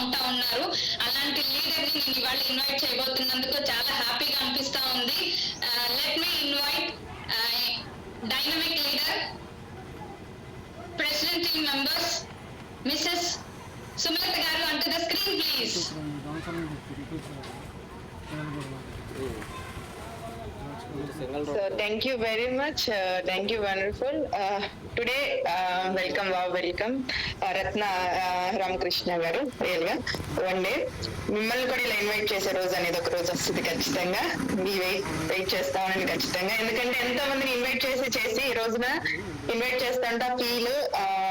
ఉంటా ఉన్నారు. అలాంటి లీడర్ ని నేను ఇవాళ ఇన్వైట్ చేయబోతున్నందుకు చాలా హ్యాపీగా అనిపిస్తా ఉంది. Let me invite dynamic leader, president team members, Mrs Sumalatha గారు అంటూ the screen please. So thank you very much. Thank you, wonderful. Today, welcome, Ratna Ramakrishna garu. Really, one day, మిమ్మల్ని కూడా ఇలా ఇన్వైట్ చేసే రోజు అనేది ఒక రోజు వస్తుంది ఖచ్చితంగా. మీ వెయిట్ చేస్తామని ఖచ్చితంగా, ఎందుకంటే ఎంతో మందిని ఇన్వైట్ చేసి ఈ రోజున ఇన్వైట్ చేస్తాంట ఫీల్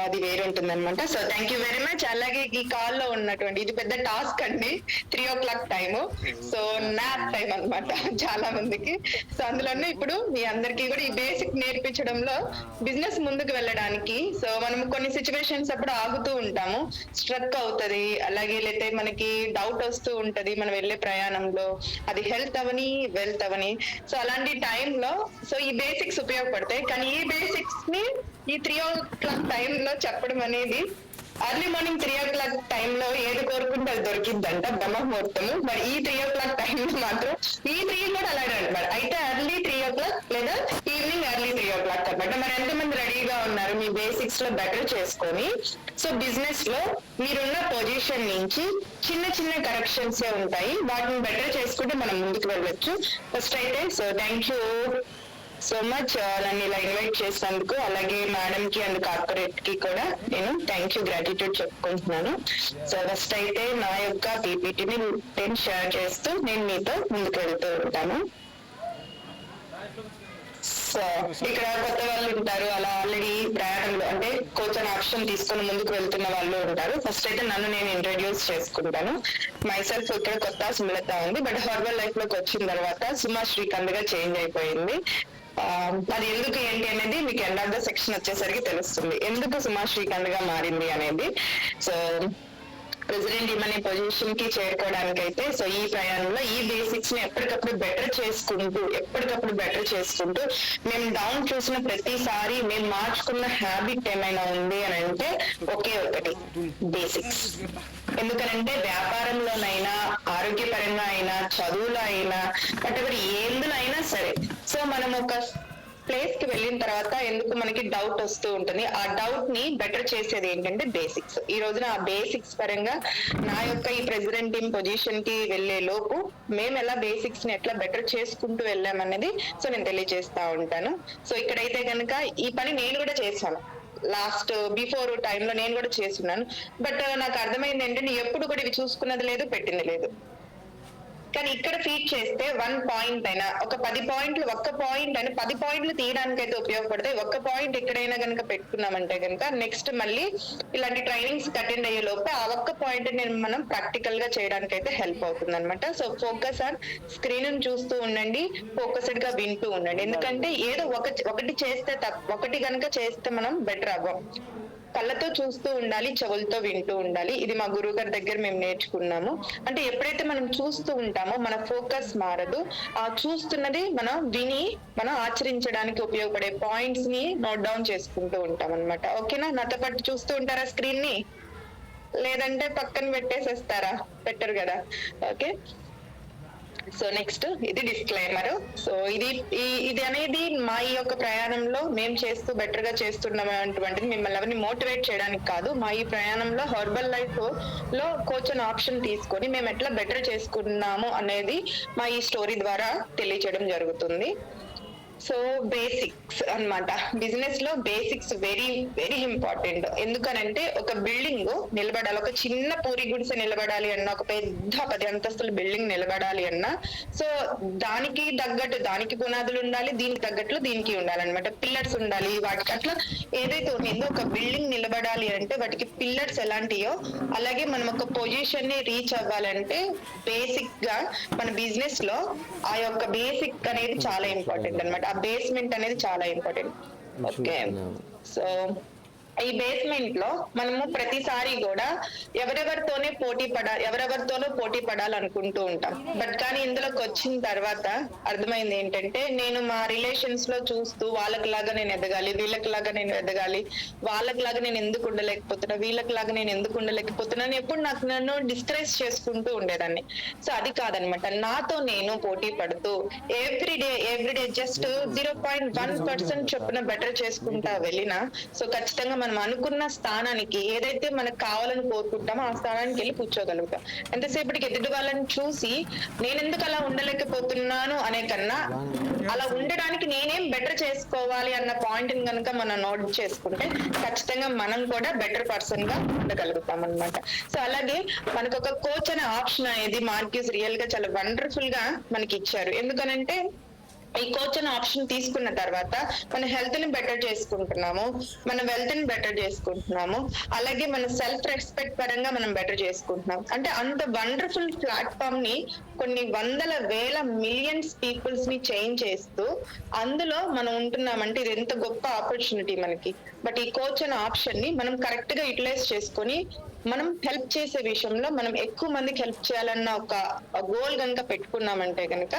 అది వేరే ఉంటుంది అనమాట. So thank you very much. అలాగే ఈ కాల్ లో ఉన్నటువంటి ఇది పెద్ద టాస్క్ అండి, 3 o'clock time. So nap time అనమాట చాలా మందికి. సో అందులోనే ఇప్పుడు మీ అందరికీ కూడా ఈ బేసిక్ నేర్పించడంలో బిజినెస్ ముందుకు వెళ్ళడానికి, సో మనం కొన్ని సిచ్యువేషన్స్ అప్పుడు ఆగుతూ ఉంటాము, స్ట్రక్ అవుతది, అలాగే లేతే మనకి డౌట్ వస్తూ ఉంటది మనం వెళ్ళే ప్రయాణంలో, అది హెల్త్ అవని వెల్త్ అవని. సో అలాంటి టైంలో సో ఈ బేసిక్స్ ఉపయోగపడతాయి. కానీ ఈ బేసిక్స్ ని ఈ 3 o'clock టైంలో చెప్పడం అనేది, అర్లీ మార్నింగ్ 3 o'clock టైంలో ఏది కోరుకుంటే అది దొరికిందంట బ్రహ్మముహూర్తము. మరి ఈ 3 o'clock టైంలో మాత్రం ఈ 3 కూడా అలాగే అనమాట. అయితే అర్లీ 3 o'clock లేదా ఈవినింగ్ అర్లీ 3 o'clock అనమాట. మరి ఎంతమంది రెడీగా ఉన్నారు మీ బేసిక్స్ లో బెటర్ చేసుకొని? సో బిజినెస్ లో మీరున్న పొజిషన్ నుంచి చిన్న చిన్న కరెక్షన్స్ ఉంటాయి, వాటిని బెటర్ చేసుకుంటే మనం ముందుకు వెళ్ళొచ్చు. ఫస్ట్ అయితే so thank you so much నన్ను ఇలా ఇన్వైట్ చేసినందుకు. అలాగే మేడం కి అండ్ కార్పొరేట్ కి కూడా నేను థ్యాంక్ యూ, గ్రాటిట్యూడ్ చెప్పుకుంటున్నాను. సో ఫస్ట్ అయితే నా యొక్క పీపీటీని నేను షేర్ చేస్తూ నేను మీతో ముందుకు వెళ్తూ ఉంటాను. సో ఇక్కడ కొత్త వాళ్ళు ఉంటారు, అలా ఆల్రెడీ ప్రయాణంలో అంటే కోచ్ ఆప్షన్ తీసుకుని ముందుకు వెళ్తున్న వాళ్ళు ఉంటారు. ఫస్ట్ అయితే నన్ను నేను ఇంట్రడ్యూస్ చేసుకుంటాను. మైసెల్ఫ్ ఇక్కడ కొత్త సుమలత ఉంది, బట్ హర్బల్ లైఫ్ లోకి వచ్చిన తర్వాత సుమా శ్రీకాంత్ గా చేంజ్ అయిపోయింది. అది ఎందుకు ఏంటి అనేది మీకు ఎండ్ ఆఫ్ ద సెక్షన్ వచ్చేసరికి తెలుస్తుంది, ఎందుకు సుమా శ్రీకాంత్ గా మారింది అనేది. సో ప్రెసిడెంట్ అనే పొజిషన్ కి చేరుకోవడానికి అయితే సో ఈ ప్రయాణంలో ఈ బేసిక్స్ ని ఎప్పటికప్పుడు బెటర్ చేసుకుంటూ మేము డౌన్ చూసిన ప్రతిసారి మేము మార్చుకున్న హ్యాబిట్ ఏమైనా ఉంది అని అంటే ఒకే ఒకటి, బేసిక్స్. ఎందుకనంటే వ్యాపారంలోనైనా, ఆరోగ్యపరంగా అయినా, చదువులో అయినా, వాటెవర్ ఎందులో అయినా సరే, సో మనం ఒక ప్లేస్ కి వెళ్ళిన తర్వాత ఎందుకు మనకి డౌట్ వస్తూ ఉంటుంది, ఆ డౌట్ ని బెటర్ చేసేది ఏంటంటే బేసిక్స్. ఈ రోజున ఆ బేసిక్స్ పరంగా నా యొక్క ఈ ప్రెసిడెంట్ టీమ్ పొజిషన్ కి వెళ్లే లోపు మేము ఎలా బేసిక్స్ ని ఎట్లా బెటర్ చేసుకుంటూ వెళ్ళామనేది సో నేను తెలియజేస్తా ఉంటాను. సో ఇక్కడైతే కనుక ఈ పని నేను కూడా చేశాను, లాస్ట్ బిఫోర్ టైంలో నేను కూడా చేస్తున్నాను. బట్ నాకు అర్థమైంది ఏంటంటే ఎప్పుడు కూడా ఇవి చూసుకున్నది లేదు, పెట్టింది లేదు. కానీ ఇక్కడ ఫీడ్ చేస్తే 1 పాయింట్ అయినా, ఒక 10 పాయింట్లు, ఒక్క పాయింట్ అయినా 10 పాయింట్లు తీయడానికి అయితే ఉపయోగపడతాయి. ఒక్క పాయింట్ ఎక్కడైనా కనుక పెట్టుకున్నామంటే కనుక నెక్స్ట్ మళ్ళీ ఇలాంటి ట్రైనింగ్స్ అటెండ్ అయ్యే లోపే ఆ ఒక్క పాయింట్ నేను మనం ప్రాక్టికల్ గా చేయడానికి అయితే హెల్ప్ అవుతుంది అనమాట. సో ఫోకస్ ఆన్ స్క్రీన్ చూస్తూ ఉండండి, ఫోకస్డ్ గా వింటూ ఉండండి. ఎందుకంటే ఏదో ఒకటి చేస్తే ఒకటి కనుక చేస్తే మనం బెటర్ అవ్వం. కళ్ళతో చూస్తూ ఉండాలి, చెవులతో వింటూ ఉండాలి. ఇది మా గురువు గారి దగ్గర మేము నేర్చుకున్నాము. అంటే ఎప్పుడైతే మనం చూస్తూ ఉంటామో మన ఫోకస్ మారదు, ఆ చూస్తున్నది మనం విని మనం ఆచరించడానికి ఉపయోగపడే పాయింట్స్ ని నోట్ డౌన్ చేసుకుంటూ ఉంటాం అనమాట. ఓకేనా? నాతో పాటు చూస్తూ ఉంటారా స్క్రీన్ ని? లేదంటే పక్కన పెట్టేసేస్తారా? పెట్టరు కదా. ఓకే, సో నెక్స్ట్ ఇది డిస్క్లైమర్. సో ఇది అనేది మా ఈ యొక్క ప్రయాణంలో మేము చేస్తూ బెటర్ గా చేస్తున్నామటువంటిది మిమ్మల్ని ఎవరిని మోటివేట్ చేయడానికి కాదు. మా ఈ ప్రయాణంలో హర్బల్ లైఫ్ లో కోచ్ ఆప్షన్ తీసుకొని మేము ఎట్లా బెటర్ చేసుకున్నాము అనేది మా ఈ స్టోరీ ద్వారా తెలియచేయడం జరుగుతుంది. సో బేసిక్స్ అన్నమాట, బిజినెస్ లో బేసిక్స్ వెరీ వెరీ ఇంపార్టెంట్. ఎందుకనంటే ఒక బిల్డింగ్ నిలబడాలి, ఒక చిన్న పూరి గుడిసె నిలబడాలి అన్నా, ఒక పెద్ద 10 అంతస్తుల బిల్డింగ్ నిలబడాలి అన్నా, సో దానికి తగ్గట్టు దానికి పునాదులు ఉండాలి, దీనికి తగ్గట్లు దీనికి ఉండాలన్నమాట. పిల్లర్స్ ఉండాలి వాటికి. అట్లా ఏదైతే ఉందో ఒక బిల్డింగ్ నిలబడాలి అంటే వాటికి పిల్లర్స్ ఎలాంటియో, అలాగే మనం ఒక పొజిషన్ ని రీచ్ అవ్వాలంటే బేసిక్ గా మన బిజినెస్ లో ఆ యొక్క బేసిక్ అనేది చాలా ఇంపార్టెంట్ అనమాట. ఆ బేస్మెంట్ అనేది చాలా ఇంపార్టెంట్. ఓకే, సో ఈ బేస్మెంట్ లో మనము ప్రతిసారి కూడా ఎవరెవరితోనో పోటీ పడాలనుకుంటూ ఉంటాం. బట్ కానీ ఇందులోకి వచ్చిన తర్వాత అర్థమైంది ఏంటంటే, నేను మా రిలేషన్స్ లో చూస్తూ వాళ్ళకిలాగా నేను ఎదగాలి, వీళ్ళకిలాగా నేను ఎదగాలి, వాళ్ళకిలాగా నేను ఎందుకు ఉండలేకపోతున్నా, వీళ్ళకిలాగా నేను ఎందుకు ఉండలేకపోతున్నాను, ఎప్పుడు నాకు నన్ను డిస్కరేజ్ చేసుకుంటూ ఉండేదాన్ని. సో అది కాదనమాట. నాతో నేను పోటీ పడుతూ ఎవ్రీడే జస్ట్ 0.1% చొప్పున బెటర్ చేసుకుంటా వెళ్ళినా, సో ఖచ్చితంగా మనం అనుకున్న స్థానానికి, ఏదైతే మనకు కావాలని కోరుకుంటామో ఆ స్థానానికి వెళ్ళి కూర్చోగలుగుతాం. ఎంతసేపటికి ఎదుటి వాళ్ళని చూసి నేను ఎందుకు అలా ఉండలేకపోతున్నాను అనే కన్నా, అలా ఉండడానికి నేనేం బెటర్ చేసుకోవాలి అన్న పాయింట్ ని కనుక మనం నోట్ చేసుకుంటే ఖచ్చితంగా మనం కూడా బెటర్ పర్సన్ గా ఉండగలుగుతాం అన్నమాట. సో అలాగే మనకు ఒక కోచ్ అనే ఆప్షన్ అనేది మార్క్యూస్ రియల్ గా చాలా వండర్ఫుల్ గా మనకి ఇచ్చారు. ఎందుకనంటే ఈ కోచ్ అనే ఆప్షన్ తీసుకున్న తర్వాత మన హెల్త్ ని బెటర్ చేసుకుంటున్నాము, మన వెల్త్ ని బెటర్ చేసుకుంటున్నాము, అలాగే మన సెల్ఫ్ రెస్పెక్ట్ పరంగా మనం బెటర్ చేసుకుంటున్నాం. అంటే అంత వండర్ఫుల్ ప్లాట్ఫామ్ ని కొన్ని వందల వేల మిలియన్స్ పీపుల్స్ ని చేంజ్ చేస్తూ అందులో మనం ఉంటున్నామంటే ఇది ఎంత గొప్ప ఆపర్చునిటీ మనకి. బట్ ఈ కోచ్ అనే ఆప్షన్ ని మనం కరెక్ట్ గా యూటిలైజ్ చేసుకొని మనం హెల్ప్ చేసే విషయంలో మనం ఎక్కువ మందికి హెల్ప్ చేయాలన్న ఒక గోల్ కనుక పెట్టుకున్నామంటే కనుక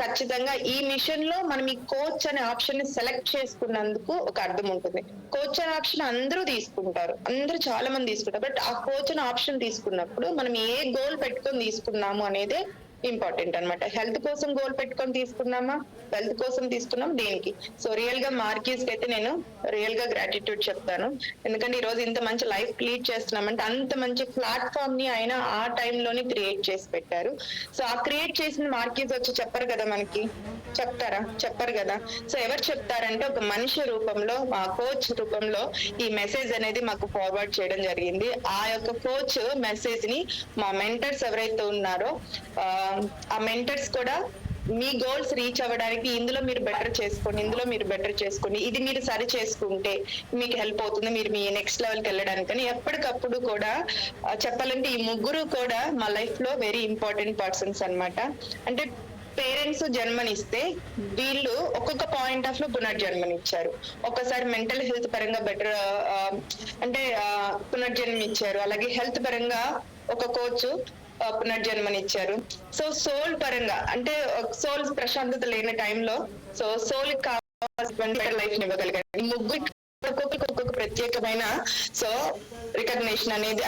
ఖచ్చితంగా ఈ మిషన్ లో మనం ఈ కోచ్ అనే ఆప్షన్ ని సెలెక్ట్ చేసుకున్నందుకు ఒక అర్థం ఉంటుంది. కోచ్ అనే ఆప్షన్ అందరూ తీసుకుంటారు, అందరూ చాలా మంది తీసుకుంటారు. బట్ ఆ కోచ్ అనే ఆప్షన్ తీసుకున్నప్పుడు మనం ఏ గోల్ పెట్టుకొని తీసుకున్నాము అనేది ఇంపార్టెంట్ అన్నమాట. హెల్త్ కోసం గోల్ పెట్టుకొని తీసుకున్నామా, వెల్త్ కోసం తీసుకున్నాం, దేనికి? సో రియల్ గా మార్కీస్ కి అయితే నేను రియల్ గా గ్రాటిట్యూడ్ చెప్తాను. ఎందుకంటే ఈ రోజు ఇంత మంచి లైఫ్ లీడ్ చేస్తున్నామంటే అంత మంచి ప్లాట్ఫామ్ ని ఆయన ఆ టైంలోనే క్రియేట్ చేసి పెట్టారు. సో ఆ క్రియేట్ చేసిన మార్కీస్ వచ్చి చెప్పరు కదా మనకి, చెప్తారా? చెప్పరు కదా. సో ఎవరు చెప్తారంటే ఒక మనిషి రూపంలో, మా కోచ్ రూపంలో ఈ మెసేజ్ అనేది మాకు ఫార్వర్డ్ చేయడం జరిగింది. ఆ యొక్క కోచ్ మెసేజ్ ని మా మెంటర్స్ ఎవరైతే ఉన్నారో ఆ మెంటర్స్ కూడా మీ గోల్స్ రీచ్ అవ్వడానికి ఇందులో మీరు బెటర్ చేసుకోండి, ఇది మీరు సరి చేసుకుంటే మీకు హెల్ప్ అవుతుంది, మీరు మీ నెక్స్ట్ లెవెల్కి వెళ్ళడానికి. అని ఎప్పటికప్పుడు కూడా చెప్పాలంటే ఈ ముగ్గురు కూడా మా లైఫ్ లో వెరీ ఇంపార్టెంట్ పర్సన్స్ అన్నమాట. అంటే పేరెంట్స్ జన్మనిస్తే వీళ్ళు ఒక్కొక్క పాయింట్ ఆఫ్ లో పునర్జన్మనిచ్చారు. ఒక్కసారి మెంటల్ హెల్త్ పరంగా బెటర్ అంటే పునర్జన్మనిచ్చారు, అలాగే హెల్త్ పరంగా ఒక కోచ్ పునర్జన్మనిచ్చారు. సో సోల్ పరంగా అంటే సోల్ ప్రశాంతత లేని టైంలో సో సోల్ కావాల్సిన లైఫ్ ఇవ్వగలిగారు. ముగ్గురు ఒక్కొక్క ప్రత్యేకమైన సో రికగ్నిషన్ అనేది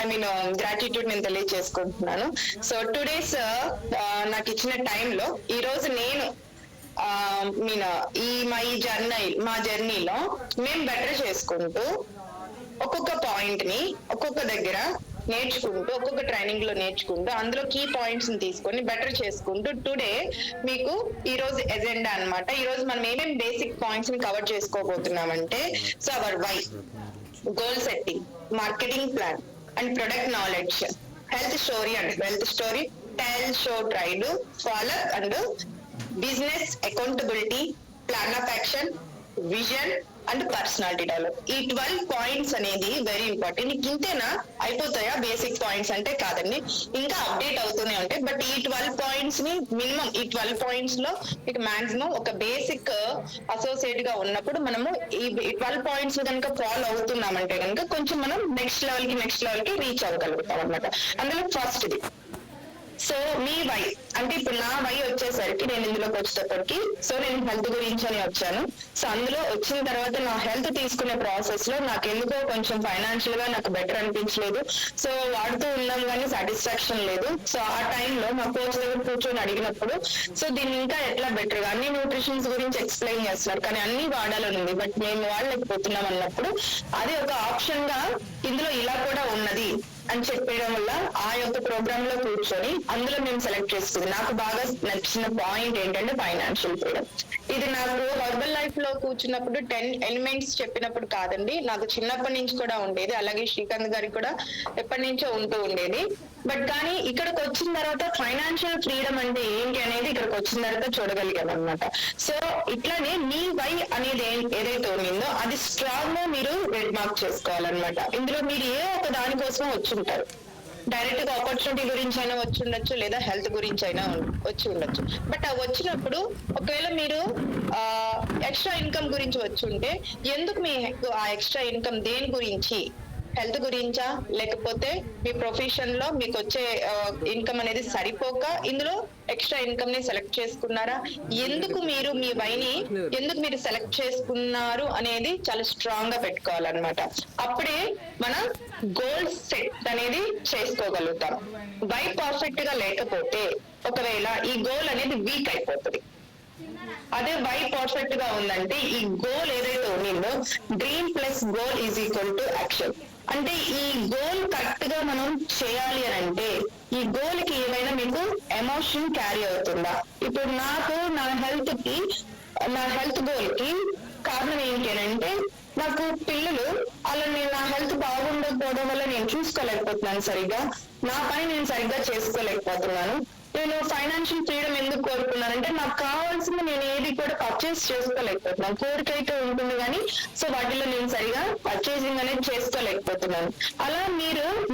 గ్రాటిట్యూడ్ నేను తెలియజేసుకుంటున్నాను. సో టుడేస్ నాకు ఇచ్చిన టైంలో ఈ రోజు నేను మా జర్నీలో మేము బెటర్ చేసుకుంటూ ఒక్కొక్క పాయింట్ ని ఒక్కొక్క దగ్గర నేర్చుకుంటూ, ఒక్కొక్క ట్రైనింగ్ లో నేర్చుకుంటూ అందులో కీ పాయింట్స్ ని తీసుకొని బెటర్ చేసుకుంటూ టుడే మీకు ఈ రోజు ఎజెండా అన్నమాట. ఈ రోజు మనం ఏమేమి బేసిక్ పాయింట్స్ ని కవర్ చేసుకోబోతున్నామంటే, so our why, goal setting, marketing plan and product knowledge, health story and wealth story, tell, show, tried, follow and business accountability, plan of action, vision and personality develop. ఈ 12 points అనేది very important. నీకు ఇంతేనా అయిపోతాయా basic points అంటే? కాదండి, ఇంకా update అవుతూనే ఉంటాయి. But ఈ 12 పాయింట్స్ ని మినిమం, ఈ 12 పాయింట్స్ లో మీకు మాక్సిమం ఒక బేసిక్ అసోసియేట్ గా ఉన్నప్పుడు మనము ఈ 12 పాయింట్స్ కనుక ఫాలో అవుతున్నామంటే కనుక కొంచెం మనం నెక్స్ట్ లెవెల్ కి రీచ్ అవ్వగలుగుతాం అన్నమాట. అందులో ఫస్ట్ ఇది. సో మీ వై అంటే ఇప్పుడు నా వై వచ్చేసరికి నేను ఇందులోకి వచ్చేటప్పటికి సో నేను హెల్త్ గురించి అని వచ్చాను. సో అందులో వచ్చిన తర్వాత నా హెల్త్ తీసుకునే ప్రాసెస్ లో నాకు ఎందుకో కొంచెం ఫైనాన్షియల్ గా నాకు బెటర్ అనిపించలేదు. సో వాడుతూ ఉన్నాం కానీ సాటిస్ఫాక్షన్ లేదు. సో ఆ టైంలో మా కోచ్ దగ్గర కూర్చొని అడిగినప్పుడు సో దీన్ని ఇంకా ఎట్లా బెటర్ గా అన్ని న్యూట్రిషన్స్ గురించి ఎక్స్ప్లెయిన్ చేస్తున్నారు కానీ అన్ని వాడాలని ఉంది, బట్ మేము వాడలేకపోతున్నాం అన్నప్పుడు అది ఒక ఆప్షన్ గా ఇందులో ఇలా కూడా ఉన్నది అని చెప్పడం వల్ల ఆ యొక్క ప్రోగ్రామ్ లో కూర్చొని అందులో మేము సెలెక్ట్ చేసుకుంది. నాకు బాగా నచ్చిన పాయింట్ ఏంటంటే ఫైనాన్షియల్ ఫ్రీడమ్. ఇది నాకు హర్బల్ లైఫ్ లో కూర్చున్నప్పుడు 10 ఎలిమెంట్స్ చెప్పినప్పుడు కాదండి, నాకు చిన్నప్పటి నుంచి కూడా ఉండేది, అలాగే శ్రీకాంత్ గారికి కూడా ఎప్పటి నుంచో ఉంటూ ఉండేది. బట్ కానీ ఇక్కడికి వచ్చిన తర్వాత ఫైనాన్షియల్ ఫ్రీడమ్ అంటే ఏంటి అనేది ఇక్కడికి వచ్చిన తర్వాత చూడగలిగాం అనమాట. సో ఇట్లానే మీ వై అనేది ఏదైతే ఉండిందో అది స్ట్రాంగ్ గా మీరు రెడ్ మార్క్ చేసుకోవాలన్నమాట. ఇందులో మీరు ఏ ఒక దానికోసం వచ్చుంటారు, డైరెక్ట్ గా ఆపర్చునిటీ గురించి అయినా వచ్చి ఉండొచ్చు, లేదా హెల్త్ గురించి అయినా వచ్చి ఉండొచ్చు. బట్ ఆ వచ్చినప్పుడు ఒకవేళ మీరు ఎక్స్ట్రా ఇన్కమ్ గురించి వచ్చి ఉంటే, ఎందుకు మీ ఆ ఎక్స్ట్రా ఇన్కమ్ దేని గురించి? హెల్త్ గురించా, లేకపోతే మీ ప్రొఫెషన్ లో మీకు వచ్చే ఇన్కమ్ అనేది సరిపోక ఇందులో ఎక్స్ట్రా ఇన్కమ్ ని సెలెక్ట్ చేసుకున్నారా? ఎందుకు మీరు మీ వైని ఎందుకు మీరు సెలెక్ట్ చేసుకున్నారు అనేది చాలా స్ట్రాంగ్ గా పెట్టుకోవాలన్నమాట. అప్పుడే మనం గోల్ సెట్ అనేది చేసుకోగలుగుతాం. వై పర్ఫెక్ట్ గా లేకపోతే ఒకవేళ ఈ గోల్ అనేది వీక్ అయిపోతుంది. అదే వై పర్ఫెక్ట్ గా ఉందంటే ఈ గోల్ ఏదైతే ఉండిందో, dream plus goal is equal to action. అంటే ఈ గోల్ కరెక్ట్ గా మనం చేయాలి అని అంటే ఈ గోల్ కి ఏమైనా మీకు ఎమోషన్ క్యారీ అవుతుందా? ఇప్పుడు నాకు నా హెల్త్ గోల్ కి కారణం ఏంటి అని అంటే, నాకు పిల్లలు అలా నేను నా హెల్త్ బాగుండకపోవడం వల్ల నేను చూసుకోలేకపోతున్నాను సరిగ్గా, నా పని నేను సరిగ్గా చేసుకోలేకపోతున్నాను. నేను ఫైనాన్షియల్ ఫ్రీడమ్ ఎందుకు కోరుకున్నానంటే, నాకు కావాల్సింది నేను ఏది కూడా పర్చేస్ చేసుకోలేకపోతున్నాను. కోరిక అయితే ఉంటుంది కానీ సో వాటిలో నేను సరిగా పర్చేసింగ్ అనేది చేసుకోలేకపోతున్నాను. అలా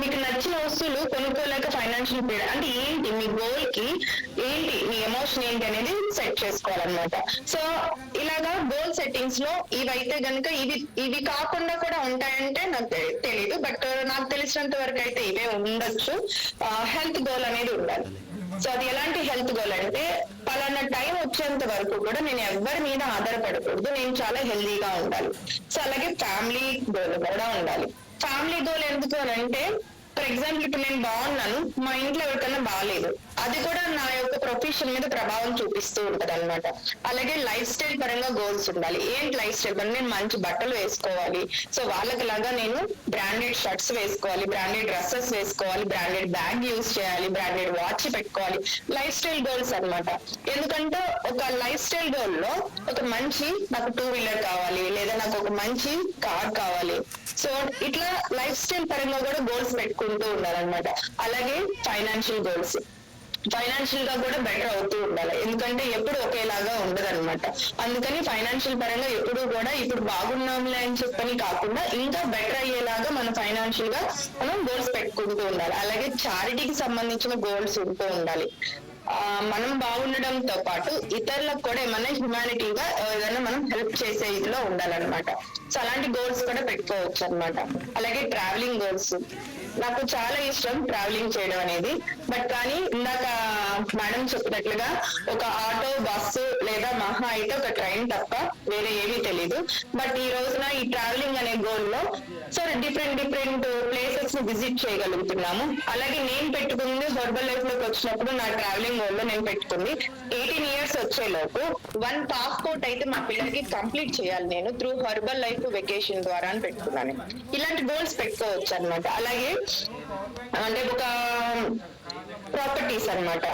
మీకు నచ్చిన వస్తువులు కొనుక్కోలేక ఫైనాన్షియల్ ఫ్రీడమ్ అంటే ఏంటి, మీ గోల్ కి ఏంటి, మీ ఎమోషన్ ఏంటి అనేది సెట్ చేసుకోవాలన్నమాట. సో ఇలాగా గోల్ సెట్టింగ్స్ లో ఇవైతే గనుక ఇవి కాకుండా కూడా ఉంటాయంటే నాకు తెలీదు, బట్ నాకు తెలిసినంత వరకు అయితే ఇవే ఉండొచ్చు. హెల్త్ గోల్ అనేది ఉండాలి. సో అది ఎలాంటి హెల్త్ గోల్ అంటే, పలానా టైం వచ్చేంత వరకు కూడా నేను ఎవరి మీద ఆధారపడకూడదు, నేను చాలా హెల్దీగా ఉండాలి. సో అలాగే ఫ్యామిలీ గోల్ కూడా ఉండాలి. ఫ్యామిలీ గోల్ ఎందుకు అని అంటే, ఫర్ ఎగ్జాంపుల్ ఇప్పుడు నేను బాగున్నాను, మా ఇంట్లో ఎవరికైనా బాగాలేదు, అది కూడా నా యొక్క ప్రొఫెషన్ మీద ప్రభావం చూపిస్తూ ఉంటది అనమాట. అలాగే లైఫ్ స్టైల్ పరంగా గోల్స్ ఉండాలి. ఏంటి లైఫ్ స్టైల్ పరంగా? నేను మంచి బట్టలు వేసుకోవాలి, సో వాళ్ళకి లాగా నేను బ్రాండెడ్ షర్ట్స్ వేసుకోవాలి, బ్రాండెడ్ డ్రెస్సెస్ వేసుకోవాలి, బ్రాండెడ్ బ్యాగ్ యూజ్ చేయాలి, బ్రాండెడ్ వాచ్ పెట్టుకోవాలి. లైఫ్ స్టైల్ గోల్స్ అనమాట. ఎందుకంటే ఒక లైఫ్ స్టైల్ గోల్ లో ఒక మంచి నాకు 2 వీలర్ కావాలి, లేదా నాకు ఒక మంచి కార్ కావాలి. సో ఇట్లా లైఫ్ స్టైల్ పరంగా కూడా గోల్స్ పెట్టుకుంటూ ఉండాలన్నమాట. అలాగే ఫైనాన్షియల్ గోల్స్, ఫైనాన్షియల్ గా కూడా బెటర్ అవుతూ ఉండాలి. ఎందుకంటే ఎప్పుడు ఒకేలాగా ఉండదు అనమాట. అందుకని ఫైనాన్షియల్ పరంగా ఎప్పుడు కూడా ఇప్పుడు బాగున్నాంలే అని చెప్పని కాకుండా ఇంకా బెటర్ అయ్యేలాగా మనం ఫైనాన్షియల్ గా మనం గోల్స్ పెట్టుకుంటూ ఉండాలి. అలాగే చారిటీకి సంబంధించిన గోల్స్ ఉంటూ ఉండాలి. మనం బాగుండడంతో పాటు ఇతరులకు కూడా ఏమన్నా హ్యుమానిటీగా ఏదైనా మనం హెల్ప్ చేసే ఇదిలో ఉండాలన్నమాట. సో అలాంటి గోల్స్ కూడా పెట్టుకోవచ్చు అనమాట. అలాగే ట్రావెలింగ్ గోల్స్, నాకు చాలా ఇష్టం ట్రావెలింగ్ చేయడం అనేది. బట్ కానీ ఇందాక మేడం చెప్పినట్లుగా ఒక ఆటో, బస్సు లేదా మహా అయితే ఒక ట్రైన్ తప్ప వేరే ఏమీ తెలీదు. బట్ ఈ రోజున ఈ ట్రావెలింగ్ అనే గోల్ లో సరే డిఫరెంట్ ప్లేసెస్ ని విజిట్ చేయగలుగుతున్నాము. అలాగే నేను పెట్టుకుంది హెర్బల్ లైఫ్ లోకి వచ్చినప్పుడు నా ట్రావెలింగ్ గోల్ లో నేను పెట్టుకుంది 18 years వచ్చేలోపు 1 పాస్పోర్ట్ అయితే మా పిల్లలకి కంప్లీట్ చేయాలి నేను త్రూ హెర్బల్ లైఫ్ వెకేషన్ ద్వారా అని పెట్టుకున్నాను. ఇలాంటి గోల్స్ పెట్టుకోవచ్చు అనమాట. అలాగే అంటే ఒక ప్రాపర్టీస్ అన్నమాట.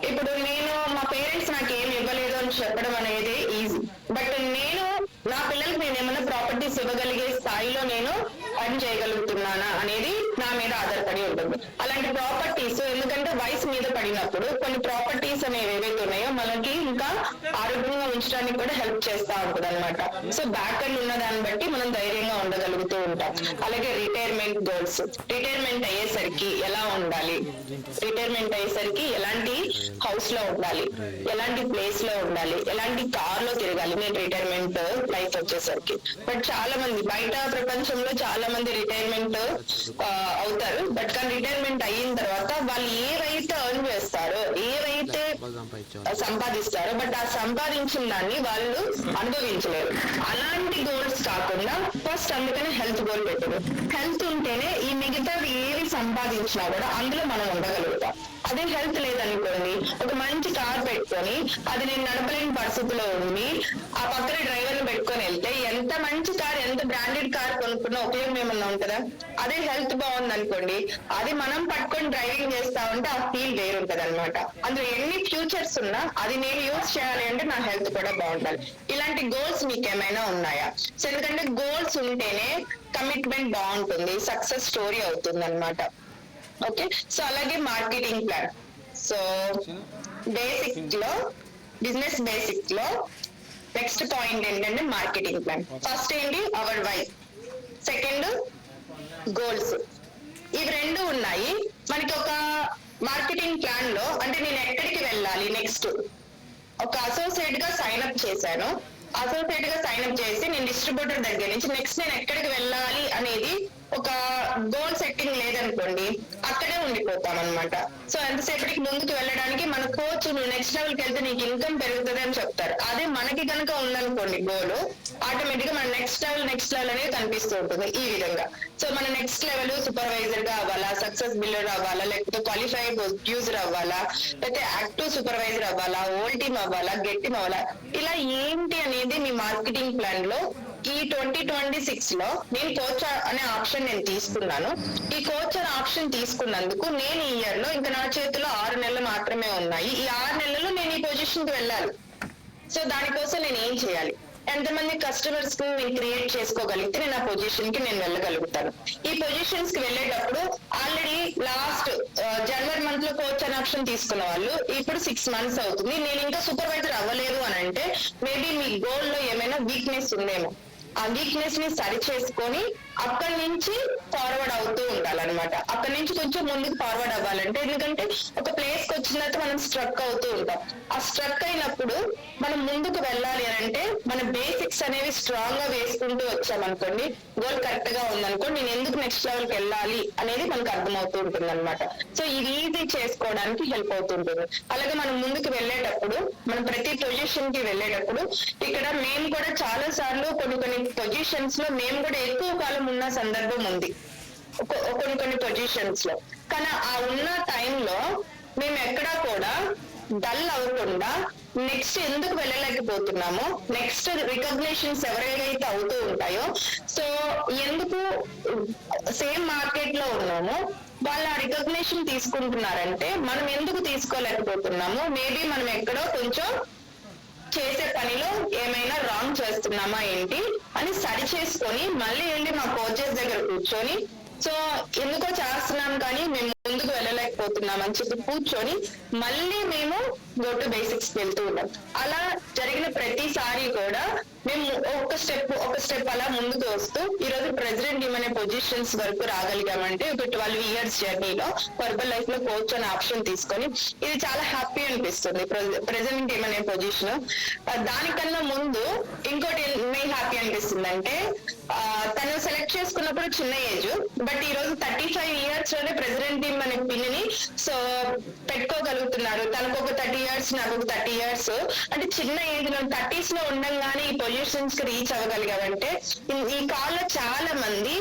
ఇప్పుడు నేను మా పేరెంట్స్ నాకు ఏమి ఇవ్వలేదు అని చెప్పడం అనేది ఈజీ, బట్ నేను నా పిల్లలకి నేను ఏమైనా ప్రాపర్టీస్ ఇవ్వగలిగే స్థాయిలో నేను పని చేయగలుగుతున్నానా అనేది నా మీద ఆధారపడి ఉంటుంది. అలాంటి ప్రాపర్టీస్ ఎందుకంటే వయసు మీద పడినప్పుడు కొన్ని ప్రాపర్టీస్ అనేవి ఏవైతే ఉన్నాయో మనకి ఇంకా ఆరోగ్యంగా ఉంచడానికి కూడా హెల్ప్ చేస్తా ఉంటుంది అనమాట. సో బ్యాక్ ఎండ్ ఉన్న దాన్ని బట్టి మనం ధైర్యంగా ఉండగలుగుతూ ఉంటాం. అలాగే రిటైర్మెంట్ గోల్స్, రిటైర్మెంట్ అయ్యేసరికి ఎలా ఉండాలి, రిటైర్మెంట్ అయ్యేసరికి ఎలాంటి హౌస్ లో ఉండాలి, ఎలాంటి ప్లేస్ లో ఉండాలి, ఎలాంటి కార్ లో తిరగాలి నేను రిటైర్మెంట్ లైఫ్ వచ్చేసరికి. బట్ చాలా మంది బయట ప్రపంచంలో చాలా మంది రిటైర్మెంట్ అవుతారు, బట్ కానీ రిటైర్మెంట్ అయిన తర్వాత వాళ్ళు ఏవైతే ఎర్న్ చేస్తారో, ఏవైతే సంపాదిస్తారో, బట్ ఆ సంపాదించిన దాన్ని వాళ్ళు అనుభవించలేరు. అలాంటి గోల్స్ కాకుండా ఫస్ట్ అందుకని హెల్త్ గోల్ పెట్టరు. హెల్త్ ఉంటేనే ఈ మిగతా ఏవి సంపాదించినా కూడా అందులో మనం ఉండగలుగుతాం. అదే హెల్త్ లేదనుకోండి, ఒక మంచి కార్ పెట్టుకొని అది నేను నడపలేని పరిస్థితిలో ఉండి ఆ పక్కన డ్రైవర్ ని పెట్టుకొని వెళ్తే ఎంత మంచి కార్, ఎంత బ్రాండెడ్ కార్ కొనుక్కున్న ఉపయోగం ఏమన్నా ఉంటుందా? అదే హెల్త్ బాగుంది అనుకోండి, అది మనం పట్టుకొని డ్రైవింగ్ చేస్తా ఉంటే ఆ ఫీల్ వేరుంటది అనమాట. అందులో ఎన్ని ఫ్యూచర్స్ ఉన్నా అది నేను యూజ్ చేయాలి అంటే నా హెల్త్ కూడా బాగుండాలి. ఇలాంటి గోల్స్ మీకు ఏమైనా ఉన్నాయా? సో ఎందుకంటే గోల్స్ ఉంటేనే కమిట్మెంట్ బాగుంటుంది, సక్సెస్ స్టోరీ అవుతుంది అనమాట. ఓకే, సో అలాగే మార్కెటింగ్ ప్లాన్. సో బేసిక్ లో బిజినెస్ బేసిక్ లో నెక్స్ట్ పాయింట్ ఏంటంటే మార్కెటింగ్ ప్లాన్. ఫస్ట్ ఏంటి అవర్ వై, సెకండ్ గోల్స్, ఇవి రెండు ఉన్నాయి. మనకి ఒక మార్కెటింగ్ ప్లాన్ లో అంటే నేను ఎక్కడికి వెళ్ళాలి నెక్స్ట్, ఒక అసోసియేట్ గా సైన్ అప్ చేశాను. అసోసియేట్ గా సైన్ అప్ చేసి నేను డిస్ట్రిబ్యూటర్ దగ్గర నుంచి నెక్స్ట్ నేను ఎక్కడికి వెళ్ళాలి అనేది ఒక గోల్ సెట్టింగ్ లేదనుకోండి, అక్కడే ఉండిపోతాం అనమాట. సో ఎంతసేపటికి ముందుకు వెళ్ళడానికి మన కోచ్ నువ్వు నెక్స్ట్ లెవెల్కి వెళ్తే నీకు ఇన్కమ్ పెరుగుతుంది అని చెప్తారు. అదే మనకి కనుక ఉందనుకోండి గోల్, ఆటోమేటిక్ గా మన నెక్స్ట్ లెవెల్ అనేది కనిపిస్తూ ఉంటుంది ఈ విధంగా. సో మన నెక్స్ట్ లెవెల్ సూపర్వైజర్ గా అవ్వాలా, సక్సెస్ బిల్డర్ అవ్వాలా, లేకపోతే క్వాలిఫైడ్ యూజర్ అవ్వాలా, లేకపోతే యాక్టివ్ సూపర్వైజర్ అవ్వాలా, ఓల్ టీమ్ అవ్వాలా, గెట్ టీమ్ అవ్వాలా, ఇలా ఏంటి అనేది మీ మార్కెటింగ్ ప్లాన్ లో ఈ 2026 లో నేను కోచర్ అనే ఆప్షన్ నేను తీసుకున్నాను. ఈ కోచర్ ఆప్షన్ తీసుకున్నందుకు నేను ఈ ఇయర్ లో ఇంకా నా చేతిలో 6 నెలలు మాత్రమే ఉన్నాయి. ఈ 6 నెలల్లో నేను ఈ పొజిషన్ కి వెళ్ళాలి. సో దానికోసం నేను ఏం చేయాలి, ఎంతమంది కస్టమర్స్ కి నేను క్రియేట్ చేసుకోగలిగితే నేను ఆ పొజిషన్ కి నేను వెళ్ళగలుగుతాను. ఈ పొజిషన్స్ కి వెళ్ళేటప్పుడు ఆల్రెడీ లాస్ట్ జనవరి మంత్ లో కోచ్ అనే ఆప్షన్ తీసుకున్న వాళ్ళు ఇప్పుడు 6 months అవుతుంది. నేను ఇంకా సూపర్వైజర్ అవ్వలేదు అని అంటే మేబీ మీ గోల్ లో ఏమైనా వీక్నెస్ ఉందేమో. ఆ వీక్నెస్ ని సరి చేసుకొని అక్కడి నుంచి ఫార్వర్డ్ అవుతూ ఉండాలన్నమాట. అక్కడి నుంచి కొంచెం ముందుకు ఫార్వర్డ్ అవ్వాలంటే, ఎందుకంటే ఒక ప్లేస్ కి వచ్చిన తర్వాత మనం స్ట్రక్ అవుతూ ఉంటాం. ఆ స్ట్రక్ అయినప్పుడు మనం ముందుకు వెళ్ళాలి అని అంటే మన బేసిక్స్ అనేవి స్ట్రాంగ్ గా వేసుకుంటూ వచ్చామనుకోండి, గోల్ కరెక్ట్ గా ఉందనుకోండి, నేను ఎందుకు నెక్స్ట్ లెవెల్ కి వెళ్ళాలి అనేది మనకు అర్థమవుతూ ఉంటుంది అనమాట. సో ఇది ఈజీ చేసుకోవడానికి హెల్ప్ అవుతుంటుంది. అలాగే మనం ముందుకు వెళ్ళేటప్పుడు, మనం ప్రతి పొజిషన్ కి వెళ్ళేటప్పుడు ఇక్కడ మేము కూడా చాలా సార్లు కొన్ని పొజిషన్స్ లో మేము కూడా ఎక్కువ కాలం ఉన్న సందర్భం ఉంది కొన్ని పొజిషన్స్ లో. కానీ ఆ ఉన్న టైంలో మేము ఎక్కడా కూడా డల్ అవ్వకుండా నెక్స్ట్ ఎందుకు వెళ్ళలేకపోతున్నామో, నెక్స్ట్ రికగ్నిషన్స్ ఎవరైతే అవుతూ ఉంటాయో, సో ఎందుకు సేమ్ మార్కెట్ లో ఉన్నామో వాళ్ళ రికగ్నిషన్ తీసుకుంటున్నారంటే మనం ఎందుకు తీసుకోలేకపోతున్నామో, మేబీ మనం ఎక్కడో కొంచెం చేసే పనిలో ఏమైనా రాంగ్ చేస్తున్నామా ఏంటి అని సరి చేసుకొని మళ్ళీ వెళ్ళి మా కోచెస్ దగ్గర కూర్చొని, సో ఎందుకో చేస్తున్నాం కానీ మేము ముందుకు వెళ్ళలేకపోతున్నాం అని చెప్పి కూర్చొని మళ్ళీ మేము గో టు బేసిక్స్ వెళ్తూ ఉన్నాం. అలా జరిగిన ప్రతిసారి కూడా మేము ఒక స్టెప్ అలా ముందుకు వస్తూ ఈరోజు ప్రెసిడెంట్ టీమ్ అనే పొజిషన్స్ వరకు రాగలిగామంటే ఒక 12 years జర్నీలో పర్పల్ లైఫ్ లో కోచ్ అనే ఆప్షన్ తీసుకొని ఇది చాలా హ్యాపీ అనిపిస్తుంది. ప్రెసిడెంట్ టీమ్ అనే పొజిషన్ దానికన్నా ముందు ఇంకోటి మెయిన్ హ్యాపీ అనిపిస్తుంది అంటే, తను సెలెక్ట్ చేసుకున్నప్పుడు చిన్న ఏజ్, బట్ ఈ రోజు 35 years లోనే ప్రెసిడెంట్ టీమ్ అనే పిన్ని సో పెట్టుకోగలుగుతున్నారు. తనకు ఒక 30 years, నాకు ఒక 30 years, అంటే చిన్న ఏజ్ లో 30s లో ఉండగానే ఈ పొజిషన్స్ కి రీచ్ అవ్వగలిగామంటే ఈ కాల్లో చాలా మంది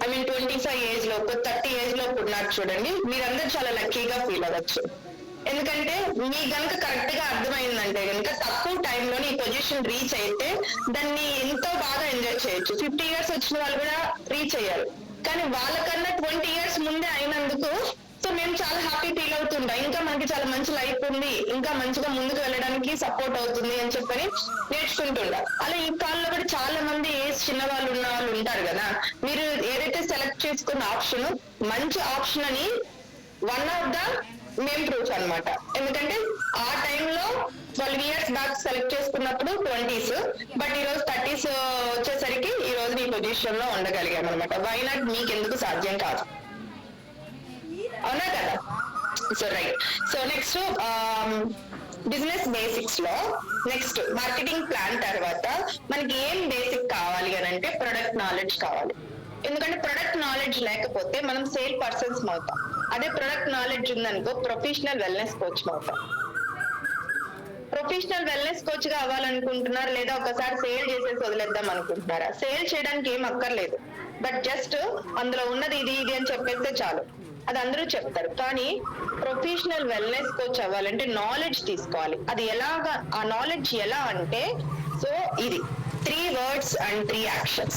25 ఏజ్ లో 30 ఏజ్ లో ఉన్నారు చూడండి, మీరందరూ చాలా లక్కీగా ఫీల్ అవ్వచ్చు. ఎందుకంటే మీకు గనుక కరెక్ట్ గా అర్థమైందంటే కనుక తక్కువ టైంలోనే ఈ పొజిషన్ రీచ్ అయితే దాన్ని ఎంతో బాగా ఎంజాయ్ చేయొచ్చు. 50 years వచ్చిన వాళ్ళు కూడా రీచ్ అయ్యారు, కానీ వాళ్ళకన్నా 20 years ముందే అయినందుకు సో మేము చాలా హ్యాపీ ఫీల్ అవుతుంటాం. ఇంకా మనకి చాలా మంచి లైఫ్ ఉంది, ఇంకా మంచిగా ముందుకు వెళ్ళడానికి సపోర్ట్ అవుతుంది అని చెప్పని నేర్చుకుంటుంటాం. అలా ఈ కాలంలో కూడా చాలా మంది ఏజ్ చిన్న వాళ్ళు ఉన్న వాళ్ళు ఉంటారు కదా, మీరు ఏదైతే సెలెక్ట్ చేసుకున్న ఆప్షన్ మంచి ఆప్షన్ అని one of the main proof అనమాట. ఎందుకంటే ఆ టైంలో 12 years బ్యాక్ సెలెక్ట్ చేసుకున్నప్పుడు 20s, బట్ ఈ రోజు 30s వచ్చేసరికి ఈ రోజు మీ పొజిషన్ లో ఉండగలిగాం అనమాట. వై నాట్, మీకు ఎందుకు సాధ్యం కాదు, అవునా కదా? So right. So next business basics లో నెక్స్ట్ మార్కెటింగ్ ప్లాన్ తర్వాత మనకి ఏం బేసిక్ కావాలి అని అంటే ప్రొడక్ట్ నాలెడ్జ్ కావాలి. ఎందుకంటే ప్రొడక్ట్ నాలెడ్జ్ లేకపోతే మనం సేల్ పర్సన్స్ అవుతాం. అదే ప్రొడక్ట్ నాలెడ్జ్ ఉందనుకో ప్రొఫెషనల్ వెల్నెస్ కోచ్ అవుతాం. ప్రొఫెషనల్ వెల్నెస్ కోచ్ గా అవ్వాలనుకుంటున్నారు, లేదా ఒకసారి సేల్ చేసేసి వదిలేద్దాం అనుకుంటున్నారా? సేల్ చేయడానికి ఏం అక్కర్లేదు, బట్ జస్ట్ అందులో ఉన్నది ఇది అని చెప్పేస్తే చాలు, అది అందరూ చెప్తారు. కానీ ప్రొఫెషనల్ వెల్నెస్ కోచ్ అవ్వాలంటే నాలెడ్జ్ తీసుకోవాలి. అది ఎలాగా, ఆ నాలెడ్జ్ ఎలా అంటే, సో ఇది 3 words and 3 actions.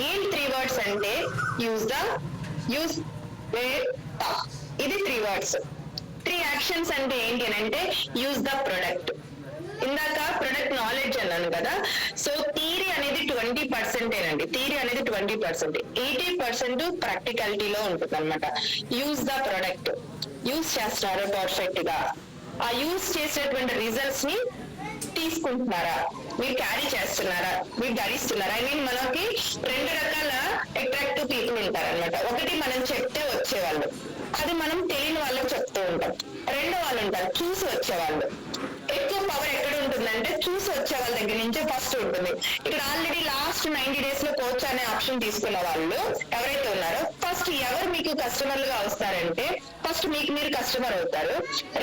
ఏం 3 words అంటే యూజ్ వేర్ టాక్, ఇది 3 words. 3 actions అంటే ఏంటి అని అంటే యూజ్ ద ప్రొడక్ట్. ఇందాక ప్రొడక్ట్ నాలెడ్జ్ అన్నాను కదా, సో థియరీ అనేది 20% అండి. థియరీ అనేది 20%, 80% ప్రాక్టికాలిటీలో ఉంటుంది అనమాట. యూజ్ ద ప్రొడక్ట్ యూజ్ చేస్తారు పర్ఫెక్ట్ గా. ఆ యూజ్ చేసేటువంటి రిజల్ట్స్ ని తీసుకుంటున్నారా, మీరు క్యారీ చేస్తున్నారా, మీరు ధరిస్తున్నారా. ఐ మీన్ మనకి రెండు రకాల అట్రాక్టివ్ పీపుల్ ఉంటారన్నమాట. ఒకటి మనం చెప్తే వచ్చేవాళ్ళు, అది మనం తెలియని వాళ్ళకి చెప్తూ ఉంటాం. రెండో వాళ్ళు ఉంటారు చూసి వచ్చేవాళ్ళు. ఎక్కువ పవర్ ఎక్కడ ఉంటుందంటే చూసి వచ్చే వాళ్ళ దగ్గర నుంచే ఫస్ట్ ఉంటుంది. ఇక్కడ ఆల్రెడీ లాస్ట్ 90 days లో కోచ్ అనే ఆప్షన్ తీసుకున్న వాళ్ళు ఎవరైతే ఉన్నారో, ఫస్ట్ ఎవరు మీకు కస్టమర్లుగా వస్తారంటే ఫస్ట్ మీకు మీరు కస్టమర్ అవుతారు.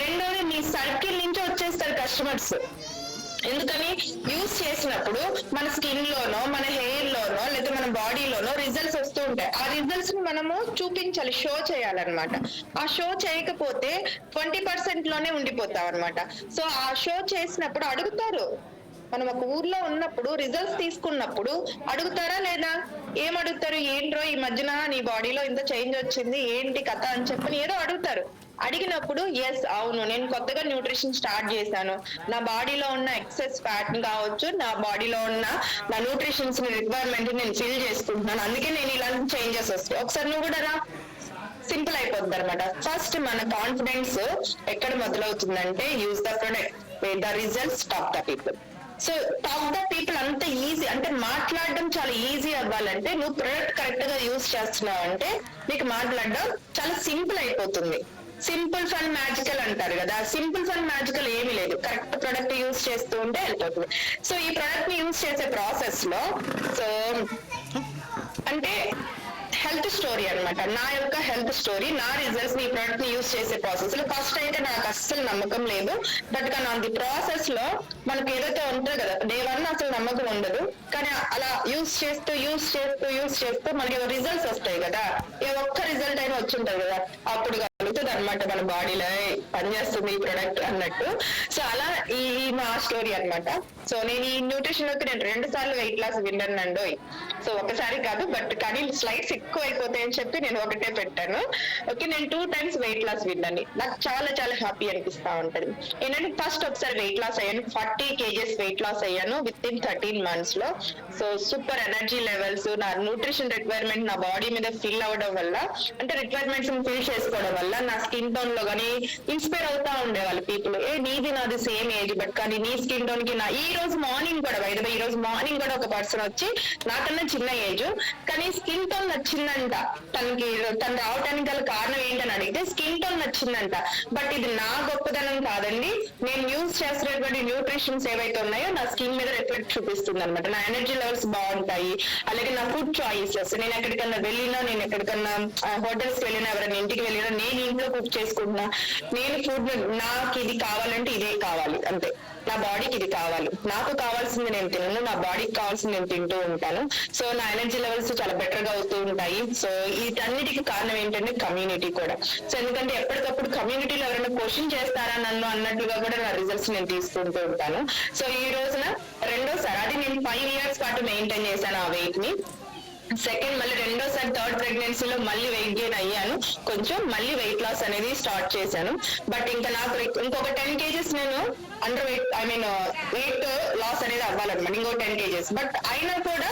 రెండోది మీ సర్కిల్ నుంచి వచ్చేస్తారు కస్టమర్స్. ఎందుకని యూజ్ చేసినప్పుడు మన స్కిన్ లోనో మన హెయిర్ లోనో లేదా మన బాడీలోనో రిజల్ట్స్ వస్తూ ఉంటాయి. ఆ రిజల్ట్స్ ని మనము చూపించాలి, షో చేయాలన్నమాట. ఆ షో చేయకపోతే 20% లోనే ఉండిపోతాం అనమాట. సో ఆ షో చేసినప్పుడు అడుగుతారు, మనం ఒక ఊర్లో ఉన్నప్పుడు రిజల్ట్స్ తీసుకున్నప్పుడు అడుగుతారా లేదా? ఏం అడుగుతారు? ఏంట్రో ఈ మధ్యన నీ బాడీలో ఇంత చేంజ్ వచ్చింది, ఏంటి కథ అని చెప్పని ఏదో అడుగుతారు. అడిగినప్పుడు ఎస్ అవును నేను కొత్తగా న్యూట్రిషన్ స్టార్ట్ చేశాను, నా బాడీలో ఉన్న ఎక్సెస్ ఫ్యాట్ కావచ్చు, నా బాడీలో ఉన్న నా న్యూట్రిషన్స్ రిక్వైర్మెంట్ నేను ఫిల్ చేసుకుంటున్నాను, అందుకే నేను ఇలాంటి చేంజెస్ వస్తాయి. ఒకసారి నువ్వు కూడా రా, సింపుల్ అయిపోద్ది అనమాట. ఫస్ట్ మన కాన్ఫిడెన్స్ ఎక్కడ మొదలవుతుందంటే use the product, the results, talk the people. So talk the people అంత ఈజీ, అంటే మాట్లాడడం చాలా ఈజీ అవ్వాలంటే నువ్వు ప్రొడక్ట్ కరెక్ట్ గా యూజ్ చేస్తున్నావు అంటే నీకు మాట్లాడడం చాలా సింపుల్ అయిపోతుంది. సింపుల్ ఫన్ మ్యాజికల్ అంటారు కదా, సింపుల్ ఫన్ మ్యాజికల్ ఏమీ లేదు, కరెక్ట్ ప్రొడక్ట్ యూజ్ చేస్తూ ఉంటే వెళ్ళిపోతుంది. సో ఈ ప్రొడక్ట్ ని యూజ్ చేసే ప్రాసెస్ లో సో అంటే హెల్త్ స్టోరీ అనమాట, నా యొక్క హెల్త్ స్టోరీ, నా రిజల్ట్స్ ని ప్రొడక్ట్ ని యూజ్ చేసే ప్రాసెస్ లో ఫస్ట్ అయితే నాకు అస్సలు నమ్మకం లేదు. బట్ కానీ ఆన్ ది ప్రాసెస్ లో మనకి ఏదైతే ఉంటుంది కదా, డే 1 అసలు నమ్మకం ఉండదు, కానీ అలా యూజ్ చేస్తూ మనకి రిజల్ట్స్ వస్తాయి కదా, ఏ ఒక్క రిజల్ట్ అయినా వచ్చి ఉంటుంది కదా, అప్పుడు కలుగుతుంది అనమాట మన బాడీలో పనిచేస్తుంది ఈ ప్రొడక్ట్ అన్నట్టు. సో అలా ఈ మా స్టోరీ అనమాట. సో నేను ఈ న్యూట్రిషన్ లోకి నేను 2 సార్లు వెయిట్ లాస్ విన్నర్ అండి. సో ఒకసారి కాదు, బట్ కానీ స్లైడ్స్ ఎక్కువ అయిపోతాయని చెప్పి నేను ఒకటే పెట్టాను. ఓకే, నేను 2 times వెయిట్ లాస్ విన్నాను. నాకు చాలా చాలా హ్యాపీ అనిపిస్తా ఉంటది. ఏంటంటే ఫస్ట్ ఒకసారి వెయిట్ లాస్ అయ్యాను, 40 kgs వెయిట్ లాస్ అయ్యాను విత్ ఇన్ 13 months లో. సో సూపర్ ఎనర్జీ లెవెల్స్, నా న్యూట్రిషన్ రిక్వైర్మెంట్ నా బాడీ మీద ఫిల్ అవ్వడం వల్ల, అంటే రిక్వైర్మెంట్స్ ఫిల్ చేసుకోవడం వల్ల నా స్కిన్ టోన్ లో కానీ ఇన్స్పైర్ అవుతా ఉండేవాళ్ళు పీపుల్. నీది నాది సేమ్ ఏజ్, బట్ కానీ నీ స్కిన్ టోన్ కి నా ఈ రోజు మార్నింగ్ కూడా ఈ రోజు మార్నింగ్ కూడా ఒక పర్సన్ వచ్చి నాకన్నా చిన్న ఏజ్ కానీ స్కిన్ టోన్ నచ్చిందంట, తను రావడానికి గల కారణం ఏంటని అడిగితే స్కిన్ టోన్ నచ్చిందంట. బట్ ఇది నా గొప్పదనం కాదండి, నేను యూజ్ చేస్తున్నటువంటి న్యూట్రిషన్స్ ఏవైతే ఉన్నాయో నా స్కిన్ మీద రిఫ్లెక్ట్ చూపిస్తుంది అనమాట. నా ఎనర్జీ లెవెల్స్ బాగుంటాయి, అలాగే నా ఫుడ్ చాయిసెస్, నేను ఎక్కడికన్నా వెళ్ళినా, నేను ఎక్కడికన్నా హోటల్స్ వెళ్ళినా, ఎవరైనా ఇంటికి వెళ్ళినా, నేను ఇంట్లో కుక్ చేసుకుంటున్నా, నేను ఫుడ్ నాకు ఇది కావాలంటే ఇదే కావాలి అంతే, నా బాడీకి ఇది కావాలి, నాకు కావాల్సింది నేను తినను, నా బాడీకి కావాల్సింది నేను తింటూ ఉంటాను. సో నా ఎనర్జీ లెవెల్స్ చాలా బెటర్ గా అవుతూ ఉంటాయి. సో వీటన్నిటికి కారణం ఏంటంటే కమ్యూనిటీ కూడా. సో ఎందుకంటే ఎప్పటికప్పుడు కమ్యూనిటీలో ఎవరైనా క్వశ్చన్ చేస్తారా నన్ను అన్నట్లుగా కూడా నా రిజల్ట్స్ నేను తీసుకుంటూ ఉంటాను. సో ఈ రోజున రెండోసారి, అది నేను 5 years పాటు మెయింటైన్ చేశాను ఆ వెయిట్ ని. సెకండ్ మళ్ళీ రెండోసారి థర్డ్ ప్రెగ్నెన్సీలో మళ్ళీ వెయిట్ గెయిన్ అయ్యాను, కొంచెం మళ్ళీ వెయిట్ లాస్ అనేది స్టార్ట్ చేశాను. బట్ ఇంకా నాకు ఇంకొక 10 kgs నేను under weight, I mean weight loss అనేది అవ్వాలన్నమాట, ఇంకో 10 kgs. బట్ అయినా కూడా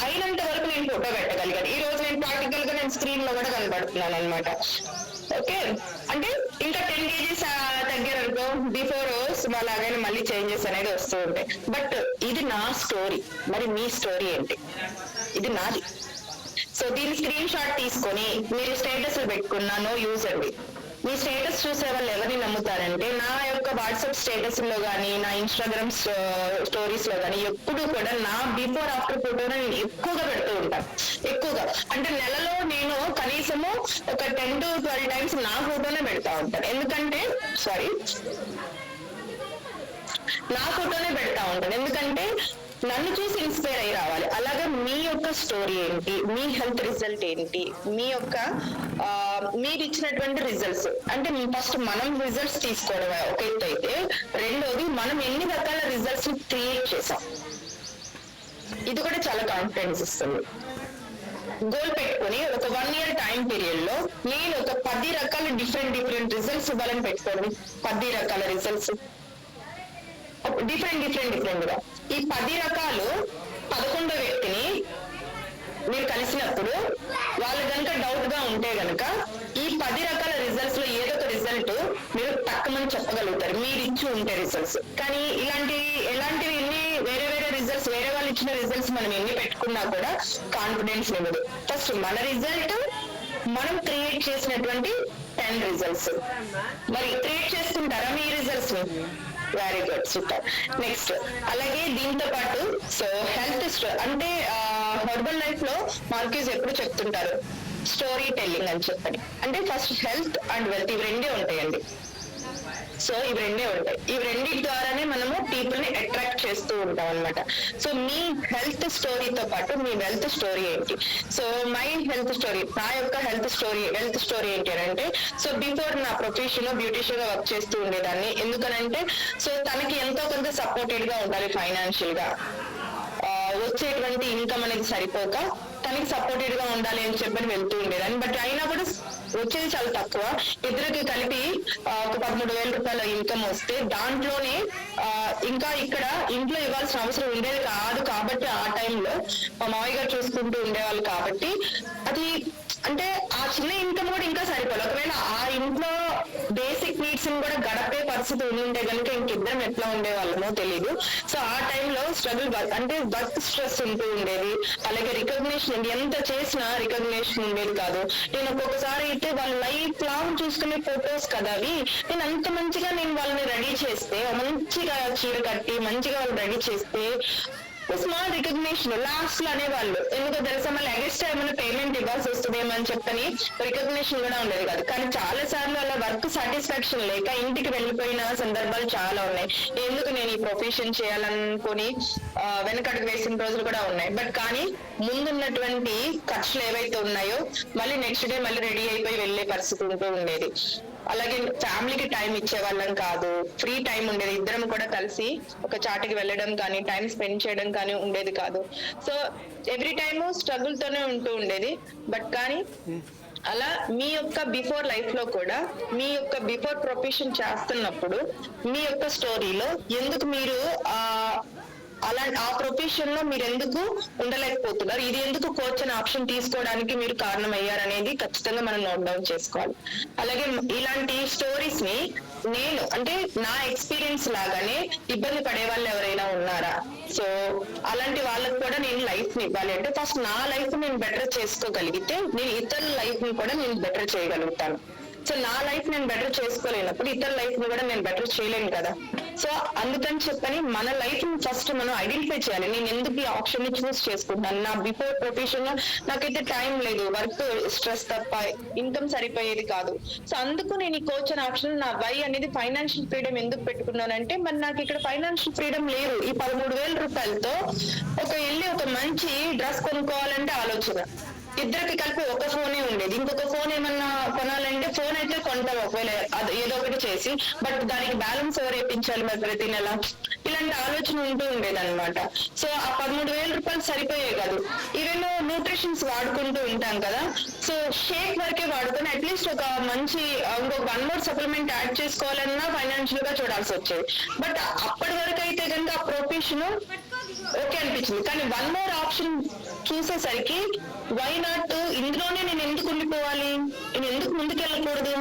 అయినంత వరకు నేను ఫోటో పెట్టగలిగాను. ఈ రోజు నేను ప్రాక్టికల్ గా నేను స్క్రీన్ లో కూడా కనబడుతున్నాను అనమాట. ఓకే, అంటే ఇంకా 10 kgs తగ్గారనుకో బిఫోర్ అలాగే మళ్ళీ చేంజెస్ అనేది వస్తూ ఉంటాయి. బట్ ఇది నా స్టోరీ, మరి మీ స్టోరీ ఏంటి? ఇది నాది. సో దీని స్క్రీన్ షాట్ తీసుకొని మీరు స్టేటస్ పెట్టుకున్నా నో యూజ్ అండి. మీ స్టేటస్ చూసే వాళ్ళు ఎవరిని నమ్ముతారంటే నా యొక్క వాట్సాప్ స్టేటస్ లో కానీ, నా ఇన్స్టాగ్రామ్ స్టోరీస్ లో కానీ ఎప్పుడు కూడా నా బిఫోర్ ఆఫ్టర్ ఫోటోని నేను ఎక్కువగా పెడుతూ ఉంటాను. ఎక్కువగా అంటే నెలలో నేను కనీసము ఒక 10 to 12 times నా ఫోటోనే పెడతా ఉంటాను. ఎందుకంటే నా ఫోటోనే పెడతా ఉంటాను, ఎందుకంటే నన్ను చూసి ఇన్స్పైర్ అయ్యి రావాలి. అలాగే మీ యొక్క స్టోరీ ఏంటి, మీ హెల్త్ రిజల్ట్ ఏంటి, మీ యొక్క మీరు ఇచ్చినటువంటి రిజల్ట్స్, అంటే ఫస్ట్ మనం రిజల్ట్స్ తీసుకోవడం ఒక ఎత్తు అయితే, రెండోది మనం ఎన్ని రకాల రిజల్ట్స్ క్రియేట్ చేసాం, ఇది కూడా చాలా కాన్ఫిడెన్స్ ఇస్తుంది. గోల్ పెట్టుకుని ఒక 1 year టైం పీరియడ్ లో నేను ఒక 10 రకాల డిఫరెంట్ రిజల్ట్స్ ఇవ్వాలని పెట్టుకోండి. 10 రకాల రిజల్ట్స్ డిఫరెంట్ గా. ఈ 10 రకాలు 11వ వ్యక్తిని మీరు కలిసినప్పుడు వాళ్ళు కనుక డౌట్ గా ఉంటే గనక ఈ 10 రకాల రిజల్ట్స్ లో ఏదో ఒక రిజల్ట్ మీరు తక్కువ మంది చెప్పగలుగుతారు మీరు ఇచ్చి ఉంటే రిజల్ట్స్. కానీ ఎలాంటివి ఎన్ని వేరే వేరే రిజల్ట్స్, వేరే వాళ్ళు ఇచ్చిన రిజల్ట్స్ మనం ఎన్ని పెట్టుకున్నా కూడా కాన్ఫిడెన్స్ ఇవ్వదు. ఫస్ట్ మన రిజల్ట్, మనం క్రియేట్ చేసినటువంటి 10 రిజల్ట్స్. మరి క్రియేట్ చేసుకుంటారా మీ రిజల్ట్స్ ని? Very good, super. నెక్స్ట్ అలాగే దీంతో పాటు సో హెల్త్ అంటే హర్బల్ లైఫ్ లో మార్క్యూస్ ఎప్పుడు చెప్తుంటారు స్టోరీ టెల్లింగ్ అని చెప్పండి. అంటే ఫస్ట్ హెల్త్ అండ్ వెల్త్ ఇవి రెండే ఉంటాయండి. సో ఇవి రెండే ఉంటాయి. ఇవి రెండింటి ద్వారానే మనము పీపుల్ ని అట్రాక్ట్ చేస్తూ ఉంటాం అనమాట. సో మీ హెల్త్ స్టోరీతో పాటు మీ వెల్త్ స్టోరీ ఏంటి? సో మై హెల్త్ స్టోరీ, నా యొక్క వెల్త్ స్టోరీ ఏంటి అని అంటే, సో బిఫోర్ నా ప్రొఫెషన్ బ్యూటిషియన్ గా వర్క్ చేస్తూ ఉండేదాన్ని. ఎందుకనంటే సో తనకి ఎంతో కొంత సపోర్టెడ్ గా ఉండాలి ఫైనాన్షియల్ గా, వచ్చేటువంటి ఇన్కమ్ అనేది సరిపోక తనకి సపోర్టెడ్ గా ఉండాలి అని చెప్పని వెళ్తూ ఉండేదాన్ని. బట్ అయినా కూడా వచ్చేది చాలా తక్కువ. ఇద్దరికి కలిపి ఒక 13,000 రూపాయల ఇన్కమ్ వస్తే దాంట్లోనే ఇంకా ఇక్కడ ఇంట్లో ఇవ్వాల్సిన అవసరం ఉండేది కాదు. కాబట్టి ఆ టైంలో మా మామయ్య గారు చూసుకుంటూ ఉండేవాళ్ళు. కాబట్టి అది అంటే ఆ చిన్న ఇన్కమ్ కూడా ఇంకా సరిపోదు. ఒకవేళ ఆ ఇంట్లో బేసిక్ నీడ్స్ ని కూడా గడపే పరిస్థితి ఉంటే కనుక ఇంకిద్దరం ఎట్లా ఉండేవాళ్ళమో తెలీదు. సో ఆ టైంలో స్ట్రగుల్ అంటే వర్క్ స్ట్రెస్ ఉంటూ ఉండేది. అలాగే రికగ్నిషన్, ఎంత చేసినా రికగ్నిషన్ ఉండేది కాదు. నేను ఒక్కొక్కసారి అయితే వాళ్ళ లైఫ్ లాంగ్ చూసుకునే ఫొటోస్ కదా అవి. నేను అంత మంచిగా నేను వాళ్ళని రెడీ చేస్తే, మంచిగా చీర కట్టి మంచిగా వాళ్ళు రెడీ చేస్తే స్మాల్ రికగ్నిషన్ లాస్ట్ లో అనేవాళ్ళు. ఎందుకో తెలుసా, మళ్ళీ ఎగస్ట్రా ఏమైనా పేమెంట్ ఇవ్వాల్సి వస్తుందేమో అని చెప్పని రికగ్నిషన్ కూడా ఉండేది కాదు. కానీ చాలా సార్లు అలా వర్క్ సాటిస్ఫాక్షన్ లేక ఇంటికి వెళ్ళిపోయిన సందర్భాలు చాలా ఉన్నాయి. ఎందుకు నేను ఈ ప్రొఫెషన్ చేయాలనుకుని వెనకడుగు వేసిన రోజులు కూడా ఉన్నాయి. బట్ కానీ ముందున్నటువంటి ఖర్చులు ఏవైతే ఉన్నాయో మళ్ళీ నెక్స్ట్ డే మళ్ళీ రెడీ అయిపోయి వెళ్లే పరిస్థితి ఉంటూ ఉండేది. అలాగే ఫ్యామిలీకి టైం ఇచ్చే వాళ్ళం కాదు, ఫ్రీ టైం ఉండేది. ఇద్దరం కూడా కలిసి ఒక చాటుకి వెళ్ళడం కానీ టైం స్పెండ్ చేయడం కానీ ఉండేది కాదు. సో ఎవ్రీ టైము స్ట్రగుల్ తోనే ఉంటూ ఉండేది. బట్ కానీ అలా మీ యొక్క బిఫోర్ లైఫ్ లో కూడా, మీ యొక్క బిఫోర్ ప్రొఫెషన్ చేస్తున్నప్పుడు మీ యొక్క స్టోరీలో ఎందుకు మీరు ఆ ప్రొఫెషన్ లో మీరు ఎందుకు ఉండలేకపోతున్నారు, ఇది ఎందుకు కోచ్ అనే ఆప్షన్ తీసుకోవడానికి మీరు కారణం అయ్యారనేది ఖచ్చితంగా మనం నోట్ డౌన్ చేసుకోవాలి. అలాగే ఇలాంటి స్టోరీస్ ని నేను అంటే నా ఎక్స్పీరియన్స్ లాగానే ఇబ్బంది పడే వాళ్ళు ఎవరైనా ఉన్నారా? సో అలాంటి వాళ్ళకు కూడా నేను లైఫ్ ని ఇవ్వాలి అంటే ఫస్ట్ నా లైఫ్ నేను బెటర్ చేసుకోగలిగితే నేను ఇతరుల లైఫ్ ని కూడా నేను బెటర్ చేయగలుగుతాను. సో నా లైఫ్ నేను బెటర్ చేసుకోలేనప్పుడు ఇతర లైఫ్ ని కూడా నేను బెటర్ చేయలేను కదా. సో అందుకని చెప్పని మన లైఫ్ ని ఫస్ట్ మనం ఐడెంటిఫై చేయాలి. నేను ఎందుకు ఈ ఆప్షన్ ని చూస్ చేసుకుంటున్నాను? నా బిఫోర్ ప్రొఫెషన్ లో నాకైతే టైం లేదు, వర్క్ స్ట్రెస్ తప్ప ఇన్కమ్ సరిపోయేది కాదు. సో అందుకు నేను ఈ కోచ్ అనే ఆప్షన్, నా వై అనేది ఫైనాన్షియల్ ఫ్రీడమ్ ఎందుకు పెట్టుకున్నానంటే, మరి నాకు ఇక్కడ ఫైనాన్షియల్ ఫ్రీడమ్ లేదు. ఈ 13,000 రూపాయలతో ఒక మంచి డ్రెస్ కొనుక్కోవాలంటే ఆలోచన. ఇద్దరికి కలిపి ఒక ఫోనే ఉండేది. ఇంకొక ఫోన్ ఏమన్నా కొనాలంటే ఫోన్ అయితే కొంటాం ఒకవేళ అది ఏదో ఒకటి చేసి, బట్ దానికి బ్యాలెన్స్ ఎవరు వేయించాలి మరి ప్రతి నెల? ఇలాంటి ఆలోచన ఉంటూ ఉండేది అనమాట. సో ఆ 13,000 రూపాయలు సరిపోయాయి కాదు. ఈవెన్ న్యూట్రిషన్స్ వాడుకుంటూ ఉంటాం కదా, సో షేక్ వరకే వాడుకొని అట్లీస్ట్ ఒక మంచి ఇంకొక 1 more సప్లిమెంట్ యాడ్ చేసుకోవాలన్నా ఫైనాన్షియల్ గా చూడాల్సి వచ్చేది. బట్ అప్పటి వరకు అయితే కనుక ఆ ప్రొఫెషన్ ఓకే అనిపించింది. కానీ 1 more ఆప్షన్ చూసేసరికి వై నాట్, ఇందులోనే నేను ఎందుకు ఉండిపోవాలి, నేను ఎందుకు ముందుకెళ్ళకూడదు,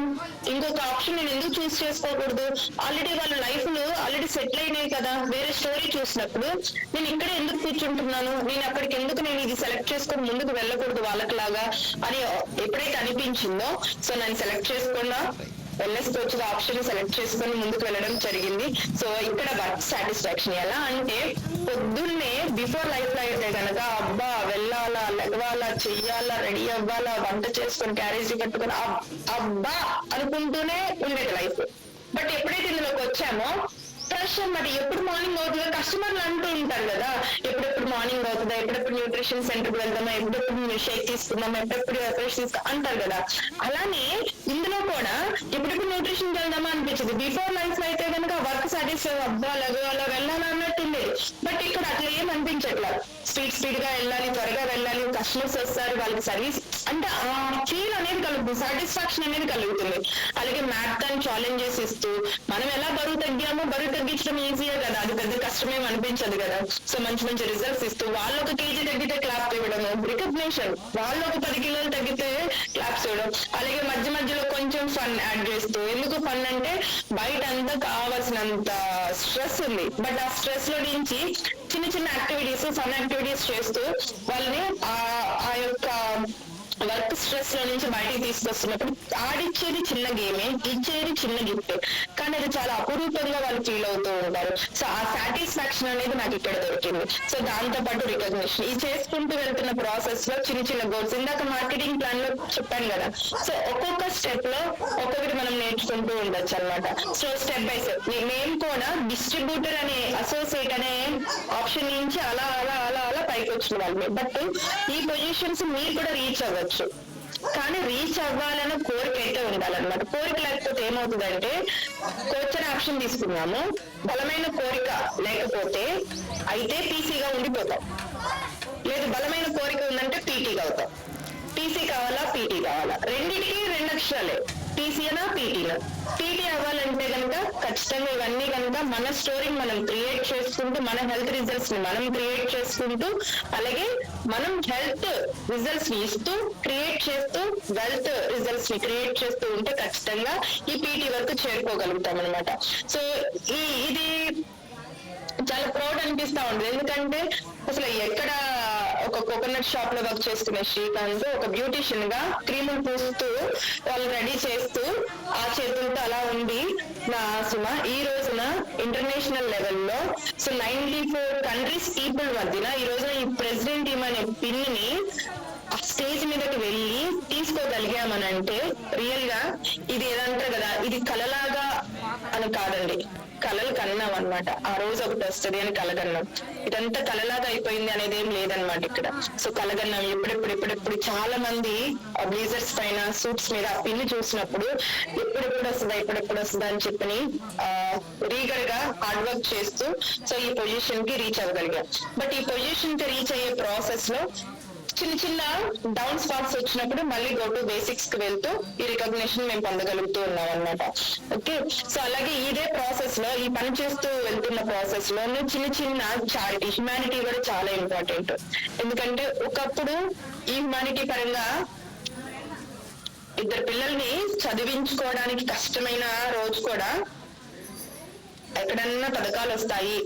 ఇంకొక ఆప్షన్ నేను ఎందుకు చూస్ చేసుకోకూడదు? ఆల్రెడీ వాళ్ళ లైఫ్లు ఆల్రెడీ సెటిల్ అయినాయి కదా. వేరే స్టోరీ చూసినప్పుడు నేను ఇక్కడే ఎందుకు కూర్చుంటున్నాను, నేను అక్కడికి ఎందుకు నేను ఇది సెలెక్ట్ చేసుకొని ముందుకు వెళ్ళకూడదు వాళ్ళకిలాగా అని ఎప్పుడైతే అనిపించిందో, సో నేను సెలెక్ట్ చేసుకున్నా వెల్నెస్ కోచ్ ఆప్షన్ సెలెక్ట్ చేసుకొని ముందుకు వెళ్ళడం జరిగింది. సో ఇక్కడ వర్క్ సాటిస్ఫాక్షన్ ఎలా అంటే, పొద్దున్నే బిఫోర్ లైఫ్ లో అయితే కనుక అబ్బా వెళ్ళాలా, లెగవాలా, చెయ్యాలా, రెడీ అవ్వాలా, వంట చేసుకొని క్యారేజీ కట్టుకొని అబ్బా అనుకుంటూనే ఉండేది లైఫ్. బట్ ఎప్పుడైతే ఇందులోకి వచ్చామో ఫ్రెష్ అన్నమాట. ఎప్పుడు మార్నింగ్ అవుతుందో కస్టమర్లు అంటూ ఉంటారు కదా, ఎప్పుడెప్పుడు మార్నింగ్ అవుతుందా, ఎప్పుడెప్పుడు న్యూట్రిషన్ సెంటర్ కి వెళ్దామా, ఎప్పుడెప్పుడు షేక్ తీసుకుందామా, ఎప్పుడెప్పుడు ఫ్రెష్ అంటారు కదా. అలానే ఇందులో కూడా ఎప్పుడెప్పుడు న్యూట్రిషన్ వెళ్దామా అనిపించింది. బిఫోర్ లైఫ్ లో అయితే కనుక వర్క్ సాటిస్ఫై అబ్బా అలా వెళ్ళాలా అన్నట్టు ఉండేది. బట్ ఇక్కడ అట్లా ఏం అనిపించట్లేదు. స్పీడ్ గా వెళ్ళాలి, త్వరగా వెళ్ళాలి, కస్టమర్స్ వస్తారు, వాళ్ళకి సర్వీస్ అంటే ఆ ఫీల్ అనేది కలుగుతుంది, సాటిస్ఫాక్షన్ అనేది కలుగుతుంది. అలాగే మ్యాథాన్ ఛాలెంజెస్ ఇస్తూ మనం ఎలా బరువు తగ్గామో బరువు తగ్గించడం ఈజీయే కదా, అది పెద్ద కష్టమేం అనిపించదు కదా. సో మంచి మంచి రిజల్ట్స్ ఇస్తూ వాళ్ళు ఒక కేజీ తగ్గితే క్లాప్ ఇవ్వడం, రికగ్నిషన్, వాళ్ళు ఒక 10 కిలోలు తగ్గితే క్లాప్స్ ఇవ్వడం. అలాగే మధ్య మధ్యలో కొంచెం ఫన్ యాడ్ చేస్తూ, ఎందుకు ఫన్ అంటే బయట అంతా కావాల్సినంత స్ట్రెస్ ఉంది, బట్ ఆ స్ట్రెస్ లో నుంచి చిన్న చిన్న యాక్టివిటీస్, ఫన్ యాక్టివిటీస్ చేస్తూ వాళ్ళని ఆ యొక్క వర్క్ స్ట్రెస్ లో నుంచి బయటికి తీసుకొస్తున్నప్పుడు ఆడిచ్చేది చిన్న గేమే, ఇచ్చేది చిన్న గిఫ్ట్, కానీ అది చాలా అపురూపంగా వాళ్ళు ఫీల్ అవుతూ ఉంటారు. సో ఆ సాటిస్ఫాక్షన్ అనేది నాకు ఇక్కడ దొరికింది. సో దాంతో పాటు రికగ్నిషన్, ఈ చేసుకుంటూ వెళ్తున్న ప్రాసెస్ లో చిన్న చిన్న గోల్స్, ఇందాక మార్కెటింగ్ ప్లాన్ లో చెప్పాను కదా, సో ఒక్కొక్క స్టెప్ లో ఒక్కొక్కటి మనం నేర్చుకుంటూ ఉండొచ్చు అనమాట. సో స్టెప్ బై స్టెప్ మేము కూడా డిస్ట్రిబ్యూటర్ అనే అసోసియేట్ అనే ఆప్షన్ నుంచి అలా అలా అలా అలా పైకి వచ్చిన వాళ్ళమే. బట్ ఈ పొజిషన్స్ మీరు కూడా రీచ్ అవ్వచ్చు, కానీ రీచ్ అవ్వాలన్న కోరిక అయితే ఉండాలన్నమాట. కోరిక లేకపోతే ఏమవుతుందంటే, కోచర్ ఆప్షన్ తీసుకున్నాము, బలమైన కోరిక లేకపోతే అయితే పీసీగా ఉండిపోతాం, లేదు బలమైన కోరిక ఉందంటే పీటీగా అవుతాం. టీసీ కావాలా, పీటీ కావాలా, రెండింటికి 2 అక్షరాలే, టీసీనా పీటీనా. పీటీ అవ్వాలంటే కనుక ఖచ్చితంగా ఇవన్నీ కనుక మన స్టోరీని మనం క్రియేట్ చేసుకుంటూ, మన హెల్త్ రిజల్ట్స్ ని మనం క్రియేట్ చేసుకుంటూ, అలాగే మనం హెల్త్ రిజల్ట్స్ ని ఇస్తూ క్రియేట్ చేస్తూ వెల్త్ రిజల్ట్స్ ని క్రియేట్ చేస్తూ ఉంటే ఖచ్చితంగా ఈ పీటీ వరకు చేరుకోగలుగుతాం అనమాట. సో ఇది చాలా ప్రౌడ్ అనిపిస్తా ఉంటుంది. ఎందుకంటే అసలు ఎక్కడ ఒక కోకోనట్ షాప్ లో వర్క్ చేసుకునే శ్రీకాంత్ ఒక బ్యూటిషియన్ గా క్రీములు పూస్తూ వాళ్ళు రెడీ చేస్తూ ఆ చేతులతో అలా ఉండి నా సుమ ఈ రోజున ఇంటర్నేషనల్ లెవెల్లో సో 94 కంట్రీస్ పీపుల్ మధ్యన ఈ రోజున ఈ ప్రెసిడెంట్ టీమ్ అనే పిన్ ని ఆ స్టేజ్ మీదకి వెళ్ళి తీసుకోగలిగామనంటే రియల్ గా ఇది ఏదంటారు కదా, ఇది కలలాగా అని కాదండి, కళలు కన్నాం అనమాట. ఆ రోజు ఒకటి వస్తుంది అని కలగన్నాం, ఇదంతా కలలాగా అయిపోయింది అనేది ఏం లేదనమాట ఇక్కడ. సో కలగన్నాం ఎప్పుడెప్పుడు చాలా మంది బ్లేజర్స్ పైన సూట్స్ మీద ఆ పిన్ని చూసినప్పుడు ఎప్పుడెప్పుడు వస్తుందా అని చెప్పని రీగర్ గా హార్డ్ వర్క్ చేస్తూ సో ఈ పొజిషన్ కి రీచ్ అవ్వగలిగాం. బట్ ఈ పొజిషన్ కి రీచ్ అయ్యే ప్రాసెస్ లో చిన్న చిన్న డౌన్ స్పాట్స్ వచ్చినప్పుడు మళ్ళీ గో టు బేసిక్స్ కి వెళ్తూ ఈ రికగ్నిషన్ మేము పొందగలుగుతూ ఉన్నాం అనమాట. ఓకే, సో అలాగే ఇదే ప్రాసెస్ లో ఈ పని చేస్తూ వెళ్తున్న ప్రాసెస్ లో చిన్న చిన్న చారిటీ, హ్యుమానిటీ కూడా చాలా ఇంపార్టెంట్. ఎందుకంటే ఒకప్పుడు ఈ హ్యుమానిటీ పరంగా 2 పిల్లల్ని చదివించుకోవడానికి కష్టమైన రోజు కూడా ఎక్కడన్నా పథకాలు వస్తాయి,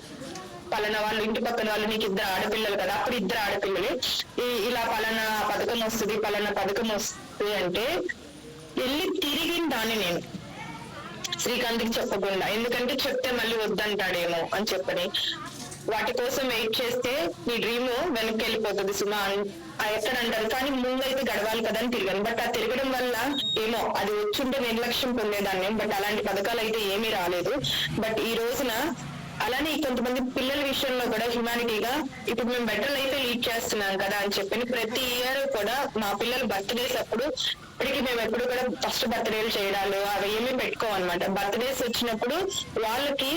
పలానా వాళ్ళు ఇంటి పక్కన వాళ్ళు నీకు 2 ఆడపిల్లలు కదా, అప్పుడు 2 ఆడపిల్లలు ఇలా పలానా పథకం వస్తుంది అంటే వెళ్ళి తిరిగిన దాన్ని నేను శ్రీకాంత్కి చెప్పకుండా, ఎందుకంటే చెప్తే మళ్ళీ వద్దంటాడేమో అని చెప్పని వాటి కోసం వెయిట్ చేస్తే నీ డ్రీమ్ వెనక్కి వెళ్ళిపోతుంది సుమా ఎక్కడ అంటారు. కానీ ముందైతే గడవాలి కదా అని తిరిగాను. బట్ ఆ తిరగడం వల్ల ఏమో అది వచ్చుంటే నిర్లక్ష్యం పొందేదాన్ని. బట్ అలాంటి పథకాలు అయితే ఏమీ రాలేదు. బట్ ఈ రోజున అలానే కొంతమంది పిల్లల విషయంలో కూడా హ్యుమానిటీగా ఇప్పుడు మేము బెటర్ లైఫ్ లీడ్ చేస్తున్నాం కదా అని చెప్పి ప్రతి ఇయర్ కూడా మా పిల్లల బర్త్డేస్ అప్పుడు ఇప్పటికి మేము ఎప్పుడు కూడా ఫస్ట్ బర్త్డేలు చేయడాలు అవి ఏమీ పెట్టుకోమన్నమాట. బర్త్డేస్ వచ్చినప్పుడు వాళ్ళకి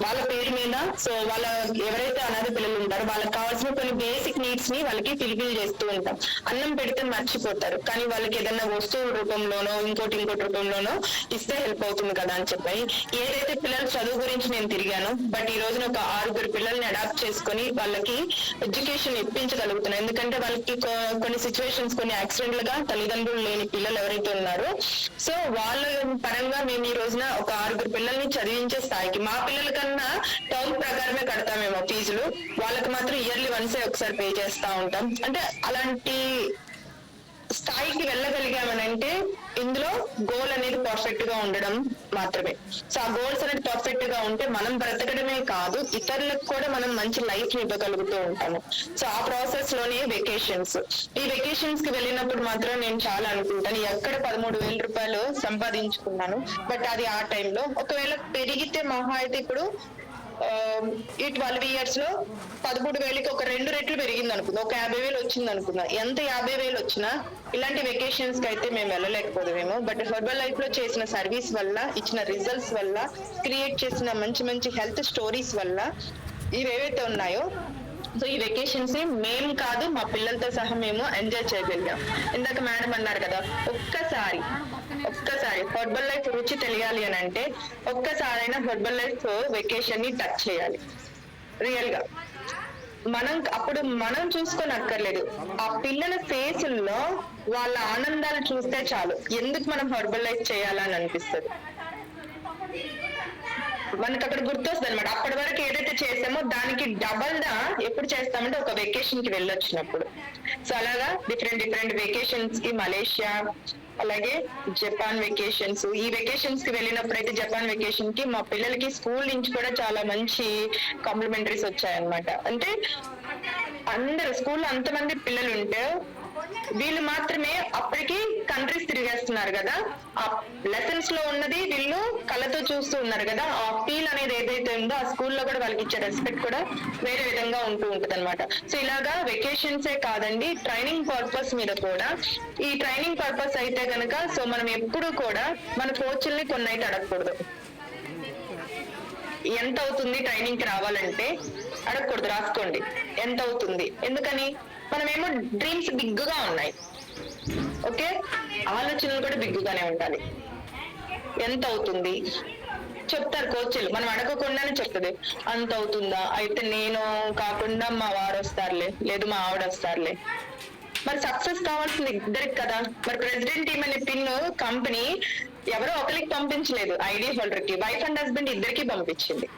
వాళ్ళ పేరు మీద సో వాళ్ళ ఎవరైతే అనాథ పిల్లలు ఉంటారో వాళ్ళకి కావాల్సిన కొన్ని బేసిక్ నీడ్స్ ని వాళ్ళకి ఫిల్ఫిల్ చేస్తూ ఉంటాం. అన్నం పెడితే మర్చిపోతారు, కానీ వాళ్ళకి ఏదైనా వస్తువు రూపంలోనో ఇంకోటి రూపంలోనో ఇస్తే హెల్ప్ అవుతుంది కదా అని చెప్పి ఏదైతే పిల్లల చదువు గురించి నేను తిరిగాను. బట్ ఈ రోజున ఒక 6 పిల్లల్ని అడాప్ట్ చేసుకుని వాళ్ళకి ఎడ్యుకేషన్ ఇప్పించగలుగుతున్నాను. ఎందుకంటే వాళ్ళకి కొన్ని సిచ్యువేషన్స్, కొన్ని యాక్సిడెంట్ గా తల్లిదండ్రులు లేని పిల్లలు ఎవరైతే ఉన్నారో సో వాళ్ళ పరంగా మేము ఈ రోజున ఒక 6 పిల్లల్ని చదివించే స్థాయికి, మా పిల్లల కన్నా టర్మ్ ప్రకారమే కడతామేమో ఫీజులు, వాళ్ళకి మాత్రం ఇయర్లీ వన్సే ఒకసారి పే చేస్తా ఉంటాం. అంటే అలాంటి స్థాయికి వెళ్ళగలిగామనంటే ఇందులో గోల్ అనేది పర్ఫెక్ట్ గా ఉండడం మాత్రమే. సో ఆ గోల్స్ అనేది పర్ఫెక్ట్ గా ఉంటే మనం బ్రతకడమే కాదు ఇతరులకు కూడా మనం మంచి లైఫ్ ని ఇవ్వగలుగుతూ ఉంటాము. సో ఆ ప్రాసెస్ లోనే వెకేషన్స్, ఈ వెకేషన్స్ కి వెళ్ళినప్పుడు మాత్రం నేను చాలా అనుకుంటాను ఎక్కడ 13,000 రూపాయలు సంపాదించుకున్నాను. బట్ అది ఆ టైంలో ఒకవేళ పెరిగితే మహా అయితే ఇప్పుడు ఈ 12 years లో 13,000కి ఒక 2 రెట్లు పెరిగింది అనుకుందాం, ఒక 50,000 వచ్చింది అనుకుందాం. ఎంత 50,000 వచ్చినా ఇలాంటి వెకేషన్స్ కి అయితే మేము వెళ్ళలేకపోదామేమో. బట్ హెర్బల్ లైఫ్ లో చేసిన సర్వీస్ వల్ల, ఇచ్చిన రిజల్ట్స్ వల్ల, క్రియేట్ చేసిన మంచి మంచి హెల్త్ స్టోరీస్ వల్ల ఇవేవైతే ఉన్నాయో సో ఈ వెకేషన్స్ మేము కాదు మా పిల్లలతో సహా మేము ఎంజాయ్ చేయగలిగాం. ఇందాక మేడం అన్నారు కదా, ఒక్కసారి హెర్బల్ లైఫ్ రుచి తెలియాలి అని అంటే ఒక్కసారైనా హెర్బల్ లైఫ్ వెకేషన్ ని టచ్ చేయాలి. రియల్ గా అప్పుడు మనం చూసుకొని అక్కర్లేదు, ఆ పిల్లల ఫేసుల్లో వాళ్ళ ఆనందాలు చూస్తే చాలు ఎందుకు మనం హెర్బల్ లైఫ్ చేయాలని అనిపిస్తుంది. మనకు అక్కడ గుర్తొస్తుంది అనమాట. అప్పటి వరకు ఏదైతే చేసామో దానికి డబల్ గా ఎప్పుడు చేస్తామంటే ఒక వెకేషన్ కి వెళ్ళొచ్చినప్పుడు. సో అలాగా డిఫరెంట్ వెకేషన్స్ కి మలేషియా, అలాగే జపాన్ వెకేషన్స్. ఈ వెకేషన్స్ కి వెళ్ళినప్పుడు అయితే జపాన్ వెకేషన్ కి మా పిల్లలకి స్కూల్ నుంచి కూడా చాలా మంచి కాంప్లిమెంటరీస్ వచ్చాయన్నమాట. అంటే అందరు స్కూల్లో అంతమంది పిల్లలు ఉంటే వీళ్ళు మాత్రమే అప్పటికి కంట్రీస్ తిరిగేస్తున్నారు కదా, ఆ లెసన్స్ లో ఉన్నది వీళ్ళు కళ్ళతో చూస్తూ ఉన్నారు కదా, ఆ ఫీల్ అనేది ఏదైతే ఉందో ఆ స్కూల్లో కూడా వాళ్ళకి ఇచ్చే రెస్పెక్ట్ కూడా వేరే విధంగా ఉంటూ ఉంటది అనమాట. సో ఇలాగా వెకేషన్సే కాదండి, ట్రైనింగ్ పర్పస్ మీద కూడా. ఈ ట్రైనింగ్ పర్పస్ అయితే కనుక సో మనం ఎప్పుడు కూడా మన కోచ్ల్ని కొన్ని అయితే అడగకూడదు. ఎంత అవుతుంది ట్రైనింగ్ కి రావాలంటే అడగకూడదు, రాసుకోండి ఎంత అవుతుంది. ఎందుకని మనమేమో డ్రీమ్స్ బిగ్గుగా ఉన్నాయి, ఓకే, ఆలోచనలు కూడా బిగ్గుగానే ఉండాలి. ఎంత అవుతుంది చెప్తారు కోచ్లు, మనం అడగకుండానే చెప్తుంది అంత అవుతుందా, అయితే నేను కాకుండా మా వారు వస్తారులే, లేదు మా ఆవిడ వస్తారులే. మరి సక్సెస్ కావాల్సింది ఇద్దరికి కదా. మరి ప్రెసిడెంట్ టీమ్ అనే పిన్ కంపెనీ ఎవరో ఒకరికి పంపించలేదు, ఐడి హోల్డర్ కి, వైఫ్ అండ్ హస్బెండ్ ఇద్దరికి పంపించింది.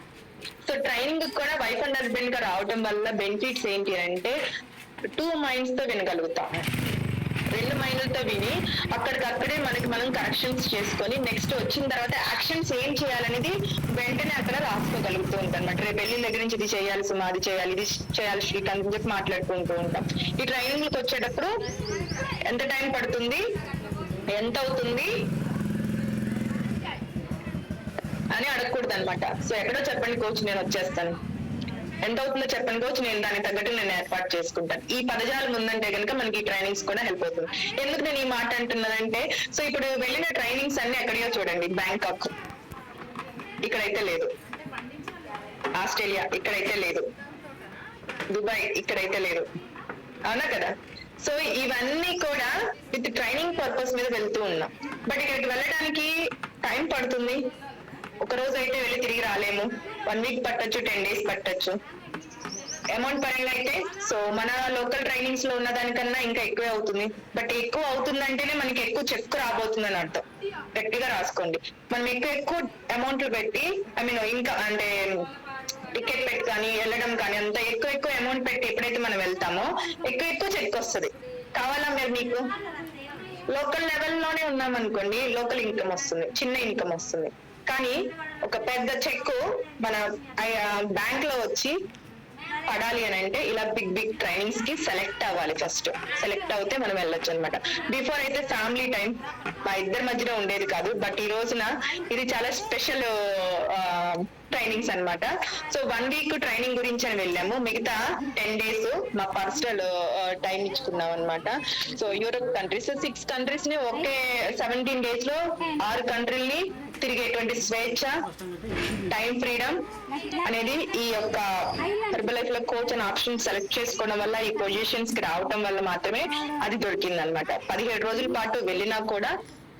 సో ట్రైనింగ్ కూడా వైఫ్ అండ్ హస్బెండ్ గా రావడం వల్ల బెనిఫిట్స్ ఏంటి అంటే 2 minds తో వినగలుగుతాం. 2 మైండ్లతో విని అక్కడికక్కడే మనం కరెక్షన్స్ చేసుకొని నెక్స్ట్ వచ్చిన తర్వాత యాక్షన్స్ ఏం చేయాలనేది వెంటనే అక్కడ రాసుకోగలుగుతూ ఉంటాం అనమాట. రేపు వెళ్ళిన దగ్గర నుంచి ఇది చేయాలి సుమా, అది చేయాలి, ఇది చేయాలి శ్రీకాంత్ అని చెప్పి మాట్లాడుకుంటూ ఉంటాం. ఈ ట్రైనింగ్కి వచ్చేటప్పుడు ఎంత టైం పడుతుంది, ఎంత అవుతుంది అని అడగకూడదు అనమాట. సో ఎక్కడో చెప్పండి కోచ్ నేను వచ్చేస్తాను, ఎంత అవుతుందో చెప్పండి కోచ్ నేను దానికి తగ్గట్టు నేను ఏర్పాటు చేసుకుంటాను. ఈ పదజాలం ఉందంటే కనుక మనకి ఈ ట్రైనింగ్స్ కూడా హెల్ప్ అవుతుంది. ఎందుకు నేను ఈ మాట అంటున్నానంటే, సో ఇప్పుడు వెళ్ళిన ట్రైనింగ్స్ అన్ని ఎక్కడియో చూడండి, బ్యాంకాక్ ఇక్కడైతే లేదు, ఆస్ట్రేలియా ఇక్కడైతే లేదు, దుబాయ్ ఇక్కడైతే లేదు, అవునా కదా. సో ఇవన్నీ కూడా విత్ ట్రైనింగ్ పర్పస్ మీద వెళ్తూ ఉన్నాం. బట్ ఇక్కడికి వెళ్ళడానికి టైం పడుతుంది. ఒక రోజు అయితే వెళ్ళి తిరిగి రాలేము, 1 week పట్టొచ్చు, 10 days పట్టొచ్చు. అమౌంట్ పరంగా అయితే సో మన లోకల్ ట్రైనింగ్స్ లో ఉన్న దానికన్నా ఇంకా ఎక్కువే అవుతుంది. బట్ ఎక్కువ అవుతుందంటేనే మనకి ఎక్కువ చెక్ రాబోతుందని అర్థం. గట్టిగా రాసుకోండి, మనం ఎక్కువ అమౌంట్లు పెట్టి ఇంకా అంటే టికెట్ పెట్టి కానీ వెళ్ళడం కానీ అంత ఎక్కువ అమౌంట్ పెట్టి ఎప్పుడైతే మనం వెళ్తామో ఎక్కువ చెక్ వస్తుంది. కావాలా మీరు మీకు లోకల్ లెవెల్లోనే ఉన్నాం అనుకోండి, లోకల్ ఇన్కమ్ వస్తుంది, చిన్న ఇన్కమ్ వస్తుంది. కానీ ఒక పెద్ద చెక్ మన బ్యాంక్ లో వచ్చి పడాలి అని అంటే ఇలా బిగ్ ట్రైనింగ్స్ కి సెలెక్ట్ అవ్వాలి. ఫస్ట్ సెలెక్ట్ అవుతే మనం వెళ్ళొచ్చు అనమాట. బిఫోర్ అయితే ఫ్యామిలీ టైం మా ఇద్దరి మధ్యలో ఉండేది కాదు. బట్ ఈ రోజున ఇది చాలా స్పెషల్ ట్రైనింగ్స్ అన్నమాట. సో 1 week ట్రైనింగ్ గురించి అని వెళ్ళాము, మిగతా 10 days మా పర్సనల్ టైం ఇచ్చుకున్నాం అనమాట. సో యూరోప్ కంట్రీస్ 6 countries ని ఒకే 17 days లో 6 కంట్రీల్ని తిరిగేటువంటి స్వేచ్ఛ, టైం ఫ్రీడమ్ అనేది ఈ యొక్క హెర్బల్ లైఫ్ లో కోచ్ అండ్ ఆప్షన్ సెలెక్ట్ చేసుకోవడం వల్ల, ఈ పొజిషన్స్ కి రావడం వల్ల మాత్రమే అది దొరికింది అనమాట. 17 రోజుల పాటు వెళ్ళినా కూడా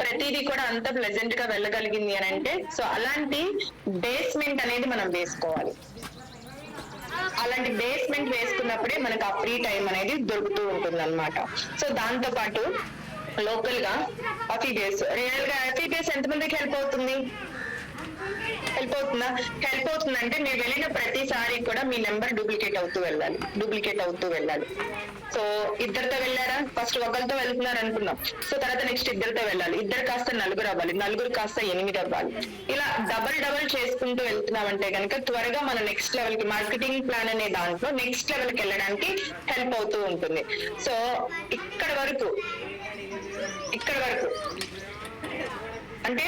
ప్రతిదీ కూడా అంత ప్లెజెంట్ గా వెళ్ళగలిగింది అని అంటే సో అలాంటి బేస్మెంట్ అనేది మనం వేసుకోవాలి. అలాంటి బేస్మెంట్ వేసుకున్నప్పుడే మనకు ఆ ఫ్రీ టైం అనేది దొరుకుతూ ఉంటుంది అనమాట. సో దాంతో పాటు లోకల్ గా అఫీబియస్, రియల్ గా అఫీబియస్ ఎంతమందికి హెల్ప్ అవుతుందా? హెల్ప్ అవుతుందంటే మీరు వెళ్ళిన ప్రతిసారి కూడా మీ నెంబర్ డూప్లికేట్ అవుతూ వెళ్ళాలి. సో ఇద్దరితో వెళ్ళారా, ఫస్ట్ ఒకరితో వెళ్తున్నారు అనుకున్నాం, సో తర్వాత నెక్స్ట్ ఇద్దరితో వెళ్ళాలి, ఇద్దరు కాస్త 4 అవ్వాలి, 4 కాస్త 8 అవ్వాలి. ఇలా డబల్ చేసుకుంటూ వెళ్తున్నామంటే కనుక త్వరగా మన నెక్స్ట్ లెవెల్ కి, మార్కెటింగ్ ప్లాన్ అనే దాంట్లో నెక్స్ట్ లెవెల్ కి వెళ్ళడానికి హెల్ప్ అవుతూ ఉంటుంది. సో ఇక్కడ వరకు అంటే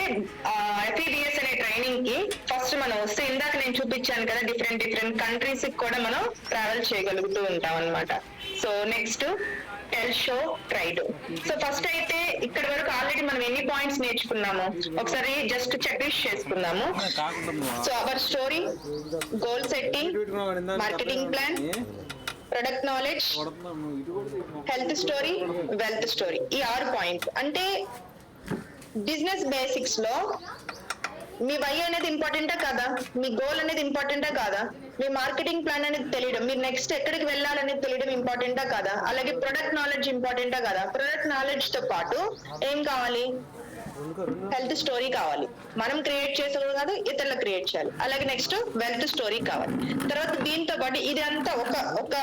FEBS అనే ట్రైనింగ్ కి ఫస్ట్ మనం వస్తే ఇందాక నేను చూపించాను కదా, డిఫరెంట్ కంట్రీస్ కి కూడా మనం ట్రావెల్ చేయగలుగుతూ ఉంటాం అన్నమాట. So next tell, show, tried. So first అయితే ఇక్కడ వరకు ఆల్రెడీ మనం ఎన్ని పాయింట్స్ నేర్చుకున్నాము ఒకసారి జస్ట్ చెక్ లిస్ట్ చేసుకున్నాము. So our story, goal setting, marketing plan, product knowledge, health story, wealth story. ఈ 6 పాయింట్స్ అంటే బిజినెస్ బేసిక్స్ లో మీ వై అనేది ఇంపార్టెంటా కాదా, మీ గోల్ అనేది ఇంపార్టెంటా కాదా, మీ మార్కెటింగ్ ప్లాన్ అనేది తెలియడం, మీరు నెక్స్ట్ ఎక్కడికి వెళ్ళాలనేది తెలియడం ఇంపార్టెంటా కాదా, అలాగే ప్రొడక్ట్ నాలెడ్జ్ ఇంపార్టెంటా కాదా. ప్రొడక్ట్ నాలెడ్జ్ తో పాటు ఏం కావాలి, హెల్త్ స్టోరీ కావాలి, మనం క్రియేట్ చేసేది కాదు ఇతరులు క్రియేట్ చేయాలి. అలాగే నెక్స్ట్ వెల్త్ స్టోరీ కావాలి. తర్వాత దీంతో పాటు ఇది అంతా ఒక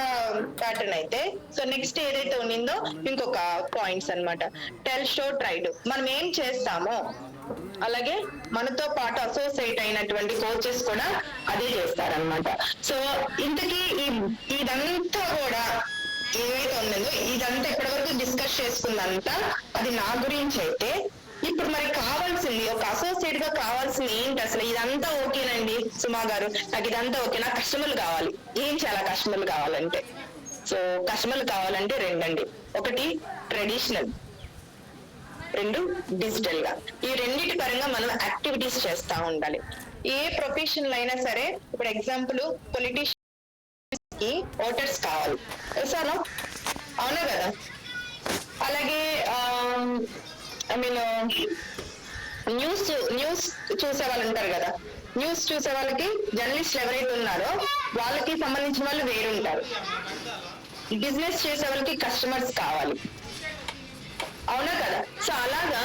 ప్యాటర్న్ అయితే, సో నెక్స్ట్ ఏదైతే ఉండిందో ఇంకొక పాయింట్స్ అన్నమాట. Tell, show, tried. మనం ఏం చేస్తామో అలాగే మనతో పాటు అసోసియేట్ అయినటువంటి కోచెస్ కూడా అదే చేస్తారనమాట. సో ఇంతకీ ఇదంతా కూడా ఏవైతే ఉన్నదో ఇదంతా ఇప్పటి వరకు డిస్కస్ చేసుకుందంతా అది నా గురించి అయితే, ఇప్పుడు మరి కావాల్సింది ఒక అసోసియేట్ గా కావాల్సింది ఏంటి అసలు? ఇదంతా ఓకేనండి సుమా గారు, నాకు ఇదంతా ఓకే, నాకు కస్టమర్లు కావాలి. ఏం చాలా కస్టమర్లు కావాలంటే, సో కస్టమర్లు కావాలంటే రెండండి. ఒకటి ట్రెడిషనల్, 2 డిజిటల్ గా. ఈ రెండింటి పరంగా మనం యాక్టివిటీస్ చేస్తా ఉండాలి. ఏ ప్రొఫెషన్ అయినా సరే, ఇప్పుడు ఎగ్జాంపుల్ పొలిటీషియన్స్ కి ఓటర్స్ కావాలి, తెలుసాను అవునా కదా. అలాగే ఐ మీన్ న్యూస్ చూసే వాళ్ళు ఉంటారు కదా, న్యూస్ చూసే వాళ్ళకి జర్నలిస్టులు ఎవరైతే ఉన్నారో వాళ్ళకి సంబంధించిన వాళ్ళు వేరు ఉంటారు. బిజినెస్ చేసే వాళ్ళకి కస్టమర్స్ కావాలి, అవునా కదా. సో అలాగా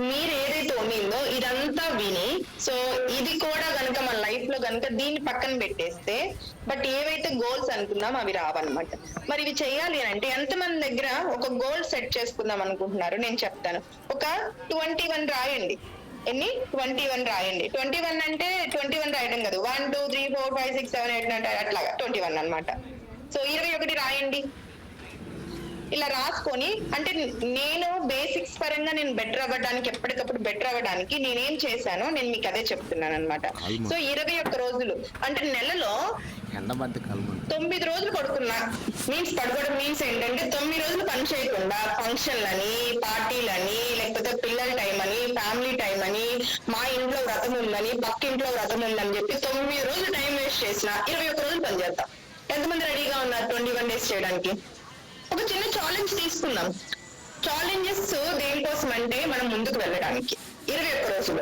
మీరు ఏదైతే ఉండిందో ఇదంతా విని, సో ఇది కూడా కనుక మన లైఫ్ లో కనుక దీన్ని పక్కన పెట్టేస్తే, బట్ ఏవైతే గోల్స్ అనుకున్నాం అవి రావన్నమాట. మరి ఇవి చేయాలి అని అంటే ఎంతమంది దగ్గర ఒక గోల్ సెట్ చేసుకుందాం అనుకుంటున్నారు? నేను చెప్తాను. ఒక 21 రాయండి. ఎన్ని? 21 రాయండి. 21 అంటే 21 రాయడం కాదు, 1 2 3 4 5 6 7 8 9 అట్లాగా 21 అన్నమాట. సో 21 రాయండి. ఇలా రాసుకొని, అంటే నేను బేసిక్స్ పరంగా నేను బెటర్ అవ్వడానికి, ఎప్పటికప్పుడు బెటర్ అవ్వడానికి నేనేం చేశానో నేను మీకు అదే చెప్తున్నాను అనమాట. సో 21 రోజులు అంటే నెలలో 9 రోజులు పడుకున్నా. పడుకోవడం మీన్స్ ఏంటంటే 9 రోజులు పని చేయకుండా ఫంక్షన్లని, పార్టీలని, లేకపోతే పిల్లల టైం అని, ఫ్యామిలీ టైం అని, మా ఇంట్లో వ్రతం ఉందని, పక్క ఇంట్లో వ్రతం ఉందని చెప్పి 9 రోజులు టైం వేస్ట్ చేసిన 21 రోజులు పని చేద్దాం. ఎంతమంది రెడీగా ఉన్నారు 21 డేస్ చేయడానికి? ఒక చిన్న ఛాలెంజ్ తీసుకుందాం. ఛాలెంజెస్ దేనికోసం అంటే మనం ముందుకు వెళ్ళడానికి. 21 రోజులు.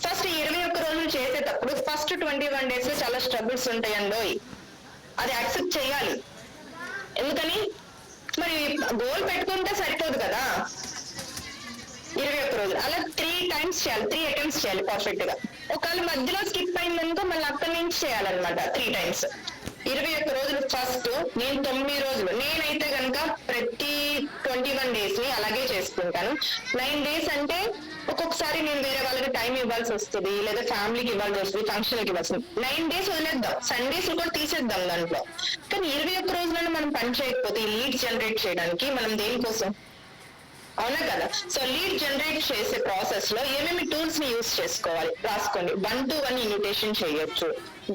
ఫస్ట్ 21 రోజులు చేసేటప్పుడు ఫస్ట్ 21 డేస్ లో చాలా స్ట్రగుల్స్ ఉంటాయండో, అది యాక్సెప్ట్ చేయాలి. ఎందుకని, మరి గోల్ పెట్టుకుంటే సరిపోదు కదా. 21 రోజులు అలా 3 టైమ్స్ చేయాలి, 3 అటెంప్ట్స్ చేయాలి పర్ఫెక్ట్ గా. ఒకవేళ మధ్యలో స్కిప్ అయిందనుకో మళ్ళీ అక్కడి నుంచి చేయాలన్నమాట 3 టైమ్స్. 21 రోజులు ఫస్ట్, నేను 9 రోజులు. నేనైతే కనుక ప్రతి 21 డేస్ ని అలాగే చేసుకుంటాను. 9 డేస్ అంటే ఒక్కొక్కసారి నేను వేరే వాళ్ళకి టైం ఇవ్వాల్సి వస్తుంది, లేదా ఫ్యామిలీకి ఇవ్వాల్సి వస్తుంది, ఫంక్షన్కి ఇవ్వాల్సి వస్తుంది. 9 డేస్ వదిలేద్దాం, సండేస్ కూడా తీసేద్దాం దాంట్లో. కానీ 21 రోజులను మనం పని చేయకపోతే లీడ్ జనరేట్ చేయడానికి మనం దేనికోసం, అవునా కదా. సో లీడ్ జనరేట్ చేసే ప్రాసెస్ లో ఏమేమి టూల్స్ ని యూజ్ చేసుకోవాలి రాసుకోండి. 1 to 1 ఇన్విటేషన్ చేయొచ్చు,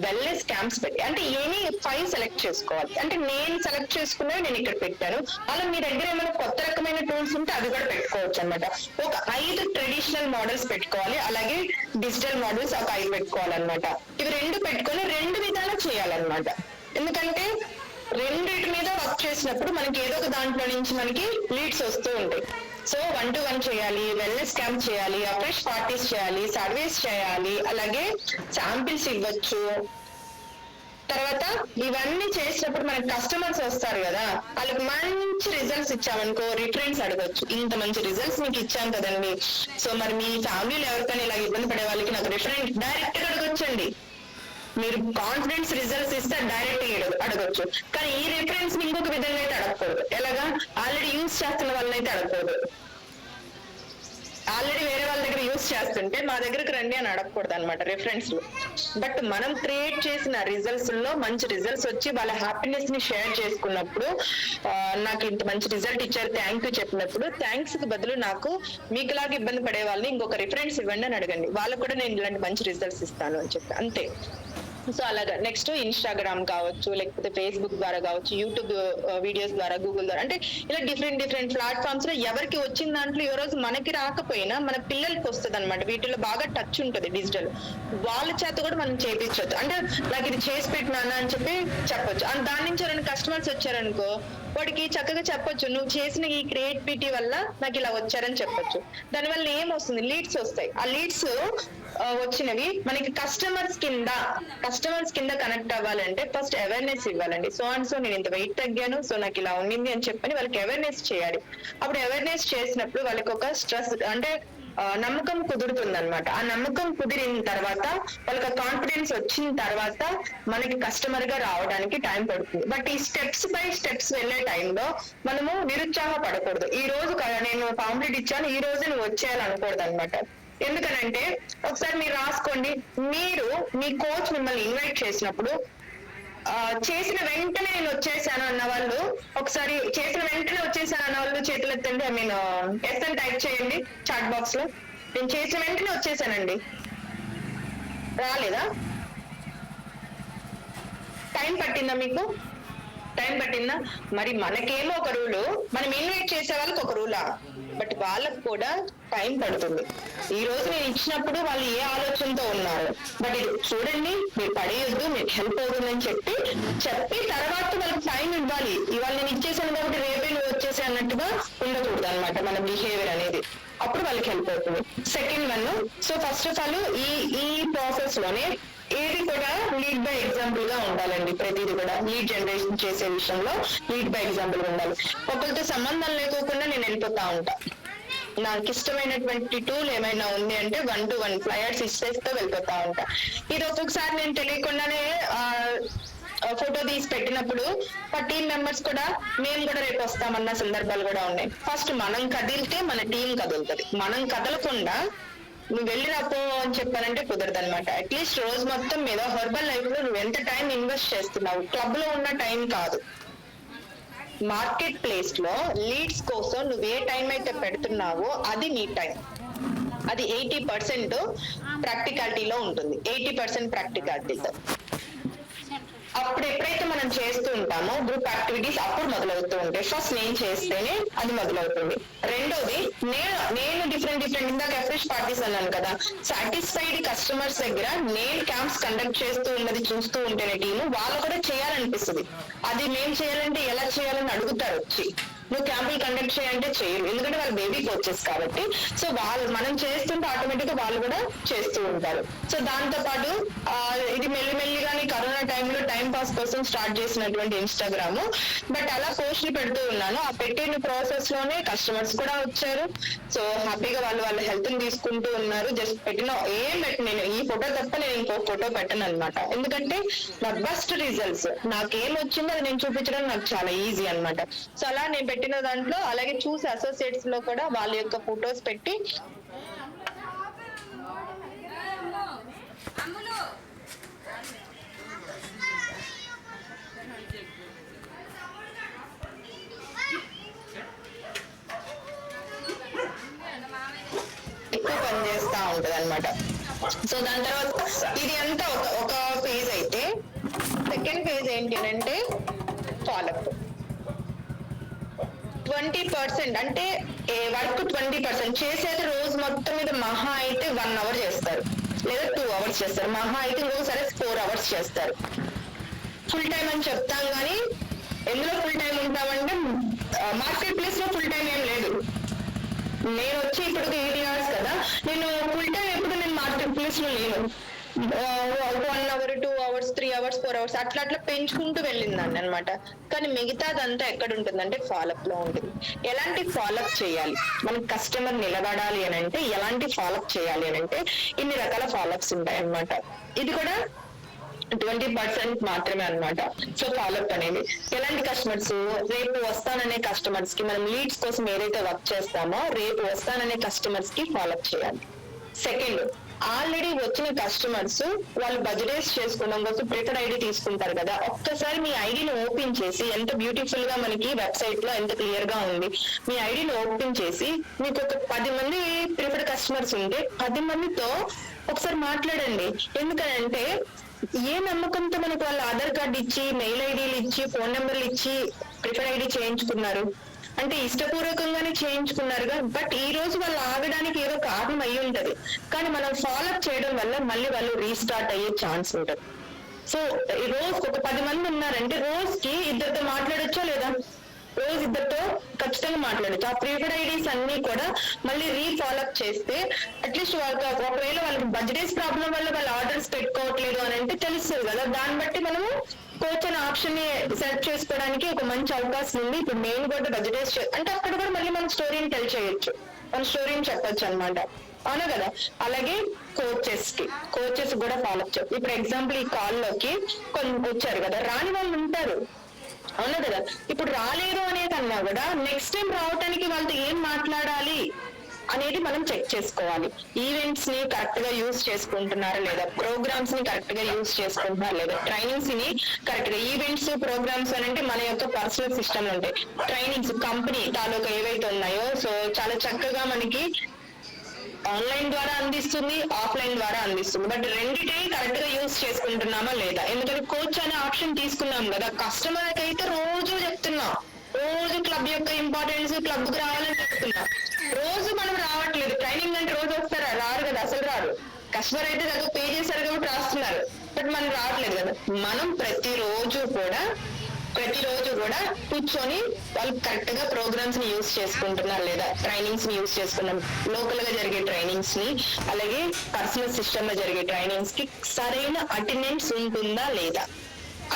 వెల్నెస్ క్యాంప్స్ పెట్టి, అంటే ఏమి 5 సెలెక్ట్ చేసుకోవాలి. అంటే నేను సెలెక్ట్ చేసుకున్నవి నేను ఇక్కడ పెట్టాను. అలా మీ దగ్గర ఏమైనా కొత్త రకమైన టూల్స్ ఉంటే అది కూడా పెట్టుకోవచ్చు అనమాట. ఒక 5 ట్రెడిషనల్ మోడల్స్ పెట్టుకోవాలి, అలాగే డిజిటల్ మోడల్స్ ఒక 5 పెట్టుకోవాలన్నమాట. ఇవి 2 పెట్టుకొని 2 విధాలు చేయాలన్నమాట. ఎందుకంటే రెండిటి మీద వర్క్ చేసినప్పుడు మనకి ఏదో ఒక దాంట్లో నుంచి మనకి లీడ్స్ వస్తూ ఉంటాయి. సో 1 to 1 చేయాలి, వెల్నెస్ క్యాంప్ చేయాలి, అఫ్రెష్ పార్టీస్ చేయాలి, సర్వేస్ చేయాలి, అలాగే శాంపిల్స్ ఇవ్వచ్చు. తర్వాత ఇవన్నీ చేసినప్పుడు మనకి కస్టమర్స్ వస్తారు కదా, వాళ్ళకి మంచి రిజల్ట్స్ ఇచ్చామనుకో రిఫరెన్స్ అడగొచ్చు. ఇంత మంచి రిజల్ట్స్ మీకు ఇచ్చాం కదండి, సో మరి మీ ఫ్యామిలీలో ఎవరికైనా ఇలా ఇబ్బంది పడే వాళ్ళకి నాకు రిఫరెన్స్ డైరెక్ట్ గా అడగొచ్చండి. మీరు కాన్ఫిడెన్స్ రిజల్ట్స్ ఇస్తే డైరెక్ట్ అడగొచ్చు. కానీ ఈ రిఫరెన్స్ ఇంకొక విధంగా అయితే అడగకూడదు. ఎలాగా, ఆల్రెడీ యూజ్ చేస్తున్న వాళ్ళని అయితే అడగకూడదు. ఆల్రెడీ వేరే వాళ్ళ దగ్గర యూజ్ చేస్తుంటే మా దగ్గరకు రండి అని అడగకూడదు అనమాట రిఫరెన్స్ లో. బట్ మనం క్రియేట్ చేసిన రిజల్ట్స్ లో మంచి రిజల్ట్స్ వచ్చి వాళ్ళ హ్యాపీనెస్ ని షేర్ చేసుకున్నప్పుడు, నాకు ఇంత మంచి రిజల్ట్ ఇచ్చారు థ్యాంక్ యూ చెప్పినప్పుడు, థ్యాంక్స్ కి బదులు నాకు మీకులాగా ఇబ్బంది పడే వాళ్ళని ఇంకొక రిఫరెన్స్ ఇవ్వండి అని అడగండి. వాళ్ళకు కూడా నేను ఇలాంటి మంచి రిజల్ట్స్ ఇస్తాను అని చెప్పి, అంతే. సో అలాగా నెక్స్ట్ ఇన్స్టాగ్రామ్ కావచ్చు, లేకపోతే ఫేస్బుక్ ద్వారా కావచ్చు, యూట్యూబ్ వీడియోస్ ద్వారా, గూగుల్ ద్వారా, అంటే ఇలా డిఫరెంట్ ప్లాట్ఫామ్స్ లో ఎవరికి వచ్చిన దాంట్లో ఈ రోజు మనకి రాకపోయినా మన పిల్లలకి వస్తుంది అనమాట. వీటిలో బాగా టచ్ ఉంటుంది డిజిటల్, వాళ్ళ చేత కూడా మనం చేపించవచ్చు. అంటే నాకు ఇది చేసి పెట్టినానా అని చెప్పి చెప్పొచ్చు. అండ్ దాని నుంచి ఎవరైనా కస్టమర్స్ వచ్చారనుకో, వాడికి చక్కగా చెప్పొచ్చు, నువ్వు చేసిన ఈ క్రియేటివిటీ వల్ల నాకు ఇలా వచ్చారని చెప్పొచ్చు. దానివల్ల ఏమొస్తుంది, లీడ్స్ వస్తాయి. ఆ లీడ్స్ వచ్చినవి మనకి కస్టమర్స్ కింద కనెక్ట్ అవ్వాలంటే ఫస్ట్ అవేర్నెస్ ఇవ్వాలండి. సో అండ్ సో నేను ఇంత వెయిట్ తగ్గాను, సో నాకు ఇలా ఉండింది అని చెప్పని వాళ్ళకి అవేర్నెస్ చేయాలి. అప్పుడు అవేర్నెస్ చేసినప్పుడు వాళ్ళకి ఒక స్ట్రెస్ అంటే నమ్మకం కుదురుతుంది అనమాట. ఆ నమ్మకం కుదిరిన తర్వాత వాళ్ళకి ఆ కాన్ఫిడెన్స్ వచ్చిన తర్వాత మనకి కస్టమర్ గా రావడానికి టైం పడుతుంది. బట్ ఈ స్టెప్స్ బై స్టెప్స్ వెళ్ళే టైంలో మనము నిరుత్సాహపడకూడదు. ఈ రోజు నేను పాంప్లెట్ ఇచ్చాను, ఈ రోజు నువ్వు వచ్చేయాలనకూడదు అనమాట. ఎందుకనంటే ఒకసారి మీరు రాసుకోండి, మీరు మీ కోచ్ మిమ్మల్ని ఇన్వైట్ చేసినప్పుడు చేసిన వెంటనే నేను వచ్చేసాను అన్న వాళ్ళు, ఒకసారి చేసిన వెంటనే వచ్చేసాను అన్న వాళ్ళు చేతులు ఎత్తండి. ఐ మీన్ ఎస్ అని టైప్ చేయండి చాట్ బాక్స్ లో. నేను చేసిన వెంటనే వచ్చేసానండి. రాలేదా? టైం పట్టిందా మీకు? టైం పట్టిందా? మరి మనకేమో ఒక రూలు, మనం ఇన్వైట్ చేసే వాళ్ళకి ఒక రూలా, బట్ వాళ్ళకు కూడా టైం పడుతుంది. ఈ రోజు నేను ఇచ్చినప్పుడు వాళ్ళు ఏ ఆలోచనతో ఉన్నారు, బట్ ఇది చూడండి, మీరు పడేయొద్దు, మీకు హెల్ప్ అవుతుందని చెప్పి తర్వాత వాళ్ళకి టైం ఇవ్వాలి. ఇవాళ నేను ఇచ్చేసాను కాబట్టి రేపే నువ్వు వచ్చేసి అన్నట్టుగా ఉండకూడదు అనమాట మన బిహేవియర్ అనేది. అప్పుడు వాళ్ళకి హెల్ప్ అవుతుంది. Second one, so first of all ఈ ప్రాసెస్ లోనే ఏది కూడా లీడ్ బై ఎగ్జాంపుల్ గా ఉండాలండి. ప్రతిది కూడా లీడ్ జనరేషన్ చేసే విషయంలో లీడ్ బై ఎగ్జాంపుల్ గా ఉండాలి. ఒకరితో సంబంధం లేకోకుండా నేను వెళ్ళిపోతా ఉంటా. నాకు ఇష్టమైనటువంటి టూల్ ఏమైనా ఉంది అంటే 1-to-1 ఫ్లయర్స్ ఇచ్చేస్తూ వెళ్ళిపోతా ఉంటా. ఇది ఒక్కొక్కసారి నేను తెలియకుండానే ఫోటో తీసి పెట్టినప్పుడు మా టీం మెంబర్స్ కూడా మేము కూడా రేపు వస్తామన్న సందర్భాలు కూడా ఉన్నాయి. ఫస్ట్ మనం కదిలితే మన టీం కదులుతుంది. మనం కదలకుండా నువ్వు వెళ్ళిరాపో అని చెప్పానంటే కుదరదు అనమాట. అట్లీస్ట్ రోజు మొత్తం మీద హెర్బల్ లైఫ్ లో నువ్వు ఎంత టైం ఇన్వెస్ట్ చేస్తున్నావు, క్లబ్ లో ఉన్న టైం కాదు, మార్కెట్ ప్లేస్ లో లీడ్స్ కోసం నువ్వు ఏ టైం అయితే పెడుతున్నావో అది నీ టైం. అది 80% ప్రాక్టికాలిటీలో ఉంటుంది, 80% ప్రాక్టికాలిటీతో. అప్పుడు ఎప్పుడైతే మనం చేస్తూ ఉంటామో గ్రూప్ యాక్టివిటీస్ అప్పుడు మొదలవుతూ ఉంటాయి. ఫస్ట్ నేను చేస్తేనే అది మొదలవుతుంది. రెండోది నేను డిఫరెంట్ ఇందాక ఫ్రెష్ పార్టీస్ అన్నాను కదా, సాటిస్ఫైడ్ కస్టమర్స్ దగ్గర నేను క్యాంప్స్ కండక్ట్ చేస్తూ ఉన్నది చూస్తూ ఉంటేనే టీము వాళ్ళు కూడా చేయాలనిపిస్తుంది. అది మేము చేయాలంటే ఎలా చేయాలని అడుగుతారు వచ్చి. నువ్వు క్యాంపులు కండక్ట్ చేయాలంటే చేయరు, ఎందుకంటే వాళ్ళు బేబీ కోచెస్ కాబట్టి. సో మనం చేస్తుంటే ఆటోమేటిక్ గా వాళ్ళు కూడా చేస్తూ ఉంటారు. సో దాంతో పాటు ఇది మెల్లిమెల్లిగానే కరోనా టైంలో టైం పాస్ కోసం స్టార్ట్ చేసినటువంటి ఇన్స్టాగ్రామ్, బట్ అలా పోస్టులు పెడుతూ ఉన్నాను. ఆ పెట్టిన ప్రాసెస్ లోనే కస్టమర్స్ కూడా వచ్చారు. సో హ్యాపీగా వాళ్ళ హెల్త్ ని తీసుకుంటూ ఉన్నారు. జస్ట్ నేను ఈ ఫోటో తప్ప నేను ఇంకో ఫోటో పెట్టను అనమాట. ఎందుకంటే నా బెస్ట్ రిజల్ట్స్ నాకేం వచ్చిందో అది నేను చూపించడం నాకు చాలా ఈజీ అనమాట. సో అలా నేను పెట్టిన దాంట్లో అలాగే చూసి అసోసియేట్స్ లో కూడా వాళ్ళ యొక్క ఫొటోస్ పెట్టి ఎక్కువ పని చేస్తా ఉంటది అనమాట. సో దాని తర్వాత ఇది అంతా ఒక ఫేజ్ అయితే, సెకండ్ ఫేజ్ ఏంటి అంటే ఫాలోఅప్. 20% అంటే వర్క్ 20% చేసేది రోజు మొత్తం మీద మహా అయితే 1 hour చేస్తారు, లేదా 2 hours చేస్తారు, మహా అయితే ఇంకోసారి 4 hours చేస్తారు. ఫుల్ టైం అని చెప్తాం కానీ ఎందులో ఫుల్ టైం ఉంటామంటే మార్కెట్ ప్లేస్ లో ఫుల్ టైం ఏం లేదు. నేను వచ్చి ఇప్పుడు 8 hours కదా, నేను ఫుల్ టైం ఎప్పుడు నేను మార్కెట్ ప్లేస్ లో లేను. 1 hour, 2 hours, 3 hours, 4 hours అట్లా పెంచుకుంటూ వెళ్ళిందండి అనమాట. కానీ మిగతాదంతా ఎక్కడ ఉంటుందంటే ఫాలోఅప్ లో ఉంటుంది. ఎలాంటి ఫాలోఅప్ చేయాలి, మనకి కస్టమర్ నిలబడాలి అని అంటే ఎలాంటి ఫాలోఅప్ చేయాలి అని అంటే ఇన్ని రకాల ఫాలోఅప్స్ ఉంటాయి అనమాట. ఇది కూడా 20% మాత్రమే అనమాట. సో ఫాలోఅప్ అనేది ఎలాంటి కస్టమర్స్, రేపు వస్తాననే కస్టమర్స్ కి మనం లీడ్స్ కోసం ఏదైతే వర్క్ చేస్తామో రేపు వస్తాననే కస్టమర్స్ కి ఫాలోఅప్ చేయాలి. సెకండ్, ఆల్రెడీ వచ్చిన కస్టమర్స్ వాళ్ళు బడ్జెట్ చేసుకోవడం కోసం ప్రిఫర్డ్ ఐడి తీసుకుంటారు కదా, ఒక్కసారి మీ ఐడిని ఓపెన్ చేసి, ఎంత బ్యూటిఫుల్ గా మనకి వెబ్సైట్ లో ఎంత క్లియర్ గా ఉంది, మీ ఐడిని ఓపెన్ చేసి మీకు ఒక 10 మంది ప్రిఫర్డ్ కస్టమర్స్ ఉంటే 10 మందితో ఒకసారి మాట్లాడండి. ఎందుకంటే ఏ నమ్మకంతో మనకు వాళ్ళ ఆధార్ కార్డు ఇచ్చి, మెయిల్ ఐడీలు ఇచ్చి, ఫోన్ నెంబర్లు ఇచ్చి ప్రిఫర్డ్ ఐడి చేయించుకున్నారు? అంటే ఇష్టపూర్వకంగానే చేయించుకున్నారుగా. బట్ ఈ రోజు వాళ్ళు ఆగడానికి ఏదో కారణం అయ్యి ఉంటది, కానీ మనం ఫాలోఅప్ చేయడం వల్ల మళ్ళీ వాళ్ళు రీస్టార్ట్ అయ్యే ఛాన్స్ ఉంటది. సో ఈ రోజుకి ఒక 10 మంది ఉన్నారంటే రోజుకి ఇద్దరితో మాట్లాడొచ్చా లేదా? రోజు ఇద్దరితో ఖచ్చితంగా మాట్లాడచ్చు. ఆ ప్రిఫర్డ్ ఐడీస్ అన్ని కూడా మళ్ళీ రీఫాలోఅప్ చేస్తే అట్లీస్ట్ వాళ్ళకి ఒకవేళ వాళ్ళకి బడ్జెటేజ్ ప్రాబ్లం వల్ల వాళ్ళు ఆర్డర్స్ పెట్టుకోవట్లేదు అని అంటే తెలుస్తుంది కదా. దాన్ని బట్టి మనము కోచ్ అనే ఆప్షన్ ని సెలెక్ట్ చేసుకోవడానికి ఒక మంచి అవకాశం ఉంది. ఇప్పుడు మెయిన్ కూడా బడ్జెటేజ్ అంటే అక్కడ కూడా మళ్ళీ మనం స్టోరీని టెల్ చేయొచ్చు, మన స్టోరీని చెప్పొచ్చు అనమాట. అవునా కదా. అలాగే కోచెస్ కూడా ఫాలోఅప్ చేయాలి. ఇప్పుడు ఎగ్జాంపుల్ ఈ కాల్ లోకి కొన్ని వచ్చారు కదా, రాని వాళ్ళు ఉంటారు. అవునా కదా. ఇప్పుడు రాలేదు అనేది అన్నా కూడా నెక్స్ట్ టైం రావటానికి వాళ్ళతో ఏం మాట్లాడాలి అనేది మనం చెక్ చేసుకోవాలి. ఈవెంట్స్ ని కరెక్ట్ గా యూజ్ చేసుకుంటున్నారా లేదా, ప్రోగ్రామ్స్ ని కరెక్ట్ గా యూజ్ చేసుకుంటున్నారా లేదా, ట్రైనింగ్స్ ని కరెక్ట్ గా. ఈవెంట్స్ ప్రోగ్రామ్స్ అని అంటే మన యొక్క పర్సనల్ సిస్టమ్ ఉంటాయి. ట్రైనింగ్స్ కంపెనీ తాలూకా ఏవైతే ఉన్నాయో సో చాలా చక్కగా మనకి ఆన్లైన్ ద్వారా అందిస్తుంది, ఆఫ్లైన్ ద్వారా అందిస్తుంది. బట్ రెండిటిని కరెక్ట్ గా యూజ్ చేసుకుంటున్నామా లేదా? ఎందుకంటే కోచ్ అనే ఆప్షన్ తీసుకున్నాం కదా, కస్టమర్ అయితే రోజు చెప్తున్నాం, రోజు క్లబ్ యొక్క ఇంపార్టెన్స్, క్లబ్ కు రావాలని చెప్తున్నాం. రోజు మనం రావట్లేదు. ట్రైనింగ్ అంటే రోజు వస్తారా? రారు కదా, అసలు రారు. కస్టమర్ అయితే ఏదో పే చేశారు కాబట్టి రాస్తున్నారు, బట్ మనం రావట్లేదు కదా. మనం ప్రతిరోజు కూడా కూర్చొని వాళ్ళు కరెక్ట్ గా ప్రోగ్రామ్స్ ని యూజ్ చేసుకుంటున్నారు లేదా, ట్రైనింగ్స్ ని యూజ్ చేసుకున్నాం, లోకల్ గా జరిగే ట్రైనింగ్స్ ని, అలాగే పర్సనల్ సిస్టమ్ లో జరిగే ట్రైనింగ్స్ కి సరైన అటెండెన్స్ ఉంటుందా లేదా.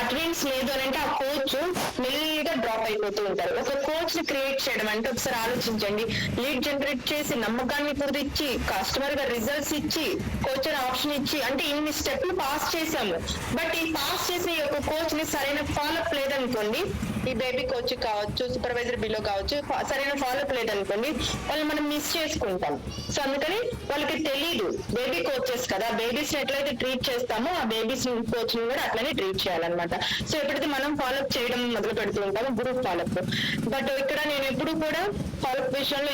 అటెండెన్స్ లేదు అని అంటే ఆ కోచ్ మెల్లిగా డ్రాప్ అయిపోతూ ఉంటారు. ఒక కోచ్ ని క్రియేట్ చేయడం అంటే ఒకసారి ఆలోచించండి. లీడ్ జనరేట్ చేసి, నమ్మకాన్ని కుదిర్చి, కస్టమర్ గా రిజల్ట్స్ ఇచ్చి, కోచ్ అని ఆప్షన్ ఇచ్చి, అంటే ఇన్ని స్టెప్లు పాస్ చేసాము. బట్ ఈ పాస్ చేసిన ఈ యొక్క కోచ్ ని సరైన ఫాలోఅప్ లేదనుకోండి, ఈ బేబీ కోచ్ కావచ్చు, సూపర్వైజర్ బిలో కావచ్చు, సరైన ఫాలోఅప్ లేదనుకోండి, వాళ్ళు మనం మిస్ చేసుకుంటాం. సో అందుకని వాళ్ళకి తెలీదు. బేబీ కోచెస్ కదా, బేబీస్ ని ఎట్లయితే ట్రీట్ చేస్తామో ఆ బేబీస్ కోచ్ ని కూడా అట్లనే ట్రీట్ చేయాలన్నమాట. సో ఎప్పుడైతే మనం ఫాలోఅప్ చేయడం మొదలు పెడుతూ ఉంటాము, గ్రూప్ ఫాలోఅప్. బట్ ఇక్కడ నేను ఎప్పుడు కూడా ఫాలోఅప్ విషయంలో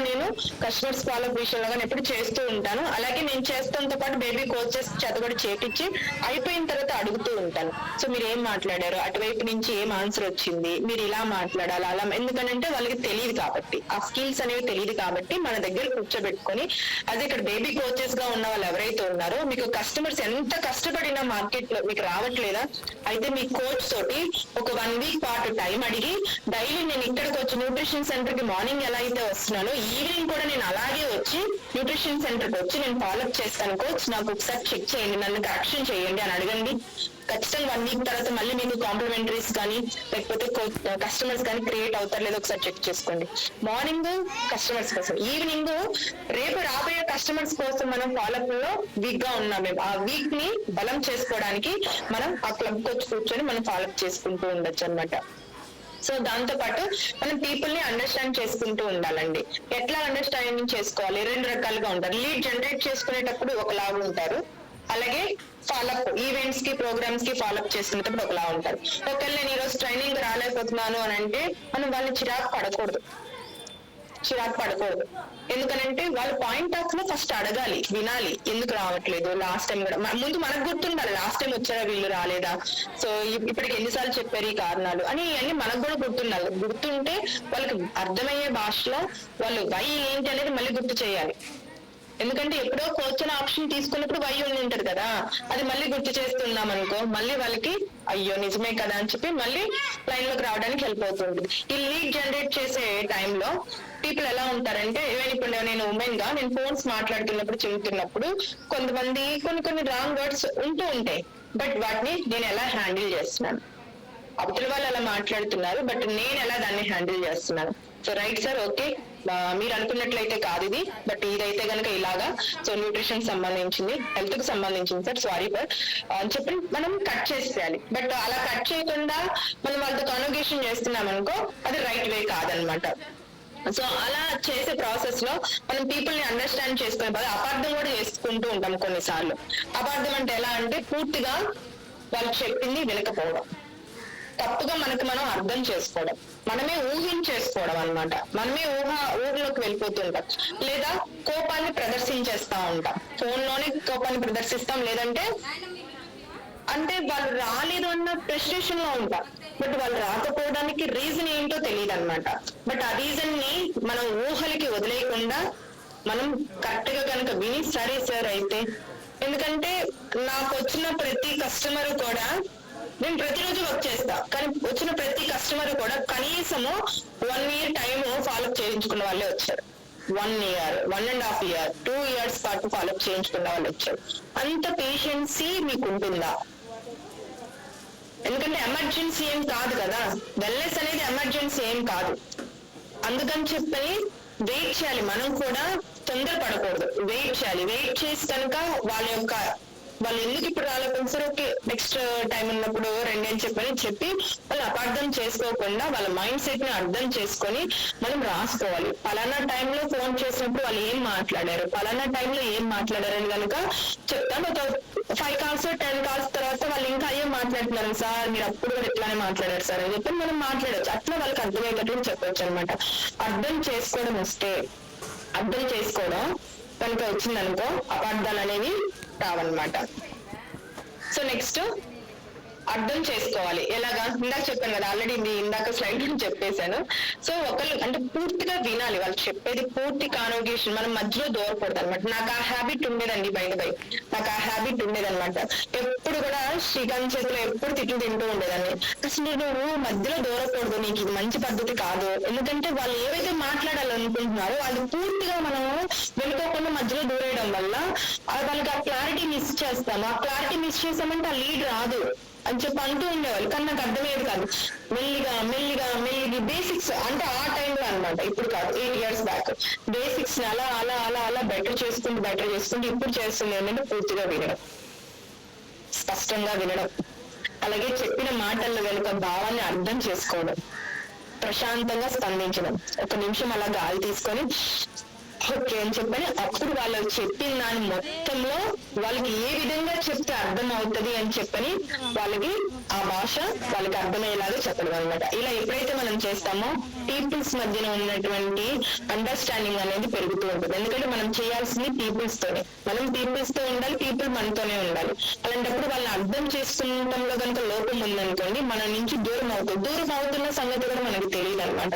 నేను కస్టమర్స్ ఫాలోఅప్ విషయంలో కానీ ఎప్పుడు చేస్తూ ఉంటాను. అలాగే నేను చేస్తాంతో పాటు బేబీ కోచెస్ చేత కూడా చేపించి అయిపోయిన తర్వాత అడుగుతూ ఉంటాను. సో మీరు ఏం మాట్లాడారు, అటువైపు నుంచి ఏం ఆన్సర్ వచ్చింది, మీరు ఇలా మాట్లాడాలి అలా, ఎందుకంటే వాళ్ళకి తెలియదు కాబట్టి, ఆ స్కిల్స్ అనేవి తెలియదు కాబట్టి మన దగ్గర కూర్చోబెట్టుకొని, అదే ఇక్కడ బేబీ కోచెస్ గా ఉన్న వాళ్ళు ఎవరైతే ఉన్నారో, మీకు కస్టమర్స్ ఎంత కష్టపడినా మార్కెట్ లో మీకు రావట్లేదా, అయితే మీ కోచ్ తోటి ఒక 1 వీక్ పాటు టైం అడిగి, డైలీ నేను ఇక్కడికి వచ్చి న్యూట్రిషన్ సెంటర్ కి మార్నింగ్ ఎలా అయితే వస్తున్నానో ఈవినింగ్ కూడా నేను అలాగే వచ్చి న్యూట్రిషన్ సెంటర్ కి వచ్చి నేను ఫాలోఅప్ చేస్తాను కోచ్, నాకు ఒకసారి చెక్ చేయండి, నన్ను కరెక్షన్ చేయండి అని అడగండి. ఖచ్చితంగా 1 వీక్ తర్వాత మళ్ళీ మీకు కాంప్లిమెంటరీస్ కానీ లేకపోతే కస్టమర్స్ కానీ క్రియేట్ అవుతారు లేదో ఒకసారి చెక్ చేసుకోండి. మార్నింగ్ కస్టమర్స్ కోసం, ఈవినింగ్ రేపు రాబోయే కస్టమర్స్ కోసం మనం ఫాలోఅప్ లో వీక్ గా ఉన్నాం. మేము ఆ వీక్ ని బలం చేసుకోవడానికి మనం ఆ క్లబ్ కోచ్ కూర్చొని మనం ఫాలోఅప్ చేసుకుంటూ ఉండొచ్చు అనమాట. సో దాంతో పాటు మనం పీపుల్ ని అండర్స్టాండ్ చేసుకుంటూ ఉండాలండి. ఎట్లా అండర్స్టాండింగ్ చేసుకోవాలి? 2 రకాలుగా ఉంటారు. లీడ్ జనరేట్ చేసుకునేటప్పుడు ఒకలాగా ఉంటారు, అలాగే ఫాలోఅప్ ఈవెంట్స్ కి ప్రోగ్రామ్స్ కి ఫాలోఅప్ చేసుకునేటప్పుడు ఒకలా ఉంటారు. ఒకవేళ నేను ఈరోజు ట్రైనింగ్ రాలేకపోతున్నాను అని అంటే మనం వాళ్ళని చిరాకు పడకూడదు. ఎందుకనంటే వాళ్ళ పాయింట్ ఆఫ్ లో ఫస్ట్ అడగాలి, వినాలి, ఎందుకు రావట్లేదు, లాస్ట్ టైం కూడా ముందు మనకు గుర్తుండాలి, లాస్ట్ టైం వచ్చారా వీళ్ళు రాలేదా, సో ఇప్పటికి ఎన్నిసార్లు చెప్పారు ఈ కారణాలు అని, అన్ని మనకు కూడా గుర్తుండాలి. గుర్తుంటే వాళ్ళకి అర్థమయ్యే భాషలో వాళ్ళు వై ఏంటి అనేది మళ్ళీ గుర్తు చేయాలి. ఎందుకంటే ఎప్పుడో కోచ్ అనే ఆప్షన్ తీసుకున్నప్పుడు వై ఉండి ఉంటది కదా, అది మళ్ళీ గుర్తు చేస్తున్నాం అనుకో, మళ్ళీ వాళ్ళకి అయ్యో నిజమే కదా అని చెప్పి మళ్ళీ లైన్ లోకి రావడానికి హెల్ప్ అవుతుంది. ఈ లీడ్ జనరేట్ చేసే టైంలో పీపుల్ ఎలా ఉంటారంటే, ఇప్పుడు నేను ఉమెన్ గా నేను ఫోన్స్ మాట్లాడుతున్నప్పుడు చెబుతున్నప్పుడు కొంతమంది కొన్ని రాంగ్ వర్డ్స్ ఉంటూ ఉంటాయి. బట్ వాటిని నేను ఎలా హ్యాండిల్ చేస్తున్నాను, అవతల వాళ్ళు అలా మాట్లాడుతున్నారు బట్ నేను ఎలా దాన్ని హ్యాండిల్ చేస్తున్నాను. సో రైట్ సార్, ఓకే మీరు అనుకున్నట్లయితే కాదు ఇది, బట్ ఇదైతే కనుక ఇలాగా, సో న్యూట్రిషన్ సంబంధించింది, హెల్త్ కి సంబంధించింది సార్, సారీ సార్ అని చెప్పి మనం కట్ చేసేయాలి. బట్ అలా కట్ చేయకుండా మనం వాళ్ళతో కన్వర్జేషన్ చేస్తున్నాం అనుకో, అది రైట్ వే కాదనమాట. సో అలా చేసే ప్రాసెస్ లో మనం పీపుల్ ని అండర్స్టాండ్ చేసుకునే బదులు అపార్థం కూడా చేసుకుంటూ ఉంటాం కొన్నిసార్లు. అపార్థం అంటే ఎలా అంటే పూర్తిగా వాళ్ళు చెప్పింది వినకపోవడం, తప్పుగా మనకి మనం అర్థం చేసుకోవడం, మనమే ఊహించేసుకోవడం అనమాట. మనమే ఊహలోకి వెళ్ళిపోతుంటాం, లేదా కోపాన్ని ప్రదర్శించేస్తా ఉంటాం. ఫోన్ లోనే కోపాన్ని ప్రదర్శిస్తాం, లేదంటే అంటే వాళ్ళు రాలేదు అన్న ఫ్రస్ట్రేషన్ లో ఉంటాం, బట్ వాళ్ళు రాకపోవడానికి రీజన్ ఏంటో తెలియదు అనమాట. బట్ ఆ రీజన్ ని మనం ఊహలకి వదిలేయకుండా మనం కరెక్ట్ గా కనుక విని సరే సార్ అయితే, ఎందుకంటే నాకు వచ్చిన ప్రతి కస్టమర్ కూడా, నేను ప్రతిరోజు వర్క్ చేస్తా కానీ వచ్చిన ప్రతి కస్టమర్ కూడా కనీసము 1 year టైం ఫాలోఅప్ చేయించుకున్న వాళ్ళే వచ్చారు. 1 year, 1.5 years, 2 years పాటు ఫాలోఅప్ చేయించుకున్న వాళ్ళు వచ్చారు. అంత పేషెన్సీ మీకు ఉంటుందా? ఎందుకంటే ఎమర్జెన్సీ ఏం కాదు కదా, వెల్నెస్ అనేది ఎమర్జెన్సీ ఏం కాదు. అందుకని చెప్పని వెయిట్ చేయాలి, మనం కూడా తొందరపడకూడదు, వెయిట్ చేయాలి. వెయిట్ చేసి కనుక వాళ్ళు ఎందుకు ఇప్పుడు రాలేకపోతే సరే ఓకే నెక్స్ట్ టైం ఉన్నప్పుడు రండి అని చెప్పి వాళ్ళు అపార్థం చేసుకోకుండా వాళ్ళ మైండ్ సెట్ ని అర్థం చేసుకొని మనం రాసుకోవాలి. పలానా టైంలో ఫోన్ చేసినప్పుడు వాళ్ళు ఏం మాట్లాడారు, పలానా టైంలో ఏం మాట్లాడారు అని కనుక చెప్తాను. ఒక 5 calls 10 calls తర్వాత వాళ్ళు ఇంకా అయ్యే మాట్లాడుతున్నారు సార్, మీరు అప్పుడు కూడా ఇట్లానే మాట్లాడారు సార్ అని చెప్పి మనం మాట్లాడవచ్చు. అట్లా వాళ్ళకి అర్థమయ్యేటట్టు చెప్పవచ్చు అనమాట. అర్థం చేసుకోవడం వస్తే, అర్థం చేసుకోవడం కనుక వచ్చిందనుకో అపార్థాలు అనేవి రావన్నమాట. సో నెక్స్ట్ అర్థం చేసుకోవాలి. ఎలాగా? ఇందాక చెప్పాను కదా, ఆల్రెడీ ఇందాక స్లైడ్ నుంచి చెప్పేశాను. సో ఒకళ్ళు అంటే పూర్తిగా వినాలి, వాళ్ళు చెప్పేది పూర్తి కాన్వర్జేషన్, మనం మధ్యలో దూరకూడదు అనమాట. నాకు ఆ హ్యాబిట్ ఉండేదండి, నాకు ఆ హ్యాబిట్ ఉండేదన్నమాట. ఎప్పుడు కూడా శ్రీకాంత్ చేతిలో ఎప్పుడు తిట్లు తింటూ ఉండేదాన్ని. అసలు నువ్వు మధ్యలో దూరకూడదు, నీకు ఇది మంచి పద్ధతి కాదు. ఎందుకంటే వాళ్ళు ఏవైతే మాట్లాడాలనుకుంటున్నారో అది పూర్తిగా మనం వెళ్ళుకోకుండా మధ్యలో దూరేయడం వల్ల వాళ్ళకి ఆ క్లారిటీ మిస్ చేస్తాము. ఆ క్లారిటీ మిస్ చేసామంటే ఆ లీడ్ రాదు అని చెప్పి అంటూ ఉండేవాళ్ళు. కానీ నాకు అర్థమయ్యేది కాదు. మెల్లిగా బేసిక్స్ అంటే ఆ టైంలో అనమాట, ఇప్పుడు కాదు, 8 years బ్యాక్ బేసిక్స్ అలా బెటర్ చేసుకుంటూ ఇప్పుడు చేస్తుంది ఏంటంటే పూర్తిగా వినడం, స్పష్టంగా వినడం, అలాగే చెప్పిన మాటల్లో వెనుక భావాన్ని అర్థం చేసుకోవడం, ప్రశాంతంగా స్పందించడం. 1 నిమిషం అలా గాలి తీసుకొని ఓకే అని చెప్పని అప్పుడు వాళ్ళు చెప్పిన దాని మొత్తంలో వాళ్ళకి ఏ విధంగా చెప్తే అర్థం అవుతుంది అని చెప్పని వాళ్ళకి ఆ భాష వాళ్ళకి అర్థమయ్యేలాగా చెప్పడం అనమాట. ఇలా ఎప్పుడైతే మనం చేస్తామో పీపుల్స్ మధ్యన ఉన్నటువంటి అండర్స్టాండింగ్ అనేది పెరుగుతూ ఉంటుంది. ఎందుకంటే మనం చేయాల్సింది పీపుల్స్ తోనే, మనం పీపుల్స్ తో ఉండాలి, పీపుల్ మనతోనే ఉండాలి. అలాంటప్పుడు వాళ్ళని అర్థం చేసుకుంటంలో కనుక లోపం ఉందనుకోండి, మన నుంచి దూరం అవుతున్న సంగతి కూడా మనకి తెలియదు అనమాట.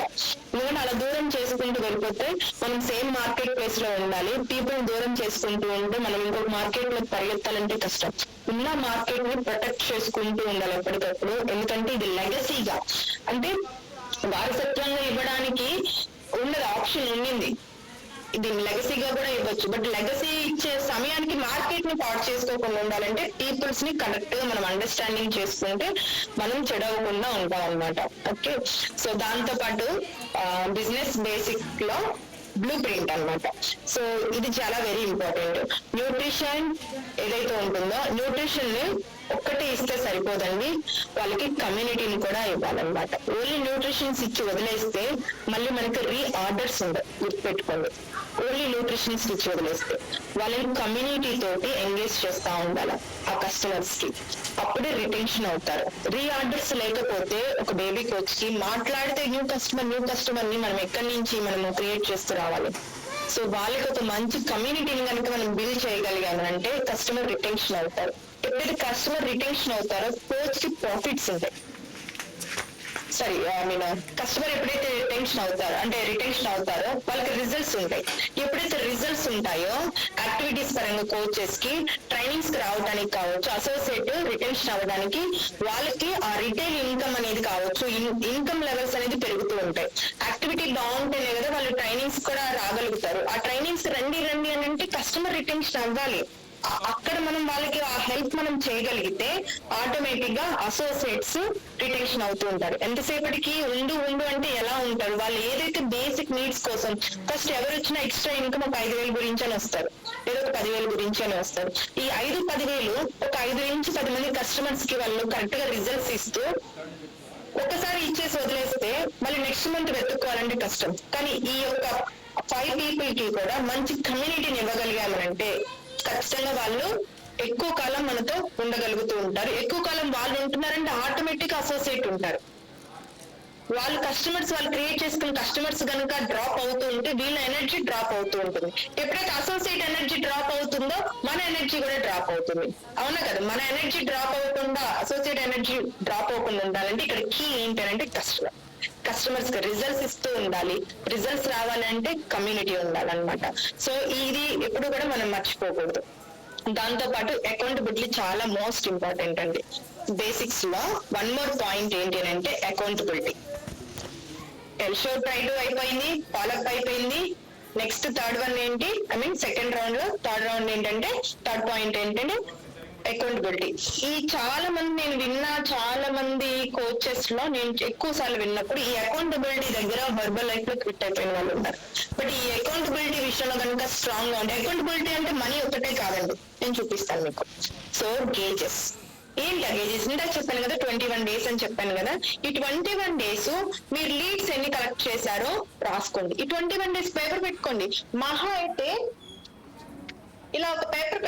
ఎందుకంటే అలా దూరం చేసుకుంటూ వెళ్ళిపోతే మనం సేమ్ మార్కెట్ ప్లేస్ లో ఉండాలి. పీపుల్ దూరం చేసుకుంటూ ఉంటే మనం ఇంకొక మార్కెట్ లో పరిగెత్తాలంటే కష్టం. ఉన్న మార్కెట్ ని ప్రొటెక్ట్ చేసుకుంటూ ఉండాలి ఎప్పటికప్పుడు. ఎందుకంటే ఇది లెగసీగా అంటే వారసత్వంగా ఇవ్వడానికి ఉండదు, ఆప్షన్ ఉండింది, ఇది లెగసీగా కూడా ఇవ్వచ్చు. బట్ లెగసీ ఇచ్చే సమయానికి మార్కెట్ ని పాడు చేసుకోకుండా ఉండాలంటే పీపుల్స్ ని కరెక్ట్ గా మనం అండర్స్టాండింగ్ చేసుకుంటే మనం చెడవకుండా ఉంటాం అనమాట. ఓకే, సో దాంతో పాటు బిజినెస్ బేసిక్ లో బ్లూ ప్రింట్ అనమాట. సో ఇది చాలా వెరీ ఇంపార్టెంట్. న్యూట్రిషన్ ఏదైతే ఉంటుందో న్యూట్రిషన్ ని ఒక్కటే ఇస్తే సరిపోదండి, వాళ్ళకి కమ్యూనిటీని కూడా ఇవ్వాలన్నమాట. ఓన్లీ న్యూట్రిషన్స్ ఇచ్చి వదిలేస్తే మళ్ళీ మనకి రీఆర్డర్స్ ఉండవు, గుర్తుపెట్టుకోండి. ఓన్లీ న్యూట్రిషన్స్ ఇచ్చి వదిలేస్తే వాళ్ళని కమ్యూనిటీ తోటి ఎంగేజ్ చేస్తా ఉండాలి ఆ కస్టమర్స్ కి, అప్పుడే రిటెన్షన్ అవుతారు. రీఆర్డర్స్ లేకపోతే ఒక బేబీ కోచ్ కి మాట్లాడితే న్యూ కస్టమర్ ని మనం ఎక్కడి నుంచి మనము క్రియేట్ చేస్తూ రావాలి. సో వాళ్ళకి ఒక మంచి కమ్యూనిటీని కనుక మనం బిల్డ్ చేయగలిగామంటే కస్టమర్ రిటెన్షన్ అవుతారు. ఎప్పుడైతే కస్టమర్ రిటెన్షన్ అవుతారో కోచ్ కి ప్రాఫిట్స్ ఉంటాయి. కస్టమర్ ఎప్పుడైతే రిటెన్షన్ అవుతారో వాళ్ళకి రిజల్ట్స్ ఉంటాయి. ఎప్పుడైతే రిజల్ట్స్ ఉంటాయో యాక్టివిటీస్ పరంగా కోచెస్ కి ట్రైనింగ్స్ కి రావడానికి కావచ్చు, అసోసియేట్ రిటెన్షన్ అవ్వడానికి వాళ్ళకి ఆ రిటైల్ ఇన్కమ్ అనేది కావచ్చు, ఇన్కమ్ లెవెల్స్ అనేది పెరుగుతూ ఉంటాయి. యాక్టివిటీ బాగుంటేనే కదా వాళ్ళు ట్రైనింగ్స్ కూడా రాగలుగుతారు. ఆ ట్రైనింగ్స్ రండి అని అంటే కస్టమర్ రిటెన్షన్ అవ్వాలి. అక్కడ మనం వాళ్ళకి ఆ హెల్ప్ మనం చేయగలిగితే ఆటోమేటిక్ గా అసోసియేట్స్ రిటెన్షన్ అవుతూ ఉంటారు. ఎంతసేపటికి ఉండు అంటే ఎలా ఉంటారు వాళ్ళు? ఏదైతే బేసిక్ నీడ్స్ కోసం ఫస్ట్ ఎవరు వచ్చినా ఎక్స్ట్రా ఇన్కమ్ ఒక 5,000 గురించి అని వస్తారు, లేదా ఒక 10,000 గురించి అని వస్తారు. ఈ 5-10,000 ఒక 5 నుంచి 10 మంది కస్టమర్స్ కి వాళ్ళు కరెక్ట్ గా రిజల్ట్స్ ఇస్తూ ఒకసారి ఇచ్చేసి వదిలేస్తే మళ్ళీ నెక్స్ట్ మంత్ వెతుక్కోవాలంటే కష్టం. కానీ ఈ యొక్క 5 people కి కూడా మంచి కమ్యూనిటీని ఇవ్వగలిగామనంటే ఖచ్చితంగా వాళ్ళు ఎక్కువ కాలం మనతో ఉండగలుగుతూ ఉంటారు. ఎక్కువ కాలం వాళ్ళు ఉంటున్నారంటే ఆటోమేటిక్ అసోసియేట్ ఉంటారు. వాళ్ళు కస్టమర్స్ వాళ్ళు క్రియేట్ చేసుకున్న కస్టమర్స్ కనుక డ్రాప్ అవుతూ ఉంటే వీళ్ళ ఎనర్జీ డ్రాప్ అవుతూ ఉంటుంది. ఎప్పుడైతే అసోసియేట్ ఎనర్జీ డ్రాప్ అవుతుందో మన ఎనర్జీ కూడా డ్రాప్ అవుతుంది. అవునా కదా? మన ఎనర్జీ డ్రాప్ అవ్వకుండా అసోసియేట్ ఎనర్జీ డ్రాప్ అవ్వకుండా ఉండాలంటే ఇక్కడ కీ ఏంటంటే కస్టమర్స్ కి రిజల్ట్స్ ఇస్తూ ఉండాలి. రిజల్ట్స్ రావాలంటే కమ్యూనిటీ ఉండాలన్నమాట. సో ఇది ఎప్పుడు కూడా మనం మర్చిపోకూడదు. దాంతో పాటు అకౌంటబిలిటీ చాలా మోస్ట్ ఇంపార్టెంట్ అండి. బేసిక్స్ లో వన్ మోర్ పాయింట్ ఏంటి అంటే అకౌంటబిలిటీ. ఎల్షో ట్రైడ్ అయిపోయింది, ఫాలోఅప్ అయిపోయింది. నెక్స్ట్ థర్డ్ వన్ ఏంటి, సెకండ్ రౌండ్ లో థర్డ్ రౌండ్ ఏంటంటే థర్డ్ పాయింట్ ఏంటంటే అకౌంటబిలిటీ. ఈ చాలా మంది నేను విన్నా, చాలా మంది కోచెస్ లో నేను ఎక్కువ సార్లు విన్నప్పుడు ఈ అకౌంటబిలిటీ దగ్గర వర్బల్ లైఫ్ లో క్విట్ అయిపోయిన వాళ్ళు ఉన్నారు. బట్ ఈ అకౌంటబిలిటీ విషయంలో కనుక స్ట్రాంగ్ గా ఉంటే, అకౌంటబిలిటీ అంటే మనీ ఒకటే కాదండి, నేను చూపిస్తాను మీకు. సో గేజెస్ ఏంటి? ఆ గేజెస్ ఇందాక చెప్పాను కదా 21 days అని చెప్పాను కదా. ఈ 21 days మీరు లీడ్స్ ఎన్ని కలెక్ట్ చేశారో రాసుకోండి. ఈ 21 days పేపర్ పెట్టుకోండి. మహా అయితే ఇలా ఒక పేపర్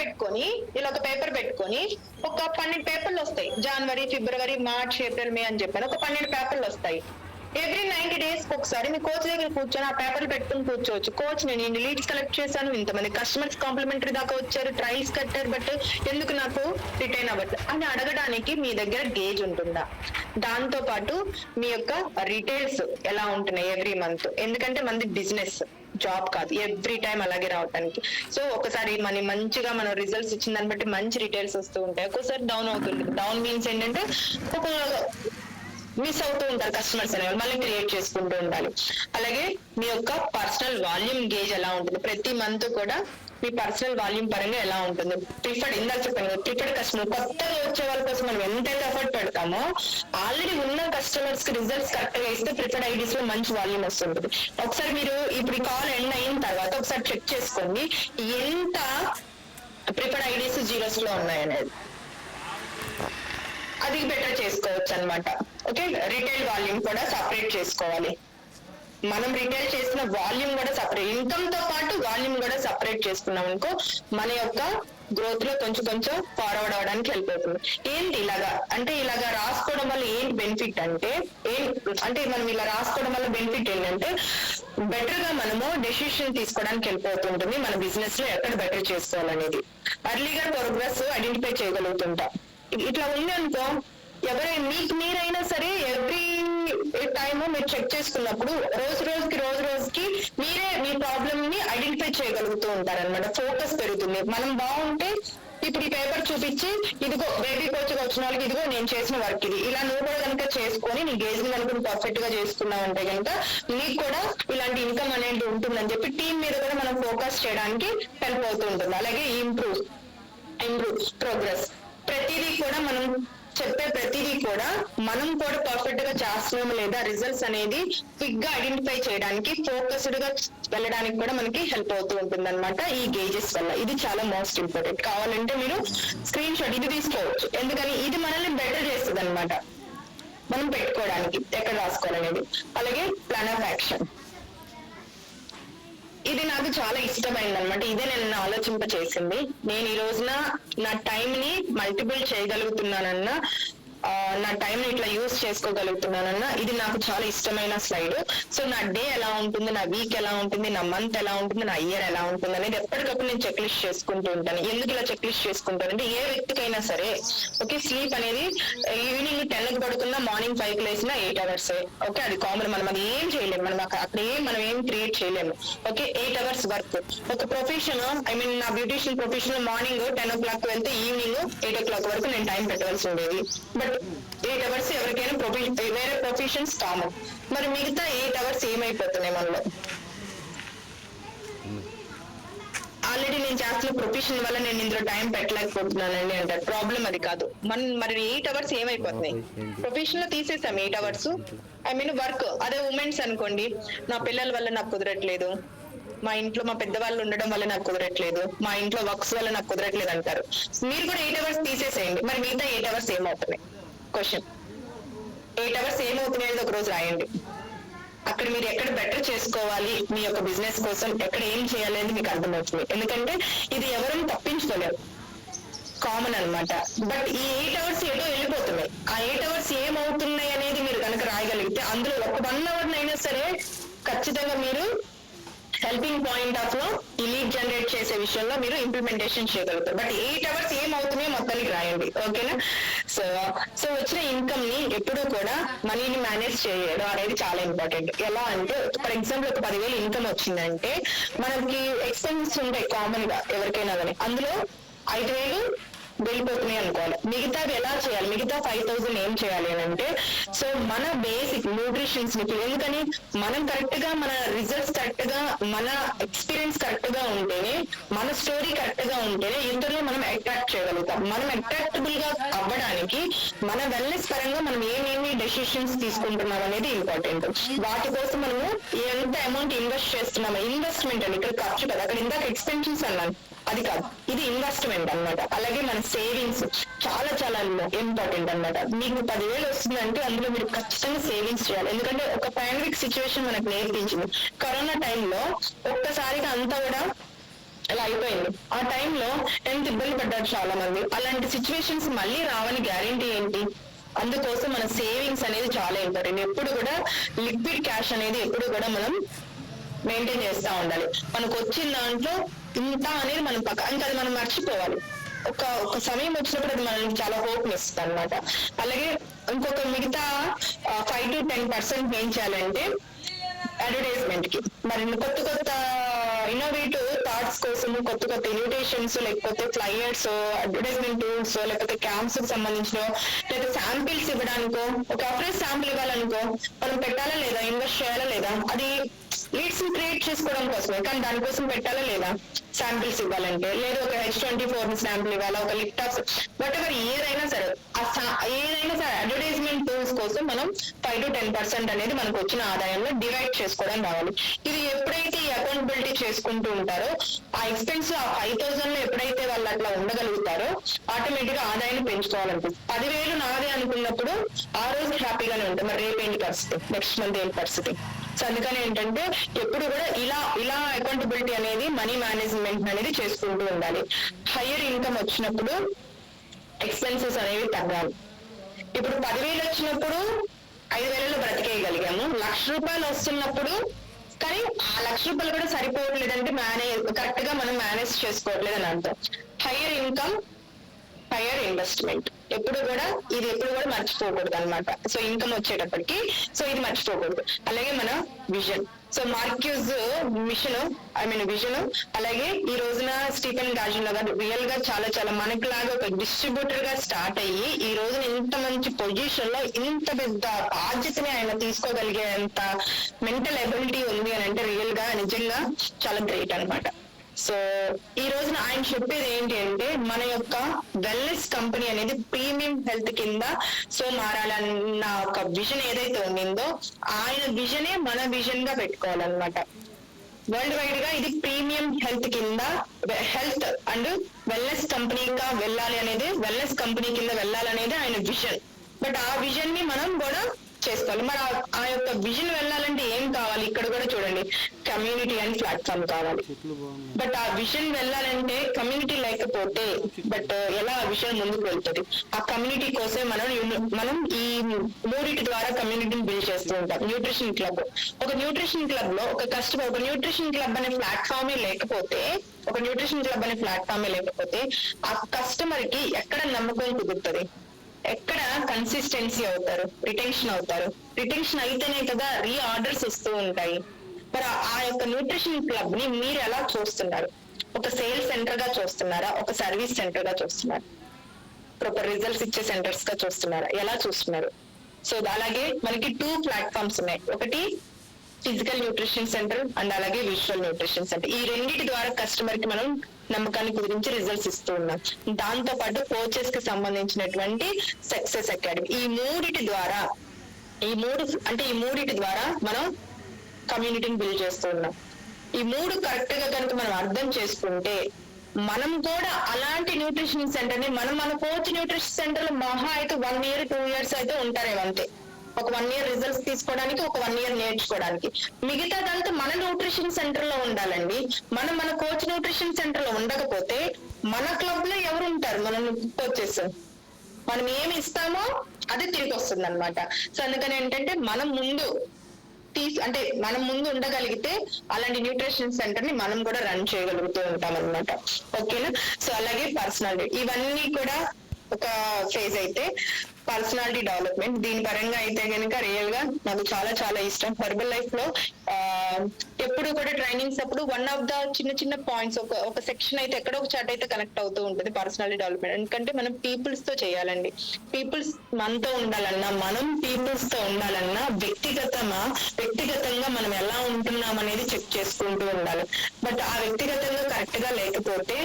పెట్టుకొని ఒక 12 పేపర్లు వస్తాయి. జనవరి, ఫిబ్రవరి, మార్చ్, ఏప్రిల్, మే అని చెప్పాను. ఒక 12 పేపర్లు వస్తాయి. ఎవ్రీ 90 days ఒకసారి మీ కోచ్ దగ్గర కూర్చొని ఆ పేపర్లు పెట్టుకుని కూర్చోవచ్చు. కోచ్ నేను ఇన్ని లీడ్స్ కలెక్ట్ చేశాను, ఇంతమంది కస్టమర్స్ కాంప్లిమెంటరీ దాకా వచ్చారు, ట్రైల్స్ కట్టారు, బట్ ఎందుకు నాకు రిటైన్ అవ్వట్లేదు అని అడగడానికి మీ దగ్గర గేజ్ ఉంటుందా? దాంతో పాటు మీ యొక్క రిటైల్స్ ఎలా ఉంటున్నాయి ఎవ్రీ మంత్, ఎందుకంటే మనది బిజినెస్, జాబ్ కాదు, ఎవ్రీ టైం అలాగే రావడానికి. సో ఒకసారి మంచిగా మనం రిజల్ట్స్ ఇచ్చిన దాన్ని బట్టి మంచి రిటైల్స్ వస్తూ ఉంటాయి. ఒక్కోసారి డౌన్ అవుతుంది. డౌన్ మీన్స్ ఏంటంటే ఒక మిస్ అవుతూ ఉంటారు కస్టమర్స్ అనేవి, మళ్ళీ క్రియేట్ చేసుకుంటూ ఉండాలి. అలాగే మీ యొక్క పర్సనల్ వాల్యూమ్ గేజ్ ఎలా ఉంటుంది, ప్రతి మంత్ కూడా మీ పర్సనల్ వాల్యూమ్ పరంగా ఎలా ఉంటుంది. ప్రిఫర్డ్, ఇందాక చెప్పాను, ప్రిఫర్డ్ కస్టమర్, కొత్తగా వచ్చే వాళ్ళ కోసం మనం ఎంతైతే ఎఫర్ట్ పెడతామో ఆల్రెడీ ఉన్న కస్టమర్స్ కి రిజల్ట్స్ కరెక్ట్ గా ఇస్తే ప్రిఫర్డ్ ఐడీస్ లో మంచి వాల్యూమ్ వస్తుంది. ఒకసారి మీరు ఇప్పుడు ఈ కాల్ ఎండ్ అయిన తర్వాత ఒకసారి చెక్ చేసుకోండి ఎంత ప్రిఫర్డ్ ఐడీస్ జీరోస్ లో ఉన్నాయనేది. అది బెటర్ చేసుకోవచ్చు అనమాట. ఓకే, రిటైల్ వాల్యూమ్ కూడా సపరేట్ చేసుకోవాలి. మనం రిటైల్ చేసిన వాల్యూమ్ కూడా సపరేట్, ఇన్కమ్ తో పాటు వాల్యూమ్ కూడా సపరేట్ చేసుకున్నాం అనుకో మన యొక్క గ్రోత్ లో కొంచెం ఫార్వర్డ్ అవడానికి హెల్ప్ అవుతుంది. ఏంటి ఇలాగా రాసుకోవడం వల్ల ఏంటి బెనిఫిట్ అంటే మనం ఇలా రాసుకోవడం వల్ల బెనిఫిట్ ఏంటంటే బెటర్ గా మనము డెసిషన్ తీసుకోవడానికి హెల్ప్ అవుతుంటుంది. మన బిజినెస్ లో ఎక్కడ బెటర్ చేసుకోవాలనేది అర్లీగా ప్రోగ్రెస్ ఐడెంటిఫై చేయగలుగుతుంటాం. ఇట్లా ఉంది అనుకో, ఎవరైనా మీకు మీరైనా సరే ఎవ్రీ టైమ్ మీరు చెక్ చేసుకున్నప్పుడు రోజు రోజుకి మీరే మీ ప్రాబ్లమ్ ని ఐడెంటిఫై చేయగలుగుతూ ఉంటారన్నమాట. ఫోకస్ పెరుగుతుంది. మనం బాగుంటే ఇప్పుడు ఈ పేపర్ చూపించి ఇదిగో బేబీ కోచ్ వచ్చిన వాళ్ళకి ఇదిగో నేను చేసిన వర్క్ ఇది, ఇలా నువ్వు కూడా కనుక చేసుకొని నీ గేజ్ ని కనుక పర్ఫెక్ట్ గా చేసుకున్నావు అంటే కనుక నీకు కూడా ఇలాంటి ఇన్కమ్ అనేది ఉంటుందని చెప్పి టీం మీద కూడా మనం ఫోకస్ చేయడానికి హెల్ప్ అవుతూ ఉంటుంది. అలాగే ఇంప్రూవ్ ప్రోగ్రెస్, ప్రతిదీ కూడా మనం చెప్పే ప్రతిదీ కూడా మనం కూడా పర్ఫెక్ట్ గా చేస్తున్నాము లేదా రిజల్ట్స్ అనేది క్విక్ గా ఐడెంటిఫై చేయడానికి, ఫోకస్డ్ గా వెళ్ళడానికి కూడా మనకి హెల్ప్ అవుతూ ఉంటుంది అనమాట ఈ గేజెస్ వల్ల. ఇది చాలా మోస్ట్ ఇంపార్టెంట్. కావాలంటే మీరు స్క్రీన్ షాట్ ఇది తీసుకోవచ్చు, ఎందుకని ఇది మనల్ని బెటర్ చేస్తుంది అనమాట మనం పెట్టుకోవడానికి ఎక్కడ రాసుకోవాలనేది. అలాగే ప్లాన్ ఆఫ్ యాక్షన్, ఇది నాకు చాలా ఇష్టమైంది అనమాట. ఇదే నేను ఆలోచింప చేసింది. నేను ఈ రోజున నా టైం ని మల్టిపుల్ చేయగలుగుతున్నానన్నా, నా టైం ని ఇట్లా యూజ్ చేసుకోగలుగుతున్నానన్నా ఇది నాకు చాలా ఇష్టమైన స్లైడ్. సో నా డే ఎలా ఉంటుంది, నా వీక్ ఎలా ఉంటుంది, నా మంత్ ఎలా ఉంటుంది, నా ఇయర్ ఎలా ఉంటుంది అనేది ఎప్పటికప్పుడు నేను చెక్ లిస్ట్ చేసుకుంటూ ఉంటాను. ఎందుకు ఇలా చెక్ లిస్ట్ చేసుకుంటాను అంటే ఏ వ్యక్తికైనా సరే ఓకే, స్లీప్ అనేది ఈవినింగ్ 10కి పడుకున్నా మార్నింగ్ 5కి లేసినా 8 hours. ఓకే, అది కామన్. మనం అది ఏం చేయలేము, మనం అక్కడ మనం ఏం క్రియేట్ చేయలేము. Okay, 8 hours work. ఒక ప్రొఫెషన్, నా బ్యూటిషియన్ ప్రొఫెషన్ మార్నింగ్ 10 o'clock వెళ్తే ఈవినింగ్ 8 o'clock వరకు నేను టైం పెట్టవలసి ఉండేది. బట్ 8 hours ఎవరికైనా వేరే ప్రొఫెషన్స్ కామన్. మరి మిగతా 8 hours ఏమైపోతున్నాయి మనలో? ఆల్రెడీ నేను చేస్తున్న ప్రొఫెషన్ వల్ల నేను ఇందులో టైం పెట్టలేకపోతున్నానండి అంటారు. ప్రాబ్లం అది కాదు. మరి 8 hours ఏమైపోతున్నాయి? ప్రొఫెషన్ లో తీసేసాం 8 hours. వర్క్. అదే ఉమెన్స్ అనుకోండి, నా పిల్లల వల్ల నాకు కుదరట్లేదు, మా ఇంట్లో మా పెద్దవాళ్ళు ఉండడం వల్ల నాకు కుదరట్లేదు, మా ఇంట్లో వర్క్స్ వల్ల నాకు కుదరట్లేదు అంటారు. మీరు కూడా 8 hours తీసేసేయండి. మరి మిగతా 8 hours ఏమవుతున్నాయి? క్వశ్చన్. 8 hours ఏమవుతున్నాయి అనేది ఒక రోజు రాయండి. అక్కడ మీరు ఎక్కడ బెటర్ చేసుకోవాలి మీ యొక్క బిజినెస్ కోసం, ఎక్కడ ఏం చేయాలి అనేది మీకు అర్థమవుతుంది. ఎందుకంటే ఇది ఎవరైనా తప్పించుకోలేరు. కామన్ అన్నమాట. బట్ ఈ 8 అవర్స్ ఏటో వెళ్ళిపోతున్నాయి. ఆ 8 అవర్స్ ఏమవుతున్నాయి అనేది మీరు కనుక రాయగలిగితే అందులో ఒక 1 అవర్ అయినా సరే ఖచ్చితంగా మీరు హెల్పింగ్ పాయింట్ ఆఫ్ లో ఈ లీడ్ జనరేట్ చేసే విషయంలో మీరు ఇంప్లిమెంటేషన్ చేయగలుగుతారు. బట్ 8 అవర్స్ ఏమవుతున్నాయో మొత్తానికి రాయండి, ఓకేనా? సో సో వచ్చిన ఇన్కమ్ ని ఎప్పుడూ కూడా మనీని మేనేజ్ చేయడం అనేది చాలా ఇంపార్టెంట్. ఎలా అంటే ఫర్ ఎగ్జాంపుల్ ఒక 10,000 ఇన్కమ్ వచ్చిందంటే మనకి ఎక్స్పెన్సెస్ ఉంటాయి కామన్ గా ఎవరికైనా కానీ, అందులో 5,000 వెళ్ళిపోతున్నాయి అనుకోవాలి. మిగతాది ఎలా చేయాలి, మిగతా 5,000 ఏం చేయాలి అని అంటే, సో మన బేసిక్ న్యూట్రిషన్స్ ని, ఎందుకని మనం కరెక్ట్ గా మన రిజల్ట్స్ కరెక్ట్ గా మన ఎక్స్పీరియన్స్ కరెక్ట్ గా ఉంటేనే, మన స్టోరీ కరెక్ట్ గా ఉంటేనే ఇతరులు మనం అట్రాక్ట్ చేయగలుగుతాం. మనం అట్రాక్టబుల్ గా అవ్వడానికి మన వెల్నెస్ పరంగా మనం ఏమేమి డెసిషన్స్ తీసుకుంటున్నాం అనేది ఇంపార్టెంట్. వాటి కోసం మనము ఎంత అమౌంట్ ఇన్వెస్ట్ చేస్తున్నాము, ఇన్వెస్ట్మెంట్ అని ఇక్కడ ఖర్చు కదా, అక్కడ ఇందాక ఎక్స్పెన్షన్స్ అన్నాను, అది కాదు, ఇది ఇన్వెస్ట్మెంట్ అన్నమాట. అలాగే మన సేవింగ్స్ చాలా చాలా ఇంపార్టెంట్ అన్నమాట. మీకు 10,000 వస్తుందంటే అందులో మీరు ఖచ్చితంగా సేవింగ్స్ చేయాలి. ఎందుకంటే ఒక పాండమిక్ సిచ్యువేషన్ మనకు నేర్పించింది. కరోనా టైంలో ఒక్కసారిగా అంతా కూడా ఇలా అయిపోయింది. ఆ టైంలో ఎంత ఇబ్బంది పడ్డారు చాలా మంది. అలాంటి సిచ్యువేషన్స్ మళ్ళీ రావని గ్యారెంటీ ఏంటి? అందుకోసం మన సేవింగ్స్ అనేది చాలా ఇంపార్టెంట్. ఎప్పుడు కూడా లిక్విడ్ క్యాష్ అనేది ఎప్పుడు కూడా మనం మెయింటైన్ చేస్తూ ఉండాలి. మనకు వచ్చిన దాంట్లో ఇంత అనేది మనం ఇంకా అది మనం మర్చిపోవాలి. ఒక సమయం వచ్చినప్పుడు అది మనకి చాలా హోప్ ఇస్తుంది అనమాట. అలాగే ఇంకొక మిగతా 5 to 10% ఏం చేయాలంటే అడ్వర్టైజ్మెంట్ కి, మరి కొత్త కొత్త ఇన్నోవేటివ్ థాట్స్ కోసం కొత్త కొత్త ఇన్విటేషన్స్, లేకపోతే ఫ్లైయర్స్, అడ్వర్టైజ్మెంట్ టూల్స్, లేకపోతే క్యాంప్స్ కి సంబంధించిన, లేదా శాంపిల్స్ ఇవ్వడానికో, ఒక అఫ్రెష్ శాంపిల్ ఇవ్వాలనుకో మనం పెట్టాలా లేదా, ఇన్వెస్ట్ చేయాలా లేదా, అది లీడ్స్ ని క్రియేట్ చేసుకోవడం కోసమే, కానీ దానికోసం పెట్టాలా లేదా శాంపిల్స్ ఇవ్వాలంటే, లేదా ఒక H24 శాంపిల్ ఇవ్వాలా, ఒక లిప్టాప్స్, వాట్ ఎవర్ ఏదైనా సరే ఏదైనా సరే అడ్వర్టైజ్మెంట్ టూల్స్ కోసం మనం 5 to 10% అనేది మనకు వచ్చిన ఆదాయంలో డివైడ్ చేసుకోవడం రావాలి. ఇది ఎప్పుడైతే ఈ అకౌంటబిలిటీ చేసుకుంటూ ఉంటారో, ఆ ఎక్స్పెన్స్ ఆ 5,000 లో ఎప్పుడైతే వాళ్ళు అట్లా ఉండగలుగుతారో ఆటోమేటిక్ గా ఆదాయాన్ని పెంచుకోవాలనుకుంటుంది. 10,000 నాదే అనుకున్నప్పుడు ఆ రోజు హ్యాపీగానే ఉంటుంది. మరి రేపు ఏంటి పరిస్థితి, నెక్స్ట్ మంత్ ఏంటి పరిస్థితి? సో అందుకని ఏంటంటే ఎప్పుడు కూడా ఇలా అకౌంటబిలిటీ అనేది, మనీ మేనేజ్మెంట్ అనేది చేసుకుంటూ ఉండాలి. హయ్యర్ ఇన్కమ్ వచ్చినప్పుడు ఎక్స్పెన్సెస్ అనేవి తగ్గాలి. ఇప్పుడు 10,000 వచ్చినప్పుడు 5,000లో బ్రతికేయగలిగాము. 1,00,000 రూపాయలు వస్తున్నప్పుడు కానీ ఆ 1,00,000 రూపాయలు కూడా సరిపోవట్లేదంటే కరెక్ట్ గా మనం మేనేజ్ చేసుకోవట్లేదు అని అర్థం. హయ్యర్ ఇన్కమ్, హయ్యర్ ఇన్వెస్ట్మెంట్ ఎప్పుడు కూడా మర్చిపోకూడదు అనమాట. సో ఇన్కమ్ వచ్చేటప్పటికి సో ఇది మర్చిపోకూడదు. అలాగే మన విజన్, సో మార్క్యూజ్ విజన్, అలాగే ఈ రోజున స్టీఫెన్ గార్జినో గారు రియల్ గా చాలా చాలా మనకులాగా ఒక డిస్ట్రిబ్యూటర్ గా స్టార్ట్ అయ్యి ఈ రోజున ఇంత మంచి పొజిషన్ లో ఇంత పెద్ద బాధ్యతని ఆయన తీసుకోగలిగేంత మెంటల్ ఎబిలిటీ ఉంది అని అంటే రియల్ గా నిజంగా చాలా గ్రేట్ అనమాట. సో ఈ రోజున ఆయన చెప్పేది ఏంటి అంటే, మన యొక్క వెల్నెస్ కంపెనీ అనేది ప్రీమియం హెల్త్ కింద సో మారాలన్న ఒక విజన్ ఏదైతే ఉండిందో ఆయన విజనే మన విజన్ గా పెట్టుకోవాలన్నమాట. వరల్డ్ వైడ్ గా ఇది ప్రీమియం హెల్త్ కింద హెల్త్ అండ్ వెల్నెస్ కంపెనీగా వెళ్ళాలి అనేది, వెల్నెస్ కంపెనీ కింద వెళ్ళాలనేది ఆయన విజన్. బట్ ఆ విజన్ ని మనం కూడా చేసుకోవాలి. మరి ఆ యొక్క విజన్ వెళ్ళాలంటే ఏం కావాలి, ఇక్కడ కూడా చూడండి, కమ్యూనిటీ అండ్ ప్లాట్ఫామ్ కావాలి. బట్ ఆ విజన్ వెళ్ళాలంటే కమ్యూనిటీ లేకపోతే బట్ ఎలా ఆ విజన్ ముందుకు వెళ్తుంది? ఆ కమ్యూనిటీ కోసం మనం ఈ మూడిటి ద్వారా కమ్యూనిటీని బిల్డ్ చేస్తూ ఉంటాం. న్యూట్రిషన్ క్లబ్, ఒక న్యూట్రిషన్ క్లబ్ లో ఒక న్యూట్రిషన్ క్లబ్ అనే ప్లాట్ఫామే లేకపోతే ఆ కస్టమర్ కి ఎక్కడ నమ్మకం కుదురుతుంది, ఎక్కడ కన్సిస్టెన్సీ అవుతారు, రిటెన్షన్ అయితేనే కదా రీఆర్డర్స్ వస్తూ ఉంటాయి. మరి ఆ యొక్క న్యూట్రిషన్ క్లబ్ ని మీరు ఎలా చూస్తున్నారు? ఒక సేల్స్ సెంటర్ గా చూస్తున్నారా, ఒక సర్వీస్ సెంటర్ గా చూస్తున్నారా, ప్రాపర్ రిజల్ట్స్ ఇచ్చే సెంటర్స్ గా చూస్తున్నారా, ఎలా చూస్తున్నారు? సో అలాగే మనకి 2 ప్లాట్ఫామ్స్ ఉన్నాయి. ఒకటి ఫిజికల్ న్యూట్రిషన్ సెంటర్ అండ్ అలాగే విజువల్ న్యూట్రిషన్ సెంటర్. ఈ రెండింటి ద్వారా కస్టమర్ కి మనం నమ్మకాన్ని కుదిరించి రిజల్ట్స్ ఇస్తూ ఉన్నాం. దాంతో పాటు కోచెస్ కి సంబంధించినటువంటి సక్సెస్ అకాడమీ, ఈ మూడిటి ద్వారా మనం కమ్యూనిటీని బిల్డ్ చేస్తూ ఉన్నాం. ఈ 3 కరెక్ట్ గా కనుక మనం అర్థం చేసుకుంటే మనం కూడా అలాంటి న్యూట్రిషన్ సెంటర్ ని మన కోచ్ న్యూట్రిషన్ సెంటర్ లో మహా అయితే 1 year 2 years అయితే ఉంటారేమో అంతే. ఒక 1 year రిజల్ట్స్ తీసుకోవడానికి, ఒక 1 year నేర్చుకోవడానికి. మిగతాదంతా మన న్యూట్రిషన్ సెంటర్ లో ఉండాలండి. మనం మన కోచ్ న్యూట్రిషన్ సెంటర్ లో ఉండకపోతే మన క్లబ్ లో ఎవరు ఉంటారు? మన కోచెస్. మనం ఏమి ఇస్తామో అది తిరిగి వస్తుంది అనమాట. సో అందుకని ఏంటంటే మనం ముందు అంటే మనం ముందు ఉండగలిగితే అలాంటి న్యూట్రిషన్ సెంటర్ ని మనం కూడా రన్ చేయగలుగుతూ ఉంటాం అనమాట. ఓకేనా? సో అలాగే పర్సనాలిటీ, ఇవన్నీ కూడా ఒక ఫేజ్. అయితే పర్సనాలిటీ డెవలప్మెంట్, దీని పరంగా అయితే కనుక రియల్ గా నాకు చాలా చాలా ఇష్టం. హెర్బల్ లైఫ్ లో ఎప్పుడు కూడా ట్రైనింగ్స్ అప్పుడు వన్ ఆఫ్ ద చిన్న చిన్న పాయింట్స్, ఒక సెక్షన్ అయితే ఎక్కడో ఒక చాట్ అయితే కనెక్ట్ అవుతూ ఉంటుంది పర్సనాలిటీ డెవలప్మెంట్. ఎందుకంటే మనం పీపుల్స్ తో చేయాలండి. పీపుల్స్ మనతో ఉండాలన్నా, మనం పీపుల్స్ తో ఉండాలన్నా వ్యక్తిగతంగా మనం ఎలా ఉంటున్నాం అనేది చెక్ చేసుకుంటూ ఉండాలి. బట్ ఆ వ్యక్తిగతంగా కరెక్ట్ గా లేకపోతే